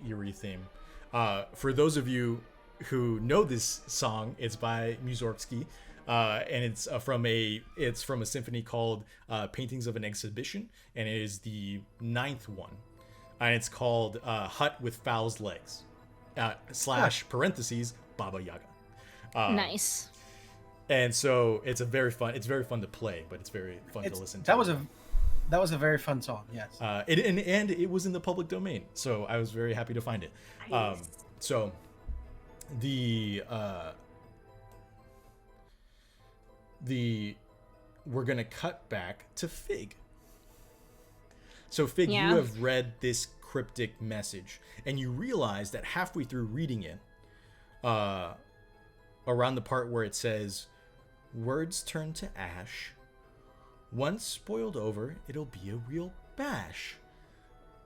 eerie theme? For those of you who know this song, it's by Mussorgsky. and it's from a symphony called Paintings of an Exhibition, and it is the 9th one, and it's called Hut with Fowl's Legs, / parentheses Baba Yaga. Nice. And so it's very fun to play, but it's very fun to listen to. That was a very fun song. Yes. And it was in the public domain, so I was very happy to find it. Nice. So we're gonna cut back to Fig. So Fig, Yeah. you have read this cryptic message, and you realize that halfway through reading it, around the part where it says, "Words turn to ash. Once spoiled over, it'll be a real bash."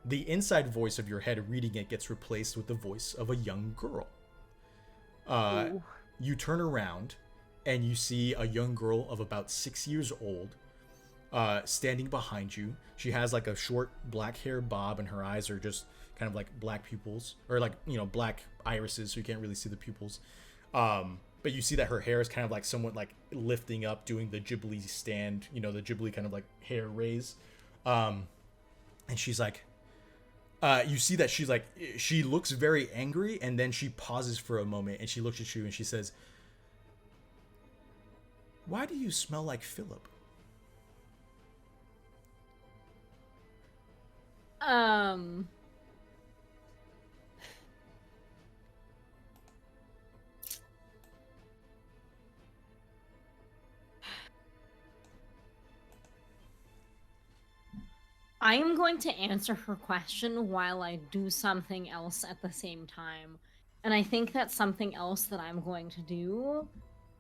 The inside voice of your head reading it gets replaced with the voice of a young girl. Ooh. You turn around and you see a young girl of about 6 years old standing behind you. She has like a short black hair bob, and her eyes are just kind of like black pupils, or like, black irises, so you can't really see the pupils. But you see that her hair is kind of like somewhat like lifting up, doing the Ghibli stand, the Ghibli kind of like hair raise. And she's like, you see that she's like, she looks very angry, and then she pauses for a moment and she looks at you and she says, "Why do you smell like Philip?" I am going to answer her question while I do something else at the same time. And I think that's something else that I'm going to do.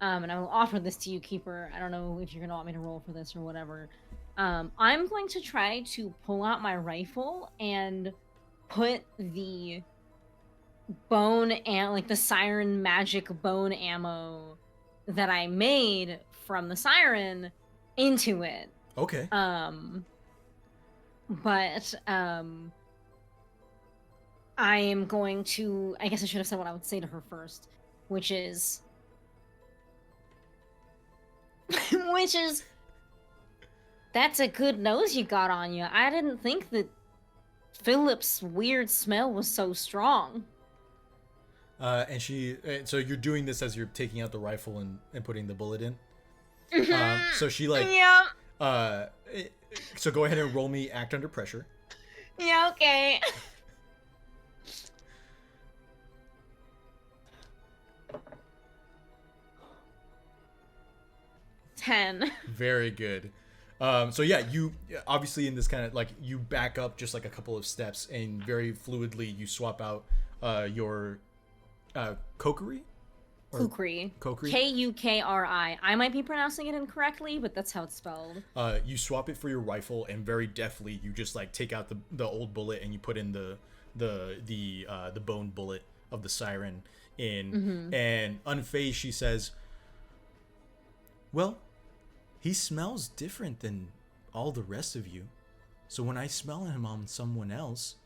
And I will offer this to you, Keeper. I don't know if you're going to want me to roll for this or whatever. I'm going to try to pull out my rifle and put the bone and like the siren magic bone ammo that I made from the siren into it. Okay. But I am going to, I guess I should have said what I would say to her first, which is that's a good nose you got on you. I didn't think that Philip's weird smell was so strong. And so you're doing this as you're taking out the rifle and putting the bullet in. So she like, Yeah. So go ahead and roll me act under pressure. Yeah, okay. Ten. Very good. So yeah, you obviously in this kind of like, you back up just like a couple of steps, and very fluidly you swap out your Kokiri? Kukri. Kokiri? Kukri. I might be pronouncing it incorrectly, but that's how it's spelled. You swap it for your rifle, and very deftly you just like take out the old bullet and you put in the bone bullet of the siren in. Mm-hmm. And unfazed, she says, "Well, he smells different than all the rest of you. So when I smell him on someone else,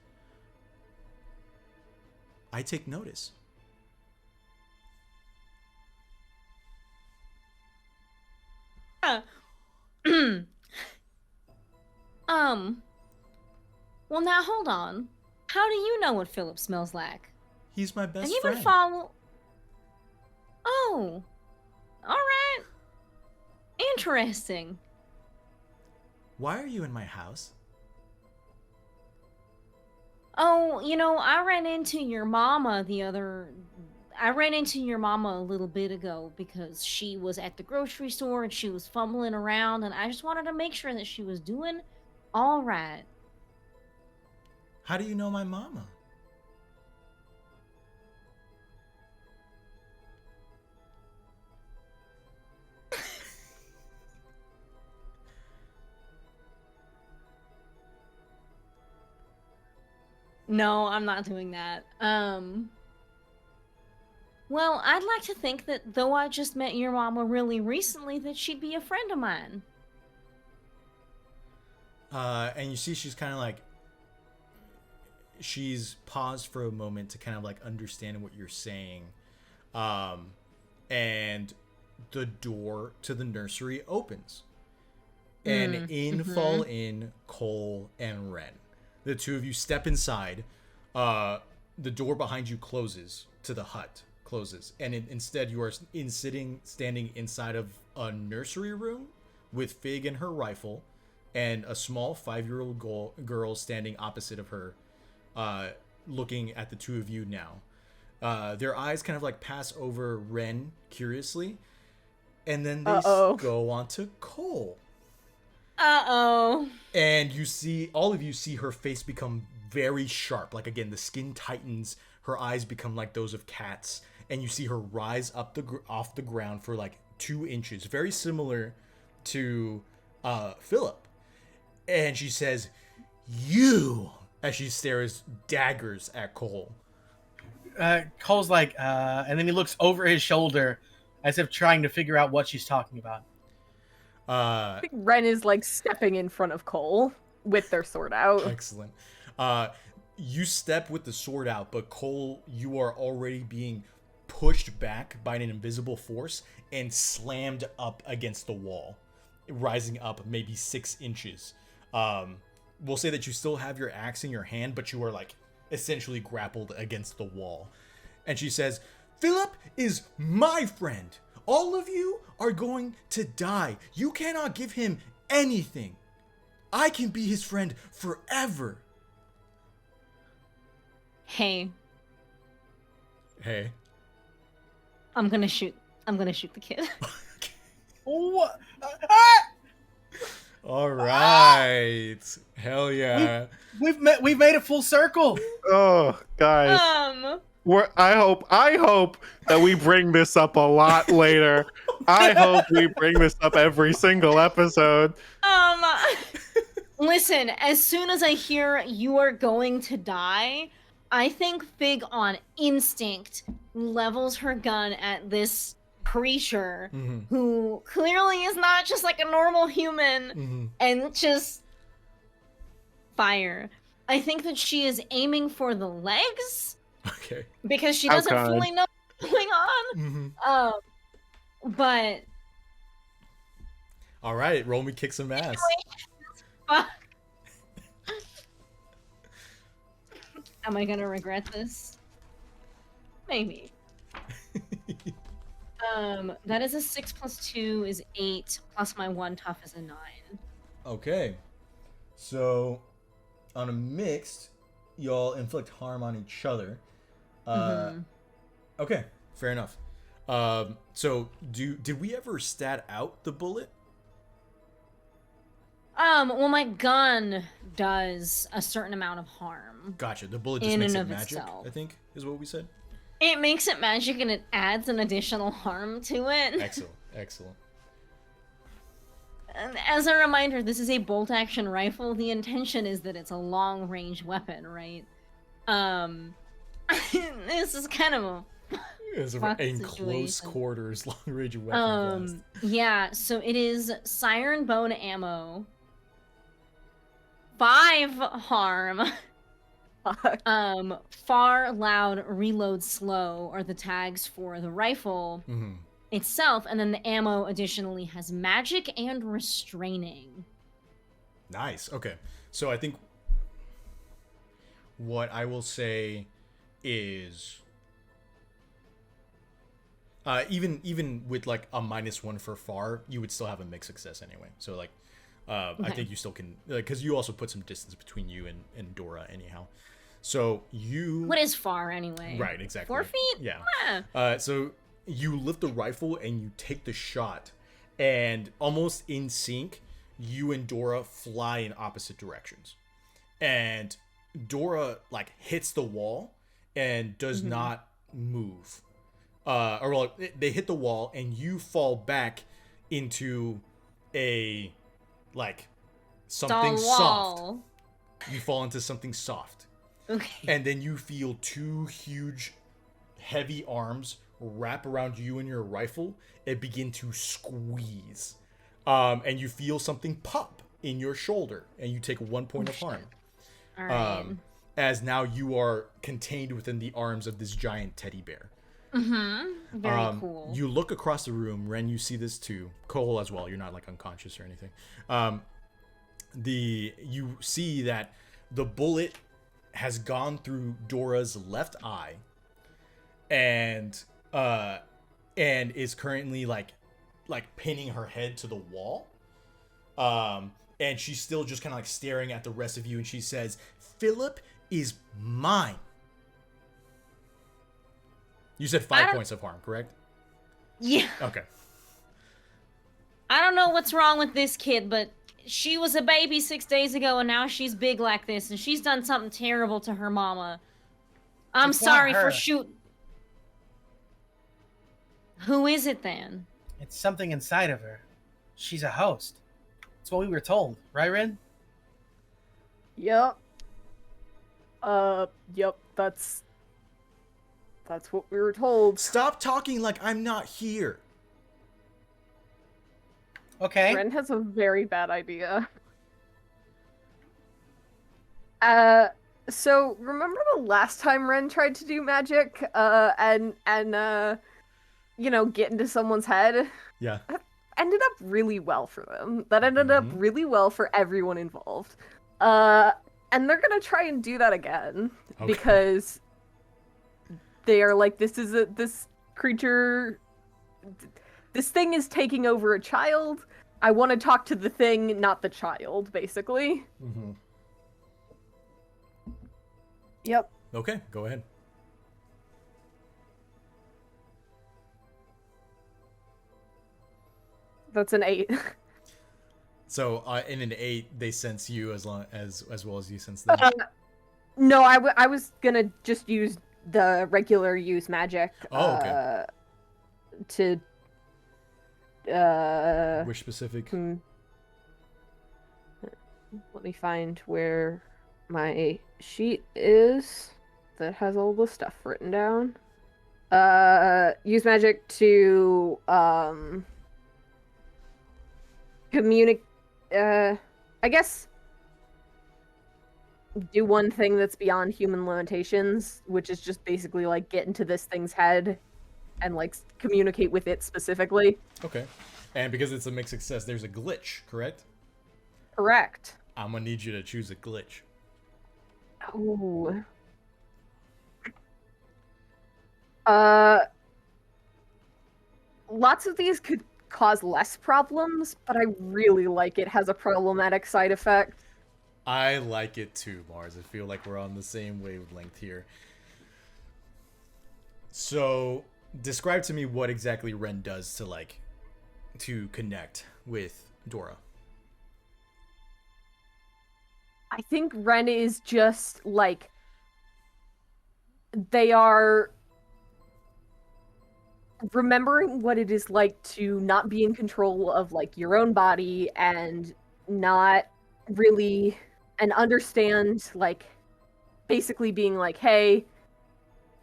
I take notice." Well, now hold on. How do you know what Philip smells like? He's my best And you friend. been follow. Oh, all right. Interesting. Why are you in my house? Oh, I ran into your mama a little bit ago because she was at the grocery store and she was fumbling around, and I just wanted to make sure that she was doing all right. How do you know my mama? No, I'm not doing that. Well, I'd like to think that though I just met your mama really recently, that she'd be a friend of mine. And you see she's kind of like, she's paused for a moment to kind of like understand what you're saying. And the door to the nursery opens. And fall in Cole and Ren. The two of you step inside. The door behind you closes to the hut. And instead you are standing inside of a nursery room with Fig and her rifle and a small 5-year-old girl standing opposite of her, looking at the two of you now. Their eyes kind of like pass over Ren curiously, and then they go on to Cole. And all of you see her face become very sharp. Like, again, the skin tightens, her eyes become like those of cats, and you see her rise up off the ground for like 2 inches, very similar to Philip. And she says, "You," as she stares daggers at Cole. Cole's like, and then he looks over his shoulder as if trying to figure out what she's talking about. I think Ren is like stepping in front of Cole with their sword out. Excellent. You step with the sword out, but Cole, you are already being pushed back by an invisible force and slammed up against the wall, rising up maybe 6 inches. We'll say that you still have your axe in your hand, but you are like essentially grappled against the wall. And she says, "Philip is my friend. All of you are going to die. You cannot give him anything. I can be his friend forever." Hey. I'm gonna shoot the kid. What? All right. Hell yeah. We've made a full circle. Oh, guys. I hope that we bring this up a lot later. I hope we bring this up every single episode. Listen, as soon as I hear you are going to die, I think Fig on instinct levels her gun at this creature who clearly is not just like a normal human and just fire. I think that she is aiming for the legs. Okay. Because she doesn't fully know what's going on. But all right, roll me kick some ass. Am I gonna regret this? Maybe. That is a 6 + 2 is 8, plus my 1 tough is a 9. Okay. So on a mixed, y'all inflict harm on each other. Okay, fair enough. So did we ever stat out the bullet? Well, my gun does a certain amount of harm. Gotcha. The bullet just makes it magic, I think, is what we said. It makes it magic and it adds an additional harm to it. Excellent. And as a reminder, this is a bolt-action rifle. The intention is that it's a long-range weapon, right? This is kind of a it's in close quarters, long-range weapon blast. Yeah, so it is Siren Bone ammo, 5 harm. Far, loud, reload, slow are the tags for the rifle itself, and then the ammo additionally has magic and restraining. Nice. Okay, so I think what I will say is even with like a -1 for far, you would still have a mixed success anyway. So like okay. I think you still can, because you also put some distance between you and Dora anyhow. So you... What is far anyway? Right, exactly. 4 feet? Yeah. So you lift the rifle and you take the shot, and almost in sync, you and Dora fly in opposite directions. And Dora like hits the wall and does not move. They hit the wall and you fall back into a like something soft. You fall into something soft. Okay. And then you feel 2 huge, heavy arms wrap around you and your rifle and begin to squeeze. And you feel something pop in your shoulder, and you take 1 point of harm. All right. As now you are contained within the arms of this giant teddy bear. Very cool. You look across the room. Ren, you see this too. Cole as well. You're not like unconscious or anything. You see that the bullet has gone through Dora's left eye, and is currently like pinning her head to the wall. And she's still just kind of like staring at the rest of you, and she says, "Philip is mine." You said 5 points of harm, correct? Yeah. Okay. I don't know what's wrong with this kid, but she was a baby 6 days ago, and now she's big like this, and she's done something terrible to her mama. I'm It's not sorry for her. shoot. Who is it then? It's something inside of her. She's a host. That's what we were told, right, Ren? Yep. Yep, that's what we were told. Stop talking like I'm not here. Okay. Ren has a very bad idea. So remember the last time Ren tried to do magic, and get into someone's head? Yeah. Ended up really well for them. That ended up really well for everyone involved. And they're gonna try and do that again. Okay. Because they are like, this creature, this thing is taking over a child. I want to talk to the thing, not the child, basically. Mm-hmm. Yep. Okay, go ahead. That's an 8. So in an 8, they sense you as well as you sense them. No, I was gonna just use the regular use magic. Oh, okay. To Which specific? Let me find where my sheet is that has all the stuff written down. Use magic to communicate. I guess do one thing that's beyond human limitations, which is just basically like get into this thing's head and like communicate with it specifically. Okay. And because it's a mixed success, there's a glitch, correct? Correct. I'm gonna need you to choose a glitch. Oh. Lots of these could cause less problems, but I really like it has a problematic side effect. I like it too, Mars. I feel like we're on the same wavelength here. So, describe to me what exactly Ren does to connect with Dora. I think Ren is just like they are remembering what it is like to not be in control of like your own body and not really and understand like basically being like, hey,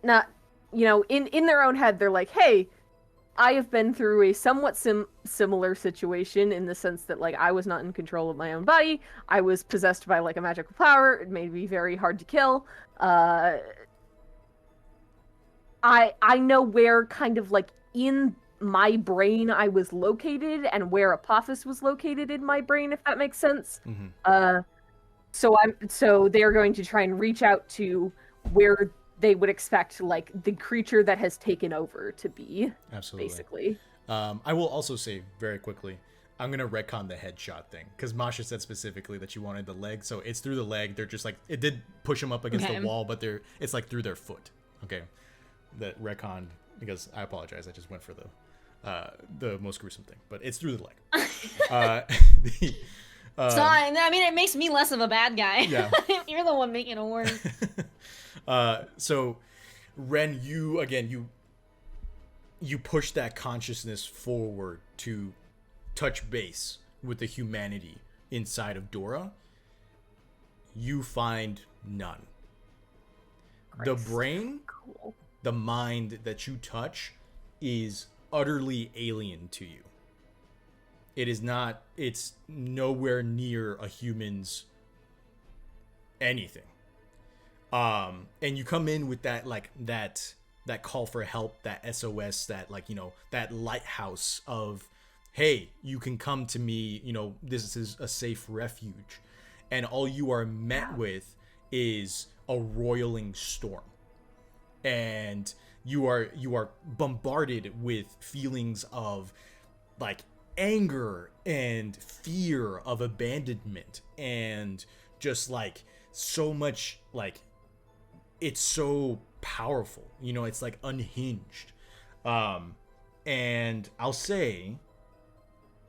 not in their own head they're like, hey, I have been through a somewhat similar situation in the sense that like I was not in control of my own body. I was possessed by like a magical power. It made me very hard to kill. I know where kind of like in my brain I was located and where Apophis was located in my brain, if that makes sense. Mm-hmm. So they're going to try and reach out to where they would expect like the creature that has taken over to be. Absolutely. Basically. I will also say very quickly, I'm gonna retcon the headshot thing because Masha said specifically that you wanted the leg, so it's through the leg. They're just like it did push them up against the wall, but it's like through their foot. Okay, that retcon because I apologize. I just went for the most gruesome thing, but it's through the leg. So I mean, it makes me less of a bad guy. Yeah. You're the one making it worse. So Ren, you push that consciousness forward to touch base with the humanity inside of Dora. You find none. The brain, Cool. the mind that you touch is utterly alien to you. It's nowhere near a human's anything. And you come in with that call for help, that SOS, that like, you know, that lighthouse of, hey, you can come to me, you know, this is a safe refuge. And all you are met with is a roiling storm. And you are bombarded with feelings of like anger and fear of abandonment, and just like so much, like it's so powerful, you know, it's like unhinged. And I'll say,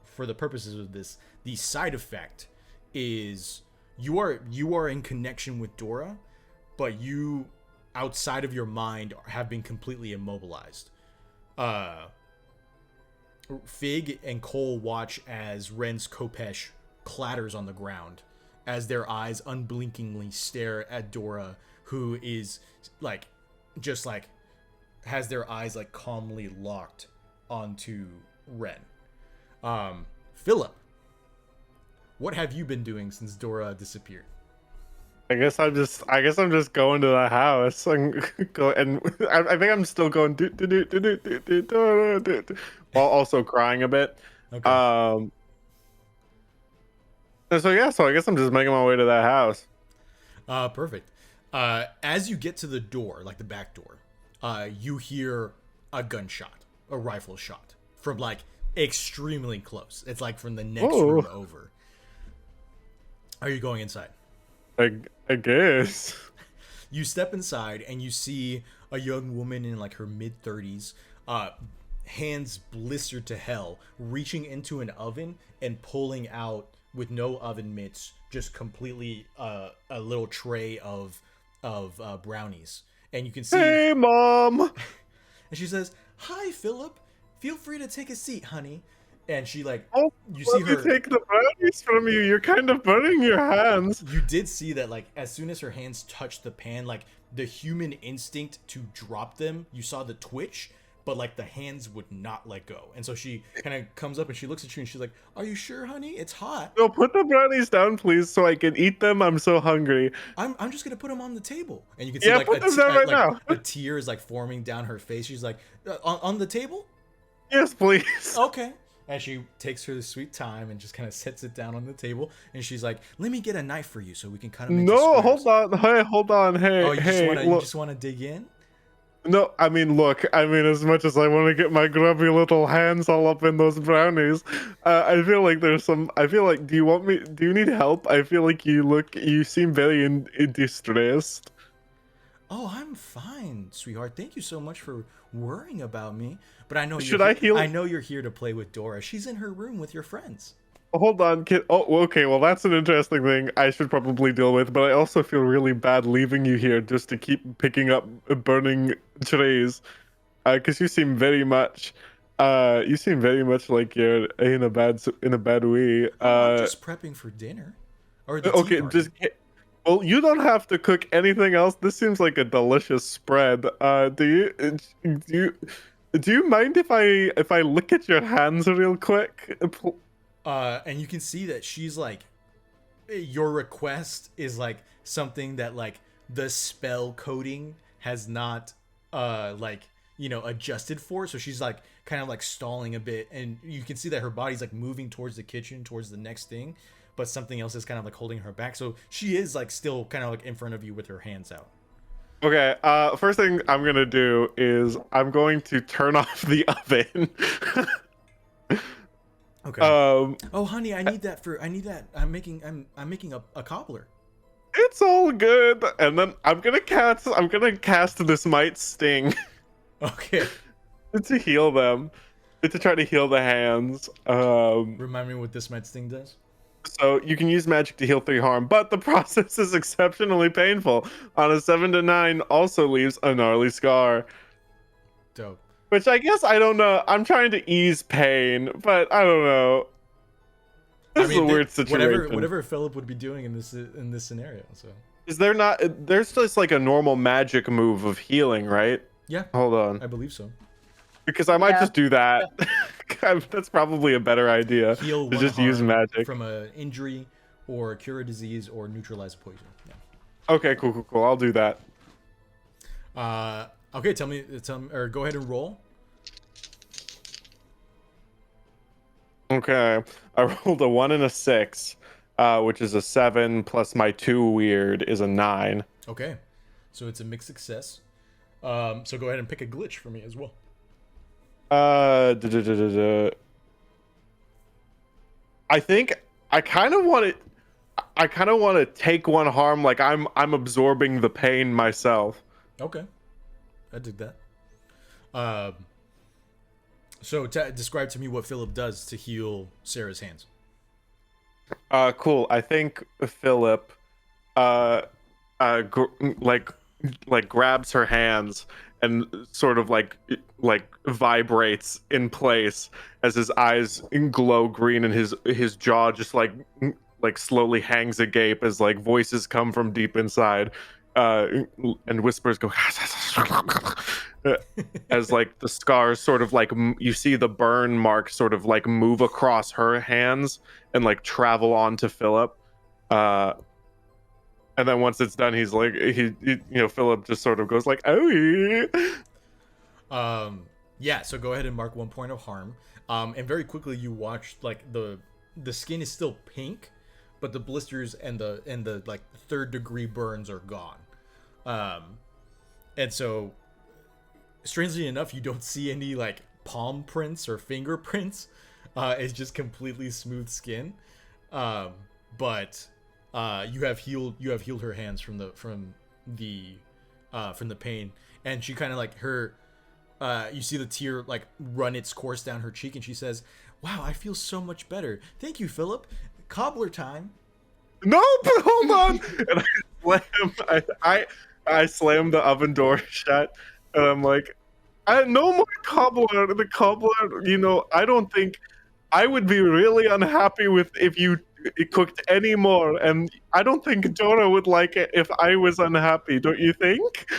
for the purposes of this, the side effect is you are in connection with Dora, but you, outside of your mind, have been completely immobilized. Fig and Cole watch as Ren's Kopesh clatters on the ground as their eyes unblinkingly stare at Dora, who is like, just like, has their eyes like calmly locked onto Ren. Philip, what have you been doing since Dora disappeared? I guess I'm just going to the house and go, and I think I'm still going while also crying a bit. Okay. So yeah, so I guess I'm just making my way to that house. Perfect. As you get to the door, like the back door, you hear a gunshot, a rifle shot from like extremely close. It's like from the next room over. Are you going inside? I guess. You step inside and you see a young woman in like her mid-30s, hands blistered to hell, reaching into an oven and pulling out, with no oven mitts, just completely a little tray of brownies. And you can see, hey mom, and she says, "Hi Philip, feel free to take a seat, honey." And she like, you see her take the brownies from you. You're kind of burning your hands. You did see that, like, as soon as her hands touched the pan, like, the human instinct to drop them, you saw the twitch, but, like, the hands would not let go. And so she kind of comes up and she looks at you and she's like, "Are you sure, honey? It's hot." No, put the brownies down, please, so I can eat them. I'm so hungry. I'm just going to put them on the table. And you can see, like, put them down right now. a tear is, like, forming down her face. She's like, on the table? Yes, please. Okay. And she takes her sweet time and just kind of sets it down on the table. And she's like, "Let me get a knife for you so we can cut them into No, squares." hold on. Hey, Oh, you hey, just want to dig in? No, I mean, look, as much as I want to get my grubby little hands all up in those brownies, I feel like do you need help? I feel like you seem very in distressed. "Oh, I'm fine, sweetheart. Thank you so much for worrying about me. But I know Should I heal? I know you're here to play with Dora. She's in her room with your friends." Hold on, kid. Oh, okay. Well, that's an interesting thing I should probably deal with, but I also feel really bad leaving you here just to keep picking up burning trays, because you seem very much like you're in a bad way. I'm just prepping for dinner. Or the tea Okay, party. well, you don't have to cook anything else. This seems like a delicious spread. Do you mind if I look at your hands real quick? And you can see that she's like, your request is like something that like the spell coding has not adjusted for. So she's like kind of like stalling a bit, and you can see that her body's like moving towards the kitchen, towards the next thing, but something else is kind of like holding her back. So she is like still kind of like in front of you with her hands out. Okay, first thing I'm gonna do is I'm going to turn off the oven. Okay. Oh, honey, I need that. I'm making a cobbler. It's all good. And then I'm gonna cast this might sting. Okay. To heal them. To try to heal the hands. Remind me what this might sting does. So you can use magic to heal 3 harm, but the process is exceptionally painful. On a 7 to 9, also leaves a gnarly scar. Dope. Which I guess, I don't know. I'm trying to ease pain, but I don't know. This is a weird situation. Whatever Philip would be doing in this scenario. So is there not? There's just like a normal magic move of healing, right? Yeah. Hold on. I believe so. Because I might just do that. That's probably a better idea. Heal to one just use harm magic from an injury, or cure a disease, or neutralize poison. Yeah. Okay, cool. I'll do that. Okay, tell me, or go ahead and roll. Okay, I rolled a 1 and a 6, which is a 7 plus my 2 weird is a 9. Okay, so it's a mixed success. So go ahead and pick a glitch for me as well. Da, da, da, da, da. I think I kind of want to. I kind of want to take one harm, like I'm absorbing the pain myself. Okay, I dig that. So describe to me what Philip does to heal Sarah's hands. Cool. I think Philip, like grabs her hands and sort of like vibrates in place as his eyes glow green and his jaw just like slowly hangs agape as like voices come from deep inside, and whispers go as like the scars sort of like you see the burn mark sort of like move across her hands and like travel onto Philip. And then once it's done, he's like, Philip just sort of goes like, oh yeah. Yeah. So go ahead and mark 1 point of harm. And very quickly you watch like the skin is still pink, but the blisters and the like 3rd degree burns are gone. And so strangely enough, you don't see any like palm prints or fingerprints. It's just completely smooth skin. But you have healed her hands from the pain, and she kind of like her you see the tear like run its course down her cheek, and she says, "Wow, I feel so much better. Thank you, Philip. Cobbler time." No, but hold on. And I slam the oven door shut, and I'm like, no more cobbler. The cobbler, I don't think I would be really unhappy with if you cooked any more, and I don't think Dora would like it if I was unhappy. Don't you think?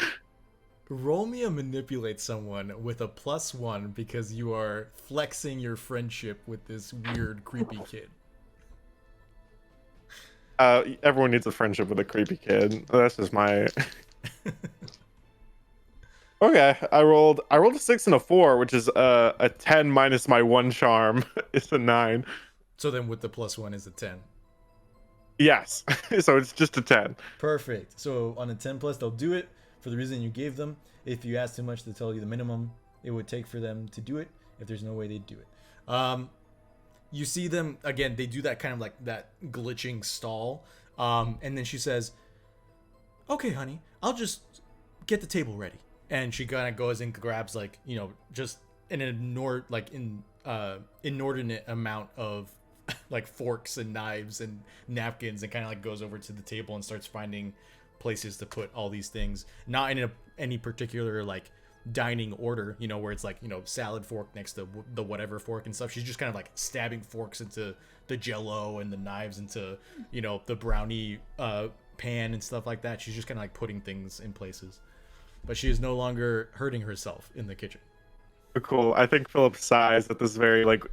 Roll me a manipulate someone with a +1 because you are flexing your friendship with this weird, creepy kid. Everyone needs a friendship with a creepy kid. That's just my. Okay, I rolled a 6 and a 4, which is a 10 minus my 1 charm. It's a 9. So then with the +1 is a 10. Yes. So it's just a 10. Perfect. So on a 10 plus, they'll do it for the reason you gave them. If you ask too much, they'll tell you the minimum it would take for them to do it. If there's no way they'd do it. You see them again, they do that kind of like that glitching stall. And then she says, "Okay, honey, I'll just get the table ready." And she kind of goes and grabs like, just an inordinate amount of like forks and knives and napkins, and kind of like goes over to the table and starts finding places to put all these things, not in any particular like dining order, where it's like, salad fork next to the whatever fork and stuff. She's just kind of like stabbing forks into the jello and the knives into, the brownie pan and stuff like that. She's just kind of like putting things in places, but she is no longer hurting herself in the kitchen. Cool. I think Philip sighs at this very like.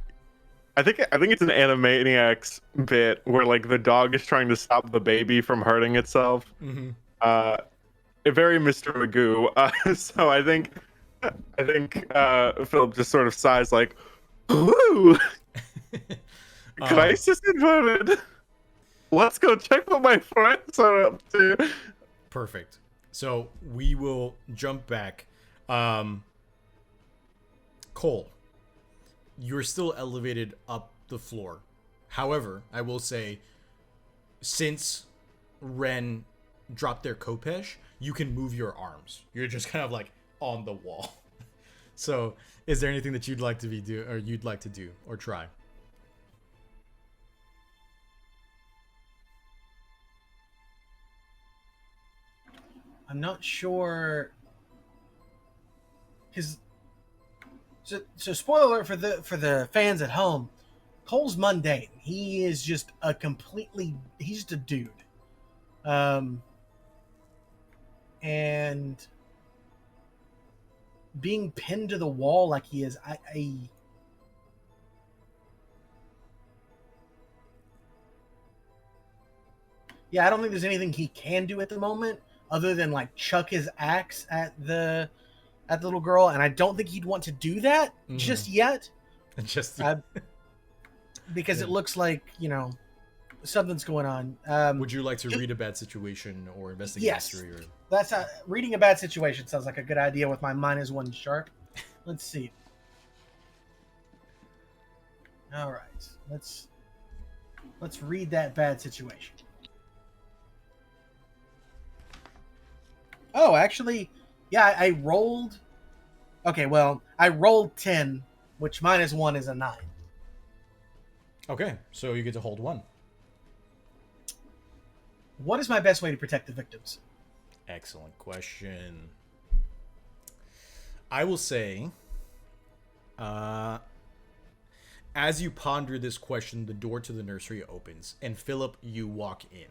I think it's an Animaniacs bit where like the dog is trying to stop the baby from hurting itself. Mm-hmm. A very Mr. Magoo. So I think Philip just sort of sighs like, "Woo! Crisis inverted. Let's go check what my friends are up to." Perfect. So we will jump back. Cole, you're still elevated up the floor. However, I will say, since Ren dropped their Kopesh, you can move your arms. You're just kind of like on the wall. So, is there anything that you'd like to do or try? I'm not sure, because so spoiler alert for the fans at home, Cole's mundane. He is just he's just a dude. And being pinned to the wall like he is, I don't think there's anything he can do at the moment other than like chuck his axe at the at the little girl, and I don't think he'd want to do that just yet. Just Because Yeah. it looks like, something's going on. would you like to read a bad situation or investigate Yes. history? Or That's reading a bad situation sounds like a good idea with my -1 sharp. Let's see. All right, let's read that bad situation. Oh, actually, yeah, I rolled. Okay, well, I rolled 10, which -1 is a 9. Okay, so you get to hold 1. What is my best way to protect the victims? Excellent question. I will say, as you ponder this question, the door to the nursery opens, and Philip, you walk in.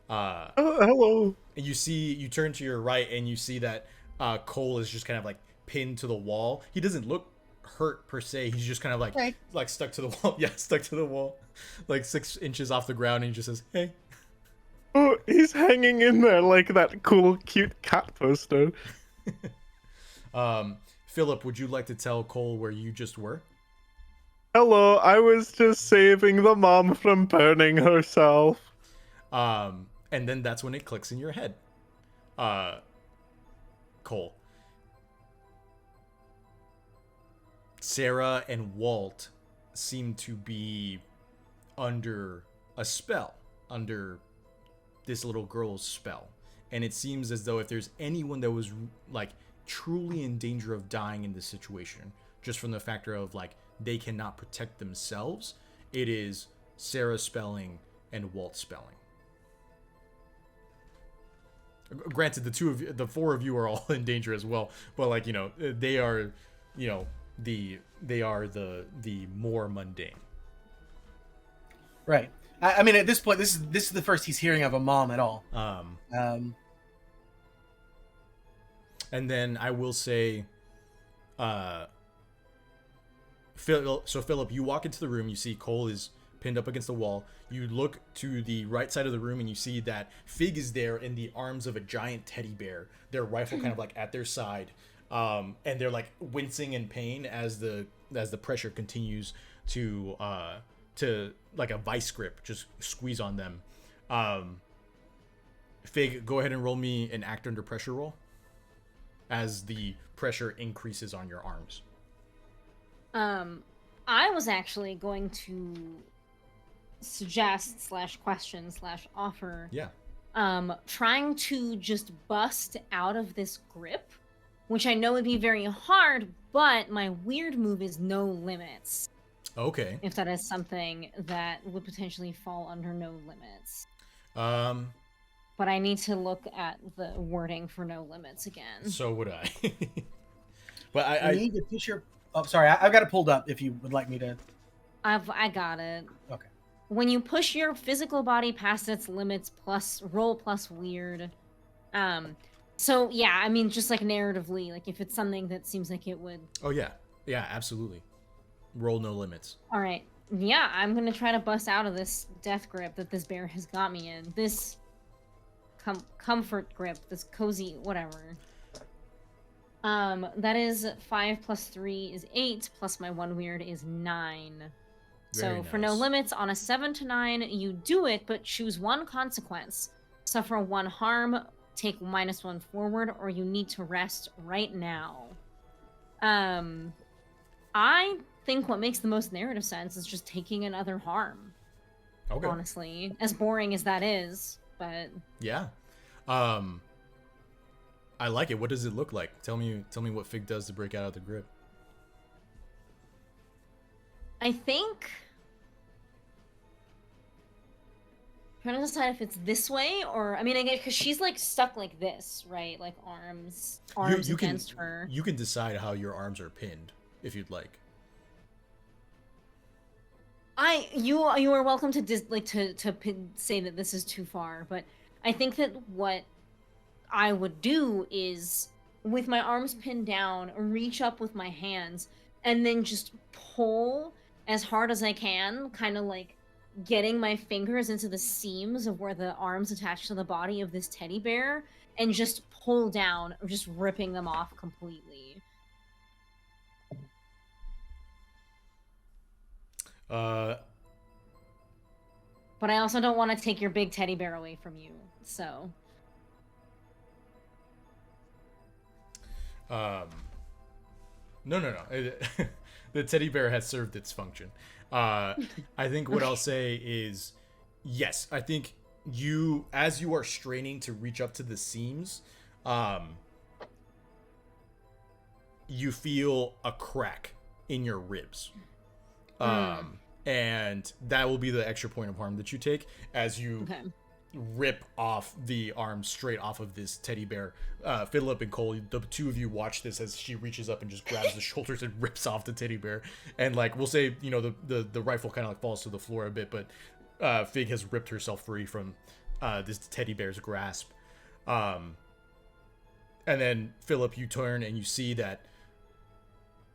Oh, hello. And you turn to your right, and you see that Cole is just kind of like pinned to the wall. He doesn't look hurt per se. He's just kind of like Hey. like stuck to the wall. Yeah, stuck to the wall, like 6 inches off the ground, and he just says, "Hey." Oh, he's hanging in there like that cool, cute cat poster. Philip, would you like to tell Cole where you just were? Hello, I was just saving the mom from burning herself. And then that's when it clicks in your head. Cole. Sarah and Walt seem to be under a spell, under this little girl's spell. And it seems as though if there's anyone that was like truly in danger of dying in this situation, just from the factor of like they cannot protect themselves, it is Sarah spelling and Walt spelling. Granted, the 4 of you are all in danger as well, but like, they are, they are the more mundane. Right. I mean, at this point, this is the first he's hearing of a mom at all. And then I will say, Philip, you walk into the room, you see Cole is pinned up against the wall. You look to the right side of the room and you see that Fig is there in the arms of a giant teddy bear, their rifle kind of like at their side, and they're like wincing in pain as the pressure continues to like a vice grip just squeeze on them. Fig, go ahead and roll me an act under pressure roll as the pressure increases on your arms. I was actually going to suggest / question / offer. Yeah. Trying to just bust out of this grip, which I know would be very hard, but my weird move is no limits. Okay. If that is something that would potentially fall under no limits. But I need to look at the wording for no limits again. So would I. But I need to push your. Oh, sorry, I've got it pulled up. If you would like me to. I got it. Okay. When you push your physical body past its limits plus roll plus weird. So yeah, I mean, just like narratively, like if it's something that seems like it would. Oh yeah, absolutely. Roll no limits. All right, yeah, I'm gonna try to bust out of this death grip that this bear has got me in. This comfort grip, this cozy whatever. That is 5 plus 3 is 8 plus my 1 weird is 9. So for no nice. limits, on a 7 to 9, you do it, but choose one consequence. Suffer 1 harm, take -1 forward, or you need to rest right now. I think what makes the most narrative sense is just taking another harm. Okay. Honestly, as boring as that is, but Yeah. I like it. What does it look like? Tell me what Fig does to break out of the grip. I think trying to decide if it's this way or I mean, I get because she's like stuck like this, right? Like arms You against her. You can decide how your arms are pinned if you'd like. You are welcome to say that this is too far, but I think that what I would do is with my arms pinned down, reach up with my hands, and then just pull as hard as I can, kind of like getting my fingers into the seams of where the arms attach to the body of this teddy bear, and just pull down, just ripping them off completely. But I also don't want to take your big teddy bear away from you, so. No. The teddy bear has served its function. I think what I'll say is, yes, I think you, as you are straining to reach up to the seams, you feel a crack in your ribs. And that will be the extra point of harm that you take as you rip off the arm straight off of this teddy bear. Philip and Cole, the two of you watch this as she reaches up and just grabs the shoulders and rips off the teddy bear. And like, we'll say, you know, the rifle kind of like falls to the floor a bit, but Fig has ripped herself free from this teddy bear's grasp. And then Philip, you turn and you see that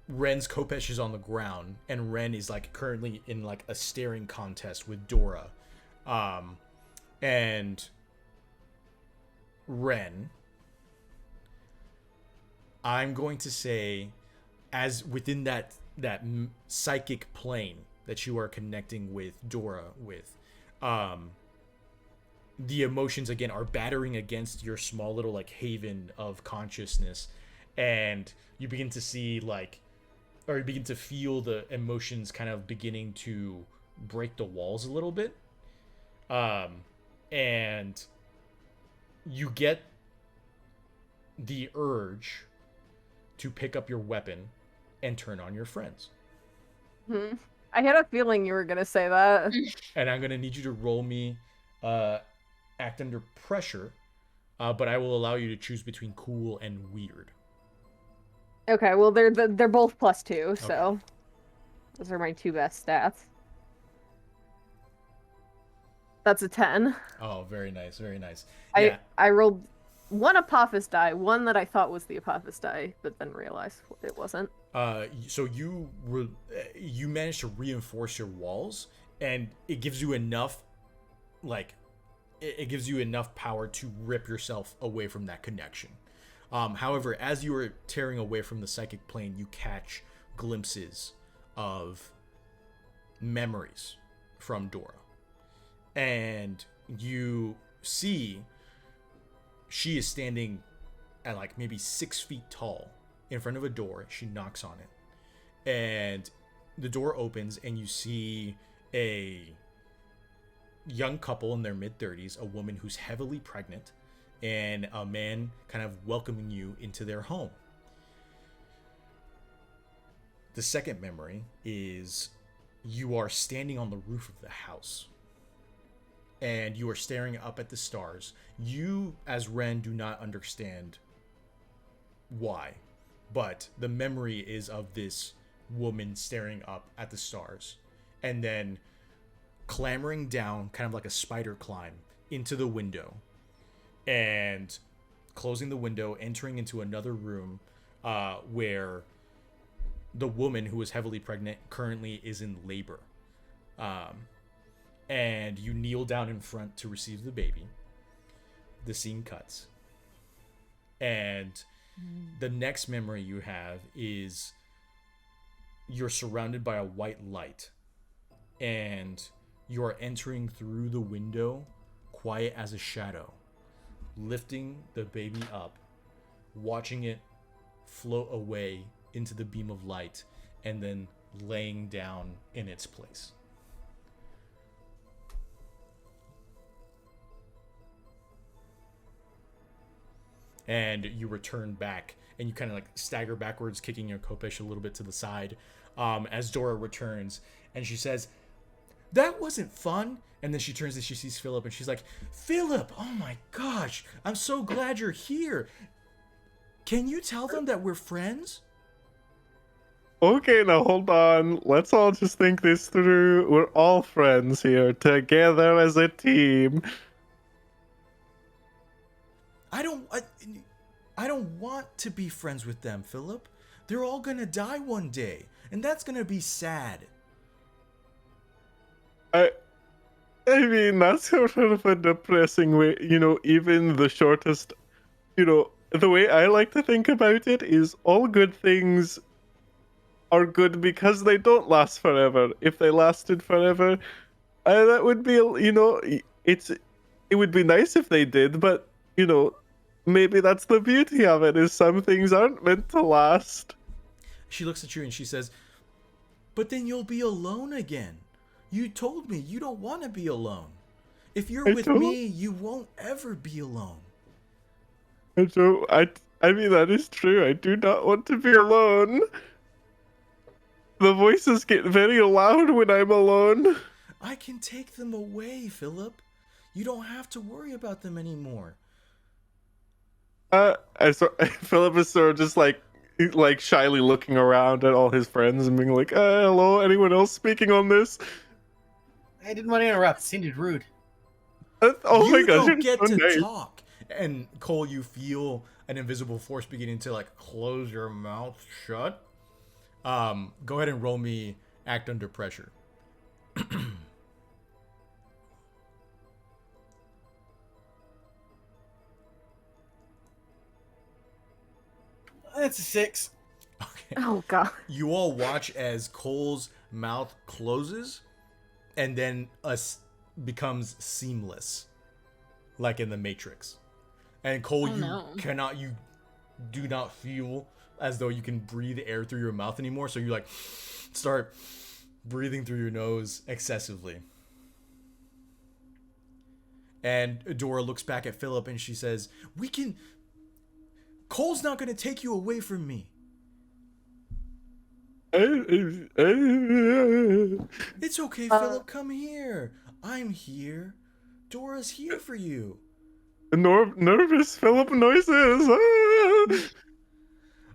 Ren's Kopesh is on the ground, and Ren is like currently in like a staring contest with Dora. And Ren, I'm going to say, as within that psychic plane that you are connecting with Dora with, the emotions again are battering against your small little like haven of consciousness, and you begin to see like, or you begin to feel the emotions kind of beginning to break the walls a little bit. And you get the urge to pick up your weapon and turn on your friends. I had a feeling you were going to say that. And I'm going to need you to roll me act under pressure, but I will allow you to choose between cool and weird. Okay, well, they're both +2, so those are my two best stats. That's a 10. Oh, very nice, very nice. I rolled one Apophis die, one that I thought was the Apophis die, but then realized it wasn't. So you managed to reinforce your walls, and it gives you enough, like, it gives you enough power to rip yourself away from that connection. However, as you are tearing away from the psychic plane, you catch glimpses of memories from Dora. And you see she is standing at like maybe 6 feet tall in front of a door. She knocks on it, and the door opens, and you see a young couple in their mid-30s, a woman who's heavily pregnant, and a man kind of welcoming you into their home. The second memory is you are standing on the roof of the house, and you are staring up at the stars. You, as Ren, do not understand why, but the memory is of this woman staring up at the stars, and then clambering down, kind of like a spider climb, into the window, and closing the window, entering into another room where the woman who is heavily pregnant currently is in labor. And you kneel down in front to receive the baby. The scene cuts. And the next memory you have is you're surrounded by a white light, and you are entering through the window, quiet as a shadow, lifting the baby up, watching it float away into the beam of light, and then laying down in its place. And you return back, and you kind of like stagger backwards, kicking your Kopesh a little bit to the side, as Dora returns, and she says, "That wasn't fun." And then she turns and she sees Philip, and she's like, "Philip, oh my gosh, I'm so glad you're here. Can you tell them that we're friends?" Okay, now hold on. Let's all just think this through. We're all friends here, together as a team. I don't want to be friends with them, Philip. They're all gonna die one day, and that's gonna be sad. I mean, that's sort of a depressing way. You know, even the shortest the way I like to think about it is all good things are good because they don't last forever. If they lasted forever, that would be, it would be nice if they did, but, maybe that's the beauty of it, is some things aren't meant to last. She looks at you and she says, "But then you'll be alone again. You told me you don't want to be alone. If you're with me, you won't ever be alone." I mean, that is true. I do not want to be alone. The voices get very loud when I'm alone. I can take them away, Philip. You don't have to worry about them anymore. Philip is sort of just like shyly looking around at all his friends and being like, hello, anyone else speaking on this? I didn't want to interrupt. It seemed rude. Oh my You gosh, don't get so to nice. talk. And Cole, you feel an invisible force beginning to like close your mouth shut. Go ahead and roll me act under pressure. That's a 6. Okay. Oh god. You all watch as Cole's mouth closes and then becomes seamless, like in the Matrix. And Cole, you do not feel as though you can breathe air through your mouth anymore, so you like start breathing through your nose excessively. And Dora looks back at Philip and she says, Cole's not going to take you away from me. It's okay, Philip, come here. I'm here. Dora's here for you. Nervous Philip noises.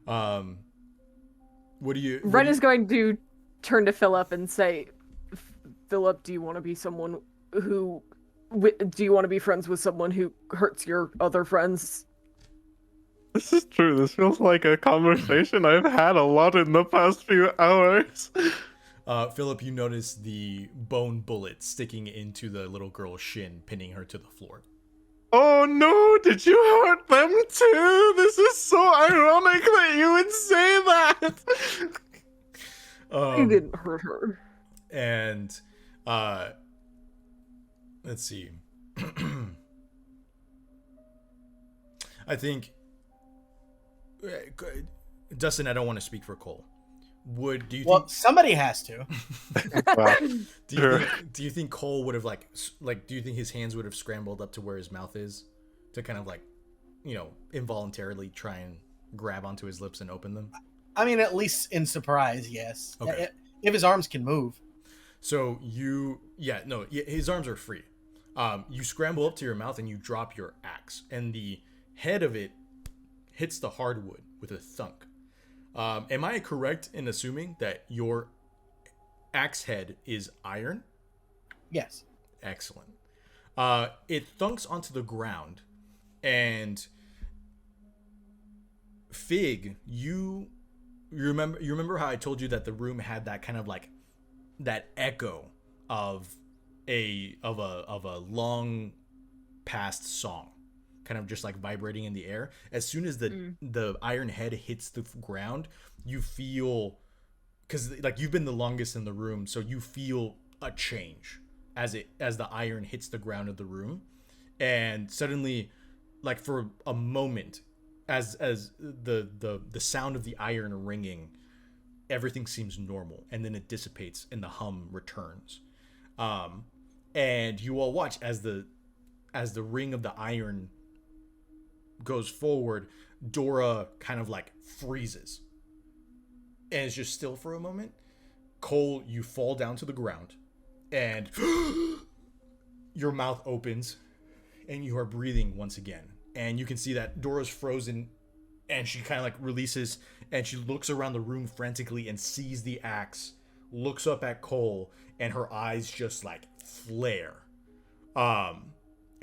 What do you... Ren is going to turn to Philip and say, Philip, do you want to be someone who... Do you want to be friends with someone who hurts your other friends? This is true. This feels like a conversation I've had a lot in the past few hours. Philip, you notice the bone bullet sticking into the little girl's shin, pinning her to the floor. Oh no, did you hurt them too? This is so ironic that you would say that. You didn't hurt her. And, let's see. I think... Dustin, I don't want to speak for Cole. Do you think... somebody has to. Do you think Cole would have like do you think his hands would have scrambled up to where his mouth is to kind of like, involuntarily try and grab onto his lips and open them? I mean, at least in surprise, yes. Okay. If his arms can move. So his arms are free. You scramble up to your mouth and you drop your axe, and the head of it hits the hardwood with a thunk. Am I correct in assuming that your axe head is iron? Yes. Excellent. It thunks onto the ground, and Fig, you remember how I told you that the room had that kind of like that echo of a long past song, kind of just like vibrating in the air. As soon as the iron head hits the ground, you feel, because like you've been the longest in the room, so you feel a change as the iron hits the ground of the room, and suddenly, like for a moment, as the sound of the iron ringing, everything seems normal, and then it dissipates and the hum returns. And you all watch as the ring of the iron goes forward. Dora kind of like freezes and is just still for a moment. Cole, you fall down to the ground, and your mouth opens, and you are breathing once again. And you can see that Dora's frozen, and she kind of like releases, and she looks around the room frantically and sees the axe, looks up at Cole, and her eyes just like flare. And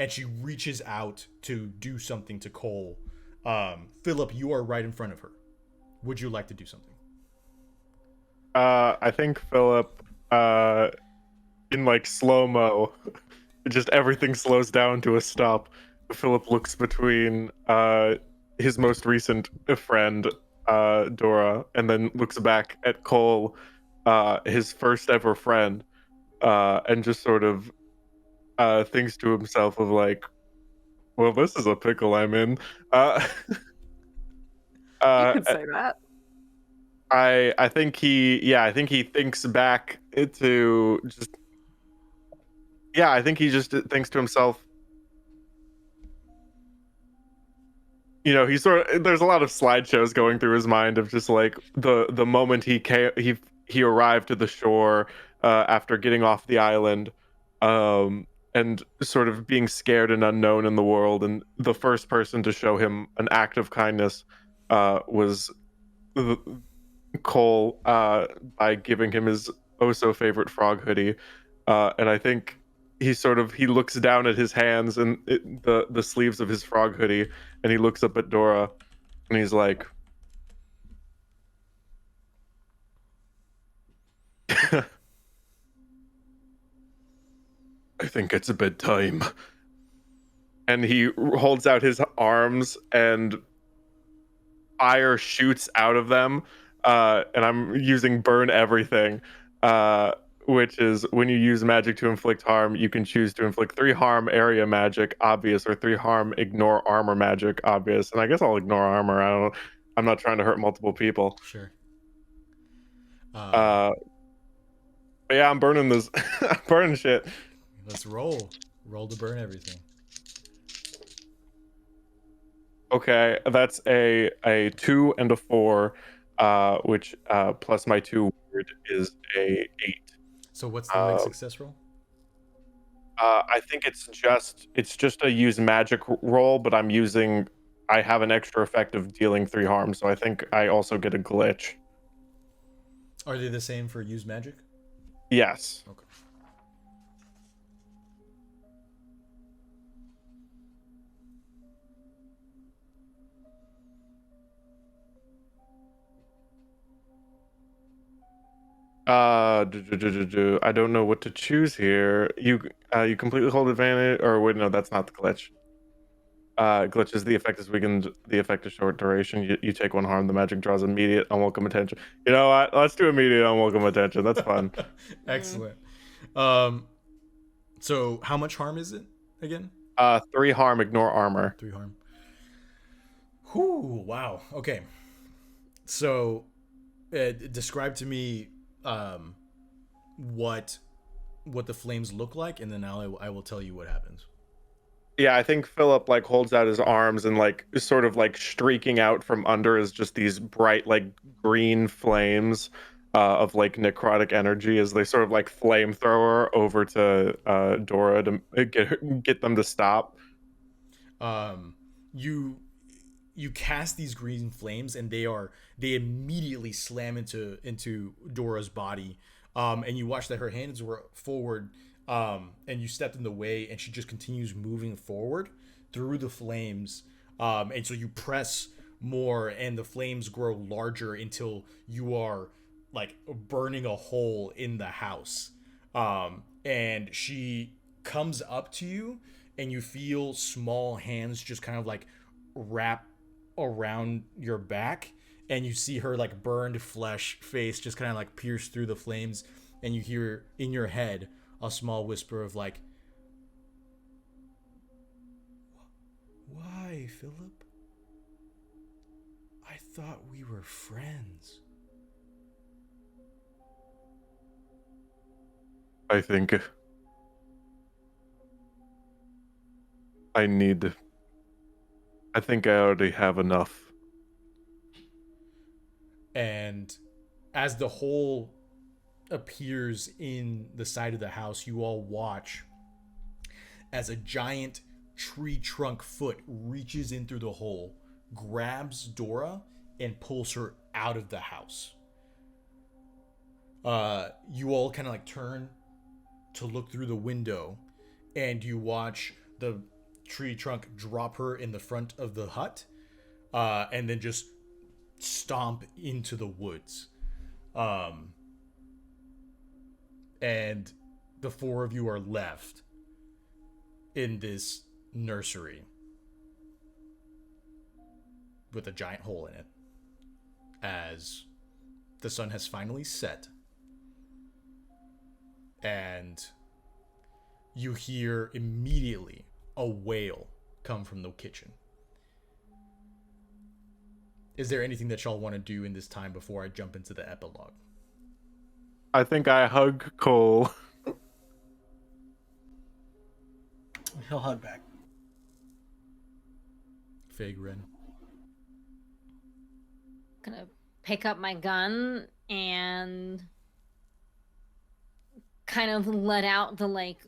she reaches out to do something to Cole. Philip, you are right in front of her. Would you like to do something? I think Philip, in like slow-mo, just everything slows down to a stop. Philip looks between his most recent friend, Dora, and then looks back at Cole, his first ever friend, and just sort of thinks to himself of like, well, this is a pickle I'm in. Uh, You uh, could say that. I think I think he thinks back to just I think he just thinks to himself, he's there's a lot of slideshows going through his mind of just like the moment he arrived to the shore after getting off the island, and sort of being scared and unknown in the world, and the first person to show him an act of kindness was Cole, by giving him his oh so favorite frog hoodie, and I think he looks down at his hands and the sleeves of his frog hoodie, and he looks up at Dora, and he's like, "I think it's bedtime," and he holds out his arms, and fire shoots out of them, and I'm using burn everything, which is when you use magic to inflict harm, you can choose to inflict 3 harm area magic obvious, or 3 harm ignore armor magic obvious, and I guess I'll ignore armor. I'm not trying to hurt multiple people. Sure. But yeah, I'm burning this. I'm burning shit. Let's roll. Roll to burn everything. Okay, that's a 2 and a 4, which plus my 2 weird is a 8. So what's the next success roll? I think it's just a use magic roll, but I have an extra effect of dealing 3 harm, so I think I also get a glitch. Are they the same for use magic? Yes. Okay. I don't know what to choose here. You completely hold advantage, or wait, no, that's not the glitch. Glitch is the effect is weakened. The effect is short duration. You take 1 harm. The magic draws immediate unwelcome attention. You know what? Let's do immediate unwelcome attention. That's fun. Excellent. So how much harm is it again? 3 harm. Ignore armor. 3 harm. Whew, wow. Okay. So, describe to me what the flames look like, and then I will tell you what happens. Yeah, I think Philip like holds out his arms, and like sort of like streaking out from under is just these bright like green flames of like necrotic energy as they sort of like flamethrower over to Dora to get them to stop. You cast these green flames, and they immediately slam into Dora's body, and you watch that her hands were forward, and you stepped in the way, and she just continues moving forward through the flames, and so you press more, and the flames grow larger until you are like burning a hole in the house, and she comes up to you, and you feel small hands just kind of like wrap around your back, and you see her like burned flesh face just kind of like pierce through the flames, and you hear in your head a small whisper of like, "Why, Philip? I thought we were friends." I think I think I already have enough. And as the hole appears in the side of the house, you all watch as a giant tree trunk foot reaches in through the hole, grabs Dora, and pulls her out of the house. You all kind of like turn to look through the window, and you watch the tree trunk drop her in the front of the hut, and then just stomp into the woods. And the 4 of you are left in this nursery. with a giant hole in it as the sun has finally set, and you hear immediately a wail come from the kitchen. Is there anything that y'all want to do in this time before I jump into the epilogue? I think I hug Cole. He'll hug back. Fig, Ren. Gonna pick up my gun and kind of let out the like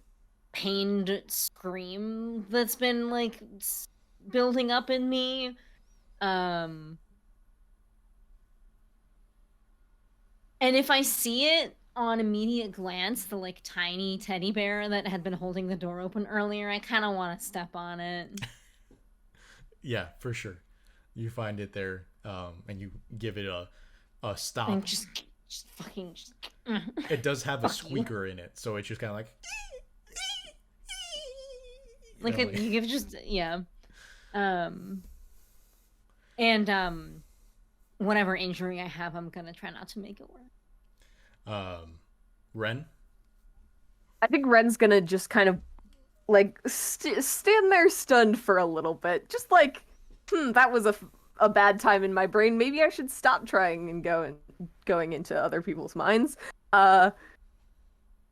pained scream that's been like building up in me. And if I see it on immediate glance, the like tiny teddy bear that had been holding the door open earlier, I kind of want to step on it. Yeah, for sure. You find it there, and you give it a stop. And just fucking. It does have a Fuck you. squeaker in it, so it's just kind of like. Like You know, you give just yeah. And whatever injury I have, I'm gonna try not to make it work. Ren. I think Ren's gonna just kind of like stand there stunned for a little bit, just like, that was a bad time in my brain. Maybe I should stop trying and going into other people's minds.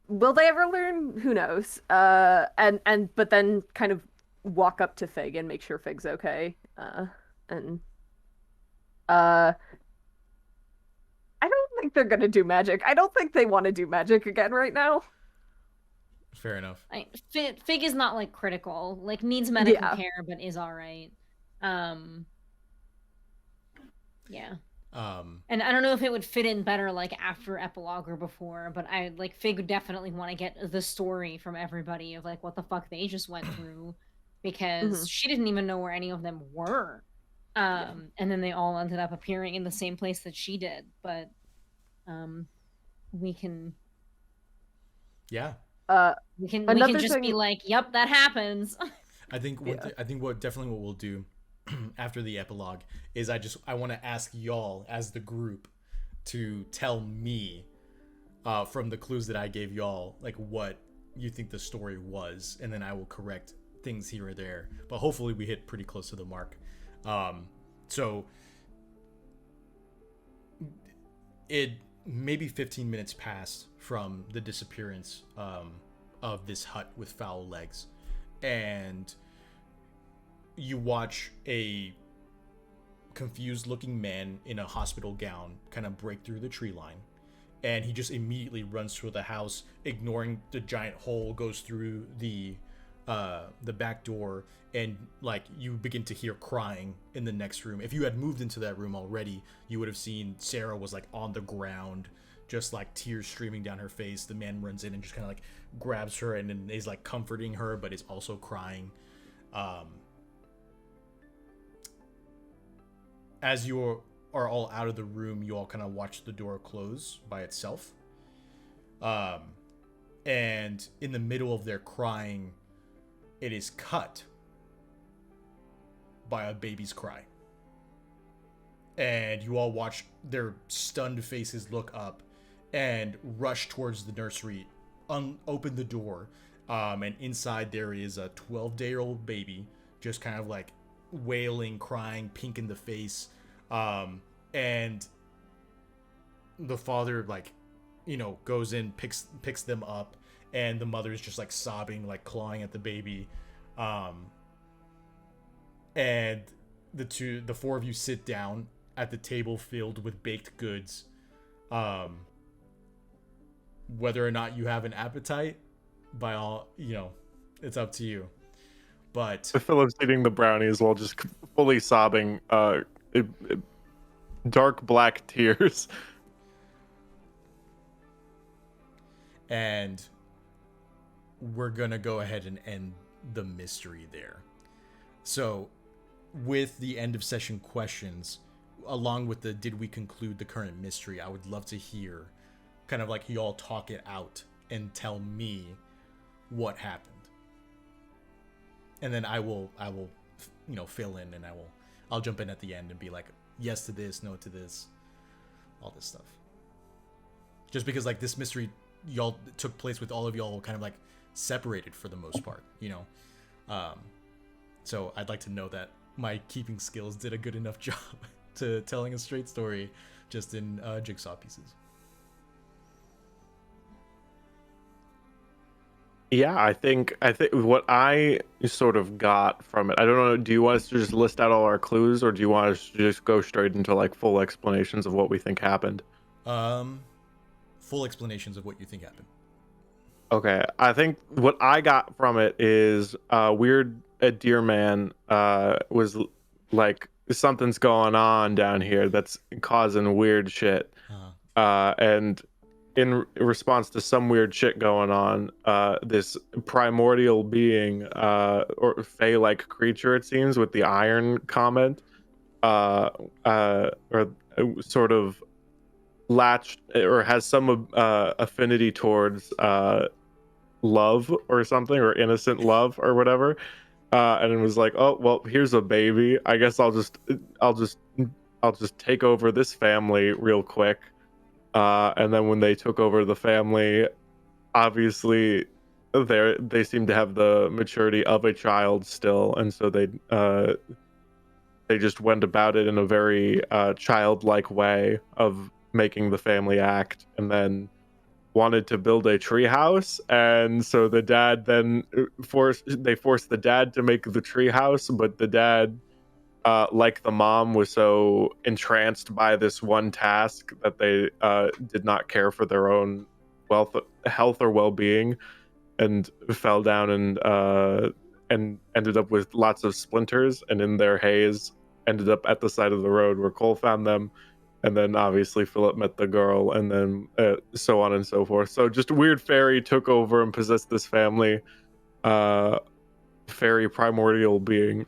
Will they ever learn? Who knows? But then kind of walk up to Fig and make sure Fig's okay. I don't think they're gonna do magic. I don't think they want to do magic again right now. Fair enough. Fig is not like critical, like needs medical Yeah. care, but is all right. Yeah. And I don't know if it would fit in better like after epilogue or before, but I like Fig would definitely want to get the story from everybody of like what the fuck they just went through, because she didn't even know where any of them were. And then they all ended up appearing in the same place that she did. But we can Yeah. we can Another just thing- be like, yep, that happens. I think what definitely what we'll do after the epilogue is I want to ask y'all as the group to tell me from the clues that I gave y'all like what you think the story was, and then I will correct things here or there, but hopefully we hit pretty close to the mark. So it maybe 15 minutes passed from the disappearance of this hut with foul legs, and you watch a confused looking man in a hospital gown kind of break through the tree line, and he just immediately runs through the house, ignoring the giant hole, goes through the back door, and like you begin to hear crying in the next room. If you had moved into that room already, you would have seen Sarah was like on the ground, just like tears streaming down her face. The man runs in and just kind of like grabs her and then is like comforting her, but is also crying. As you are all out of the room, you all kind of watch the door close by itself. And in the middle of their crying, it is cut by a baby's cry. And you all watch their stunned faces look up and rush towards the nursery, open the door, and inside there is a 12-day-old baby just kind of like wailing, crying, pink in the face. And the father, like, you know, goes in, picks them up, and the mother's just like sobbing, like clawing at the baby. And the four of you sit down at the table filled with baked goods. Whether or not you have an appetite, by all, you know, it's up to you. But Philip's eating the brownies while just fully sobbing, dark black tears. And we're gonna go ahead and end the mystery there. So with the end of session questions, along with the did we conclude the current mystery, I would love to hear kind of like you all talk it out and tell me what happened. And then I will you know, fill in, and I'll jump in at the end and be like, yes to this, no to this, all this stuff. Just because like this mystery y'all took place with all of y'all kind of like separated for the most part, you know. So I'd like to know that my keeping skills did a good enough job to telling a straight story just in jigsaw pieces. Yeah, I think what I sort of got from it. I don't know. Do you want us to just list out all our clues, or do you want us to just go straight into like full explanations of what we think happened? Full explanations of what you think happened. Okay, I think what I got from it is weird. A deer man was like, something's going on down here that's causing weird shit. And in response to some weird shit going on, this primordial being or fey-like creature, it seems, with the iron comment, or sort of latched or has some affinity towards love or something, or innocent love or whatever, and it was like, oh well, here's a baby, I guess I'll just take over this family real quick. And then when they took over the family, obviously they seem to have the maturity of a child still, and so they just went about it in a very childlike way of making the family act, and then wanted to build a tree house. And so the dad then forced the dad to make the tree house, but the dad, like the mom, was so entranced by this one task that they did not care for their own health or well-being, and fell down and ended up with lots of splinters, and in their haze ended up at the side of the road where Cole found them. And then obviously Philip met the girl, and then so on and so forth. So just a weird fairy took over and possessed this family. Fairy primordial being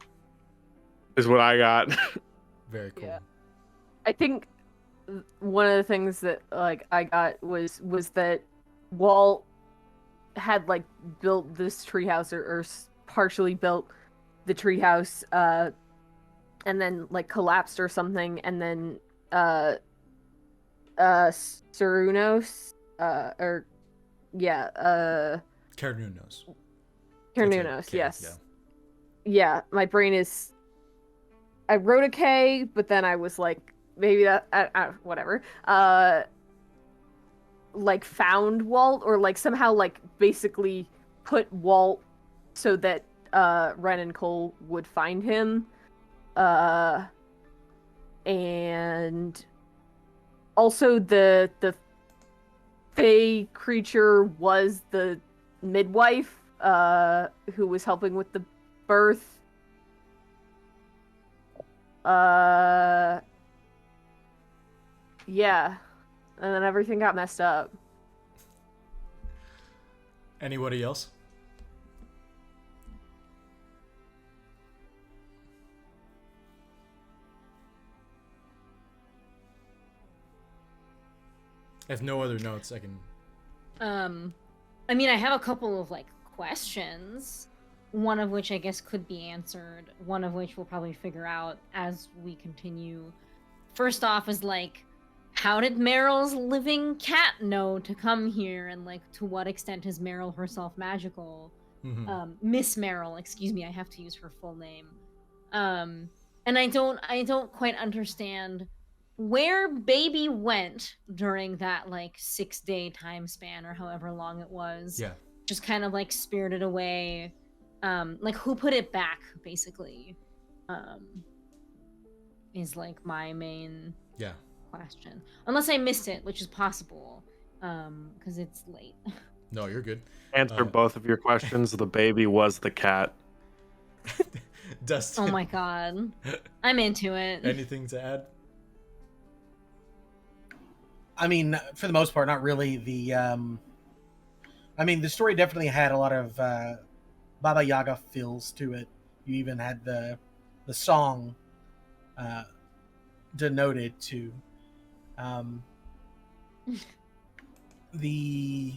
is what I got. Very cool. Yeah. I think one of the things that like I got was that Walt had like built this treehouse or partially built the treehouse, and then like collapsed or something, and then Cerunos, Carnunos. Carnunos, K, yes. Yeah, my brain is. I wrote a K, but then I was like, maybe that, whatever. Like found Walt, or like somehow like basically put Walt so that Ren and Cole would find him. And also the Fey creature was the midwife who was helping with the birth. Yeah. And then everything got messed up. Anybody else? If no other notes, I can. I mean, I have a couple of like questions, one of which I guess could be answered, one of which we'll probably figure out as we continue. First off is like, how did Meryl's living cat know to come here, and like to what extent is Meryl herself magical? Mm-hmm. Miss Meryl, excuse me, I have to use her full name. And I don't quite understand where baby went during that like 6-day time span or however long it was. Yeah. Just kind of like spirited away. Like who put it back, basically, is like my main question. Unless I missed it, which is possible, because it's late. No, you're good. Answer both of your questions. The baby was the cat. Dustin. Oh my god. I'm into it. Anything to add? I mean, for the most part, not really. I mean, the story definitely had a lot of Baba Yaga feels to it. You even had the song denoted to the.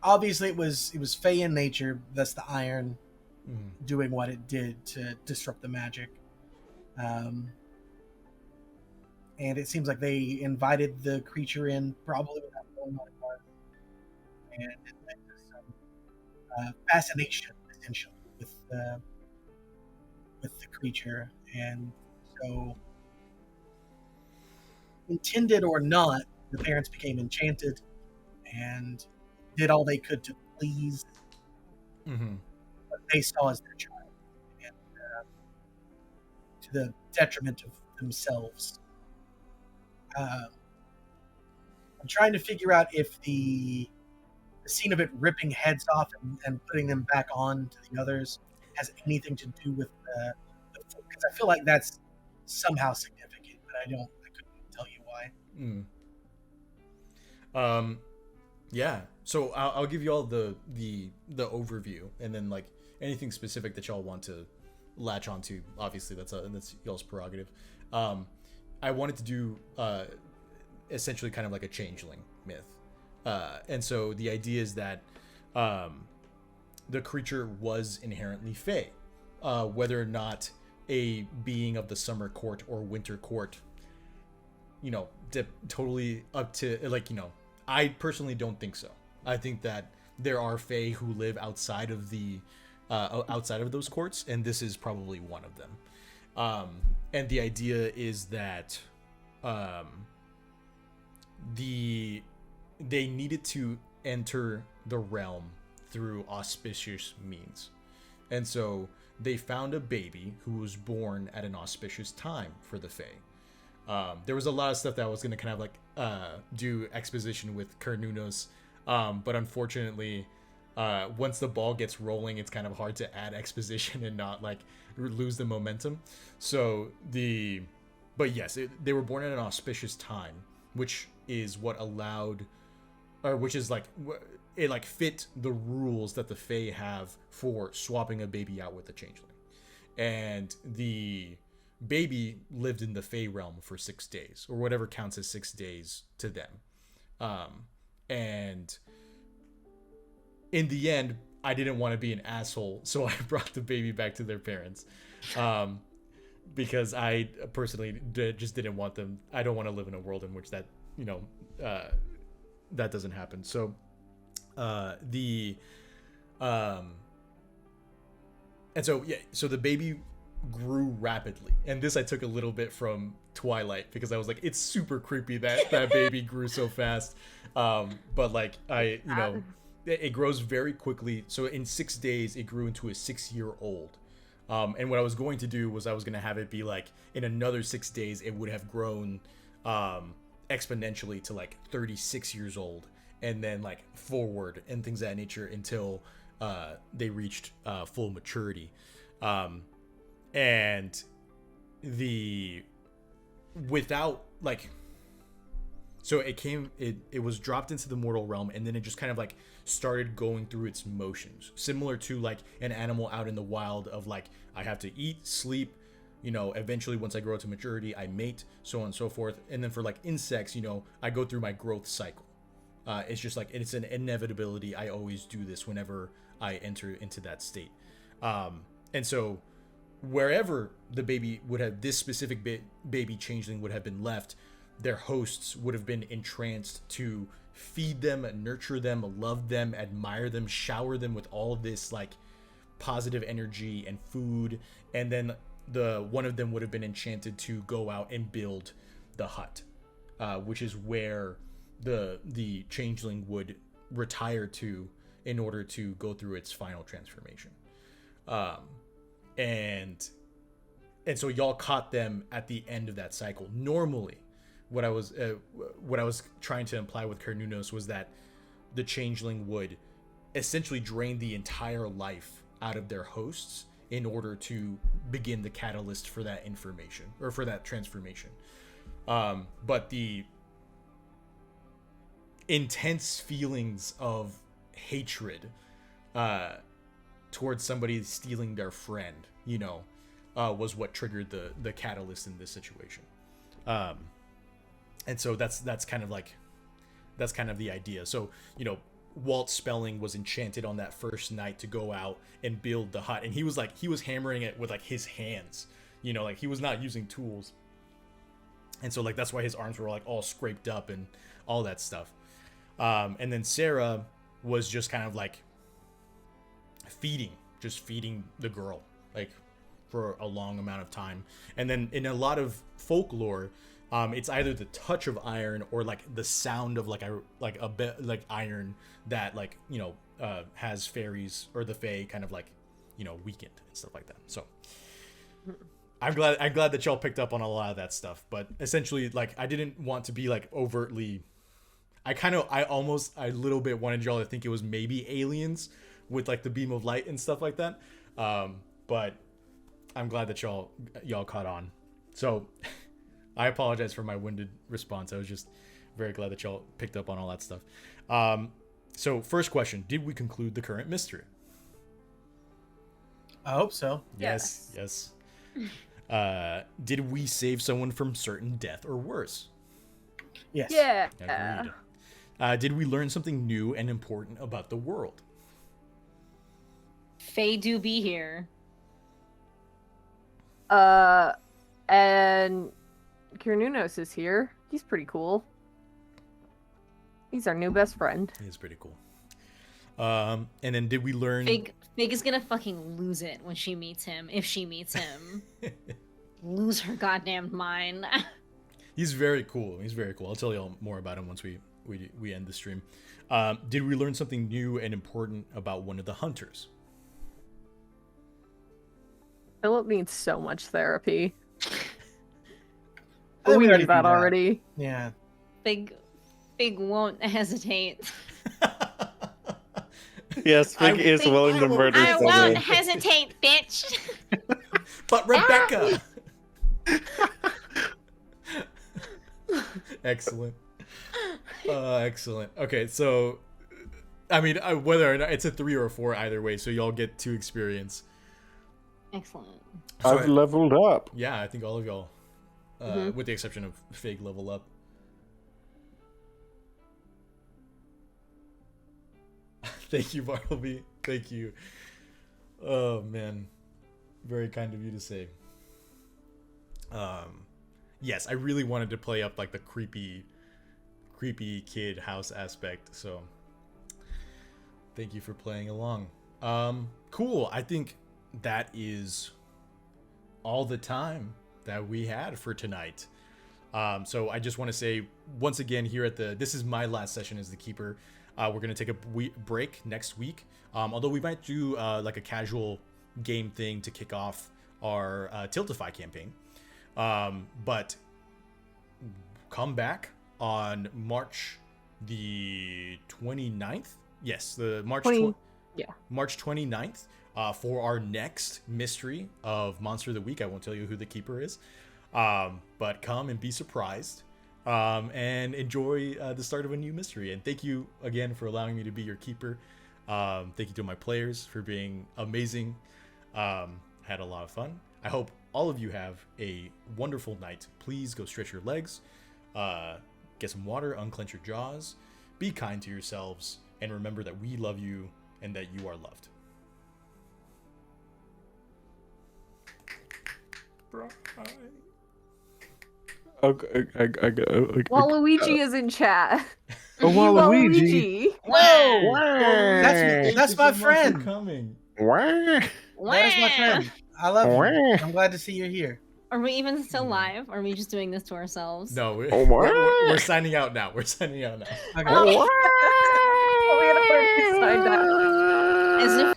Obviously, it was Fey in nature. That's the iron. doing what it did to disrupt the magic. And it seems like they invited the creature in probably without knowing what it was, and it led to some fascination essentially with the creature. And so, intended or not, the parents became enchanted and did all they could to please what they saw as their child, and to the detriment of themselves. I'm trying to figure out if the scene of it ripping heads off and putting them back on to the others has anything to do with the because I feel like that's somehow significant, but I couldn't tell you why. Yeah. So I'll give you all the overview, and then like anything specific that y'all want to latch onto. Obviously, that's y'all's prerogative. I wanted to do essentially kind of like a changeling myth, and so the idea is that the creature was inherently fey, whether or not a being of the summer court or winter court, totally up to I personally don't think so. I think that there are fae who live outside of those courts, and this is probably one of them. And the idea is that they needed to enter the realm through auspicious means, and so they found a baby who was born at an auspicious time for the fae. There was a lot of stuff that I was going to kind of like do exposition with Kernunos, but unfortunately, once the ball gets rolling, it's kind of hard to add exposition and not like lose the momentum. But yes, they were born at an auspicious time, which is what allowed, or which is like it like fit the rules that the Fae have for swapping a baby out with a changeling, and the baby lived in the Fae realm for 6 days, or whatever counts as 6 days to them. And in the end, I didn't want to be an asshole, so I brought the baby back to their parents. Because I personally just didn't want them. I don't want to live in a world in which that, that doesn't happen. So, so the baby grew rapidly, and this I took a little bit from Twilight, because I was like, it's super creepy that baby grew so fast. But like it grows very quickly. So in 6 days, it grew into a 6-year-old. And what I was going to do was I was going to have it be like in another 6 days, it would have grown exponentially to like 36 years old, and then like forward and things of that nature until they reached full maturity. And without like, so it was dropped into the mortal realm, and then it just kind of like started going through its motions, similar to like an animal out in the wild of like, I have to eat, sleep, eventually once I grow to maturity, I mate, so on and so forth. And then for like insects, I go through my growth cycle. It's just like, it's an inevitability. I always do this whenever I enter into that state. And so wherever the baby would have, this specific baby changeling would have been left, their hosts would have been entranced to feed them, nurture them, love them, admire them, shower them with all of this like positive energy and food. And then one of them would have been enchanted to go out and build the hut, which is where the changeling would retire to in order to go through its final transformation. And so y'all caught them at the end of that cycle. Normally, what I was trying to imply with Kernunos was that the changeling would essentially drain the entire life out of their hosts in order to begin the catalyst for that information, or for that transformation. But the intense feelings of hatred towards somebody stealing their friend, was what triggered the catalyst in this situation. And so that's kind of the idea. So, Walt Spelling was enchanted on that first night to go out and build the hut, and he was hammering it with like his hands, you know, like he was not using tools, and so like that's why his arms were like all scraped up and all that stuff. And then Sarah was just kind of like feeding the girl like for a long amount of time. And then in a lot of folklore, it's either the touch of iron or like the sound of like a bit like iron that like, you know, has fairies or the fae kind of like, you know, weakened and stuff like that. So I'm glad that y'all picked up on a lot of that stuff. But essentially, like, I didn't want to be like overtly. I a little bit wanted y'all to think it was maybe aliens with like the beam of light and stuff like that. But I'm glad that y'all caught on. So I apologize for my winded response. I was just very glad that y'all picked up on all that stuff. So first question, did we conclude the current mystery? I hope so. Yes. Did we save someone from certain death or worse? Yes. Yeah. Agreed. Did we learn something new and important about the world? Faye do be here. And Kiernunos is here. He's pretty cool. He's our new best friend. He is pretty cool. And then did we learn... Fig is gonna fucking lose it when she meets him. If she meets him. Lose her goddamn mind. He's very cool. I'll tell y'all more about him once we end the stream. Did we learn something new and important about one of the hunters? Philip needs so much therapy. I think We already knew that did already. Yeah. Fig won't hesitate. Yes, Fig is willing to murder I won't someone. hesitate, bitch. But Rebecca! Excellent. Excellent. Okay, so I mean, whether or not it's a 3 or a 4 either way, so y'all get to experience. Excellent. I've leveled up. Yeah, I think all of y'all, with the exception of Fig, level up. Thank you, Bartleby. Thank you. Oh man, very kind of you to say. Yes, I really wanted to play up like the creepy kid house aspect, so thank you for playing along. Cool. I think that is all the time that we had for tonight. So I just want to say once again here this is my last session as the keeper. We're going to take a break next week. Although we might do like a casual game thing to kick off our Tiltify campaign. But come back on March the 29th. Yes, the March 29th for our next mystery of Monster of the Week. I won't tell you who the keeper is. But come and be surprised. And enjoy the start of a new mystery. And thank you again for allowing me to be your keeper. Thank you to my players for being amazing. Had a lot of fun. I hope all of you have a wonderful night. Please go stretch your legs, get some water, unclench your jaws, be kind to yourselves, and remember that we love you and that you are loved. Bye. Okay. Waluigi is in chat. Oh, Waluigi. Whoa! That's my friend. Coming. That is my friend. I love you. I'm glad to see you're here. Are we even still live? Or are we just doing this to ourselves? No, we're signing out now. We're signing out now. Okay. We had already signed out. As if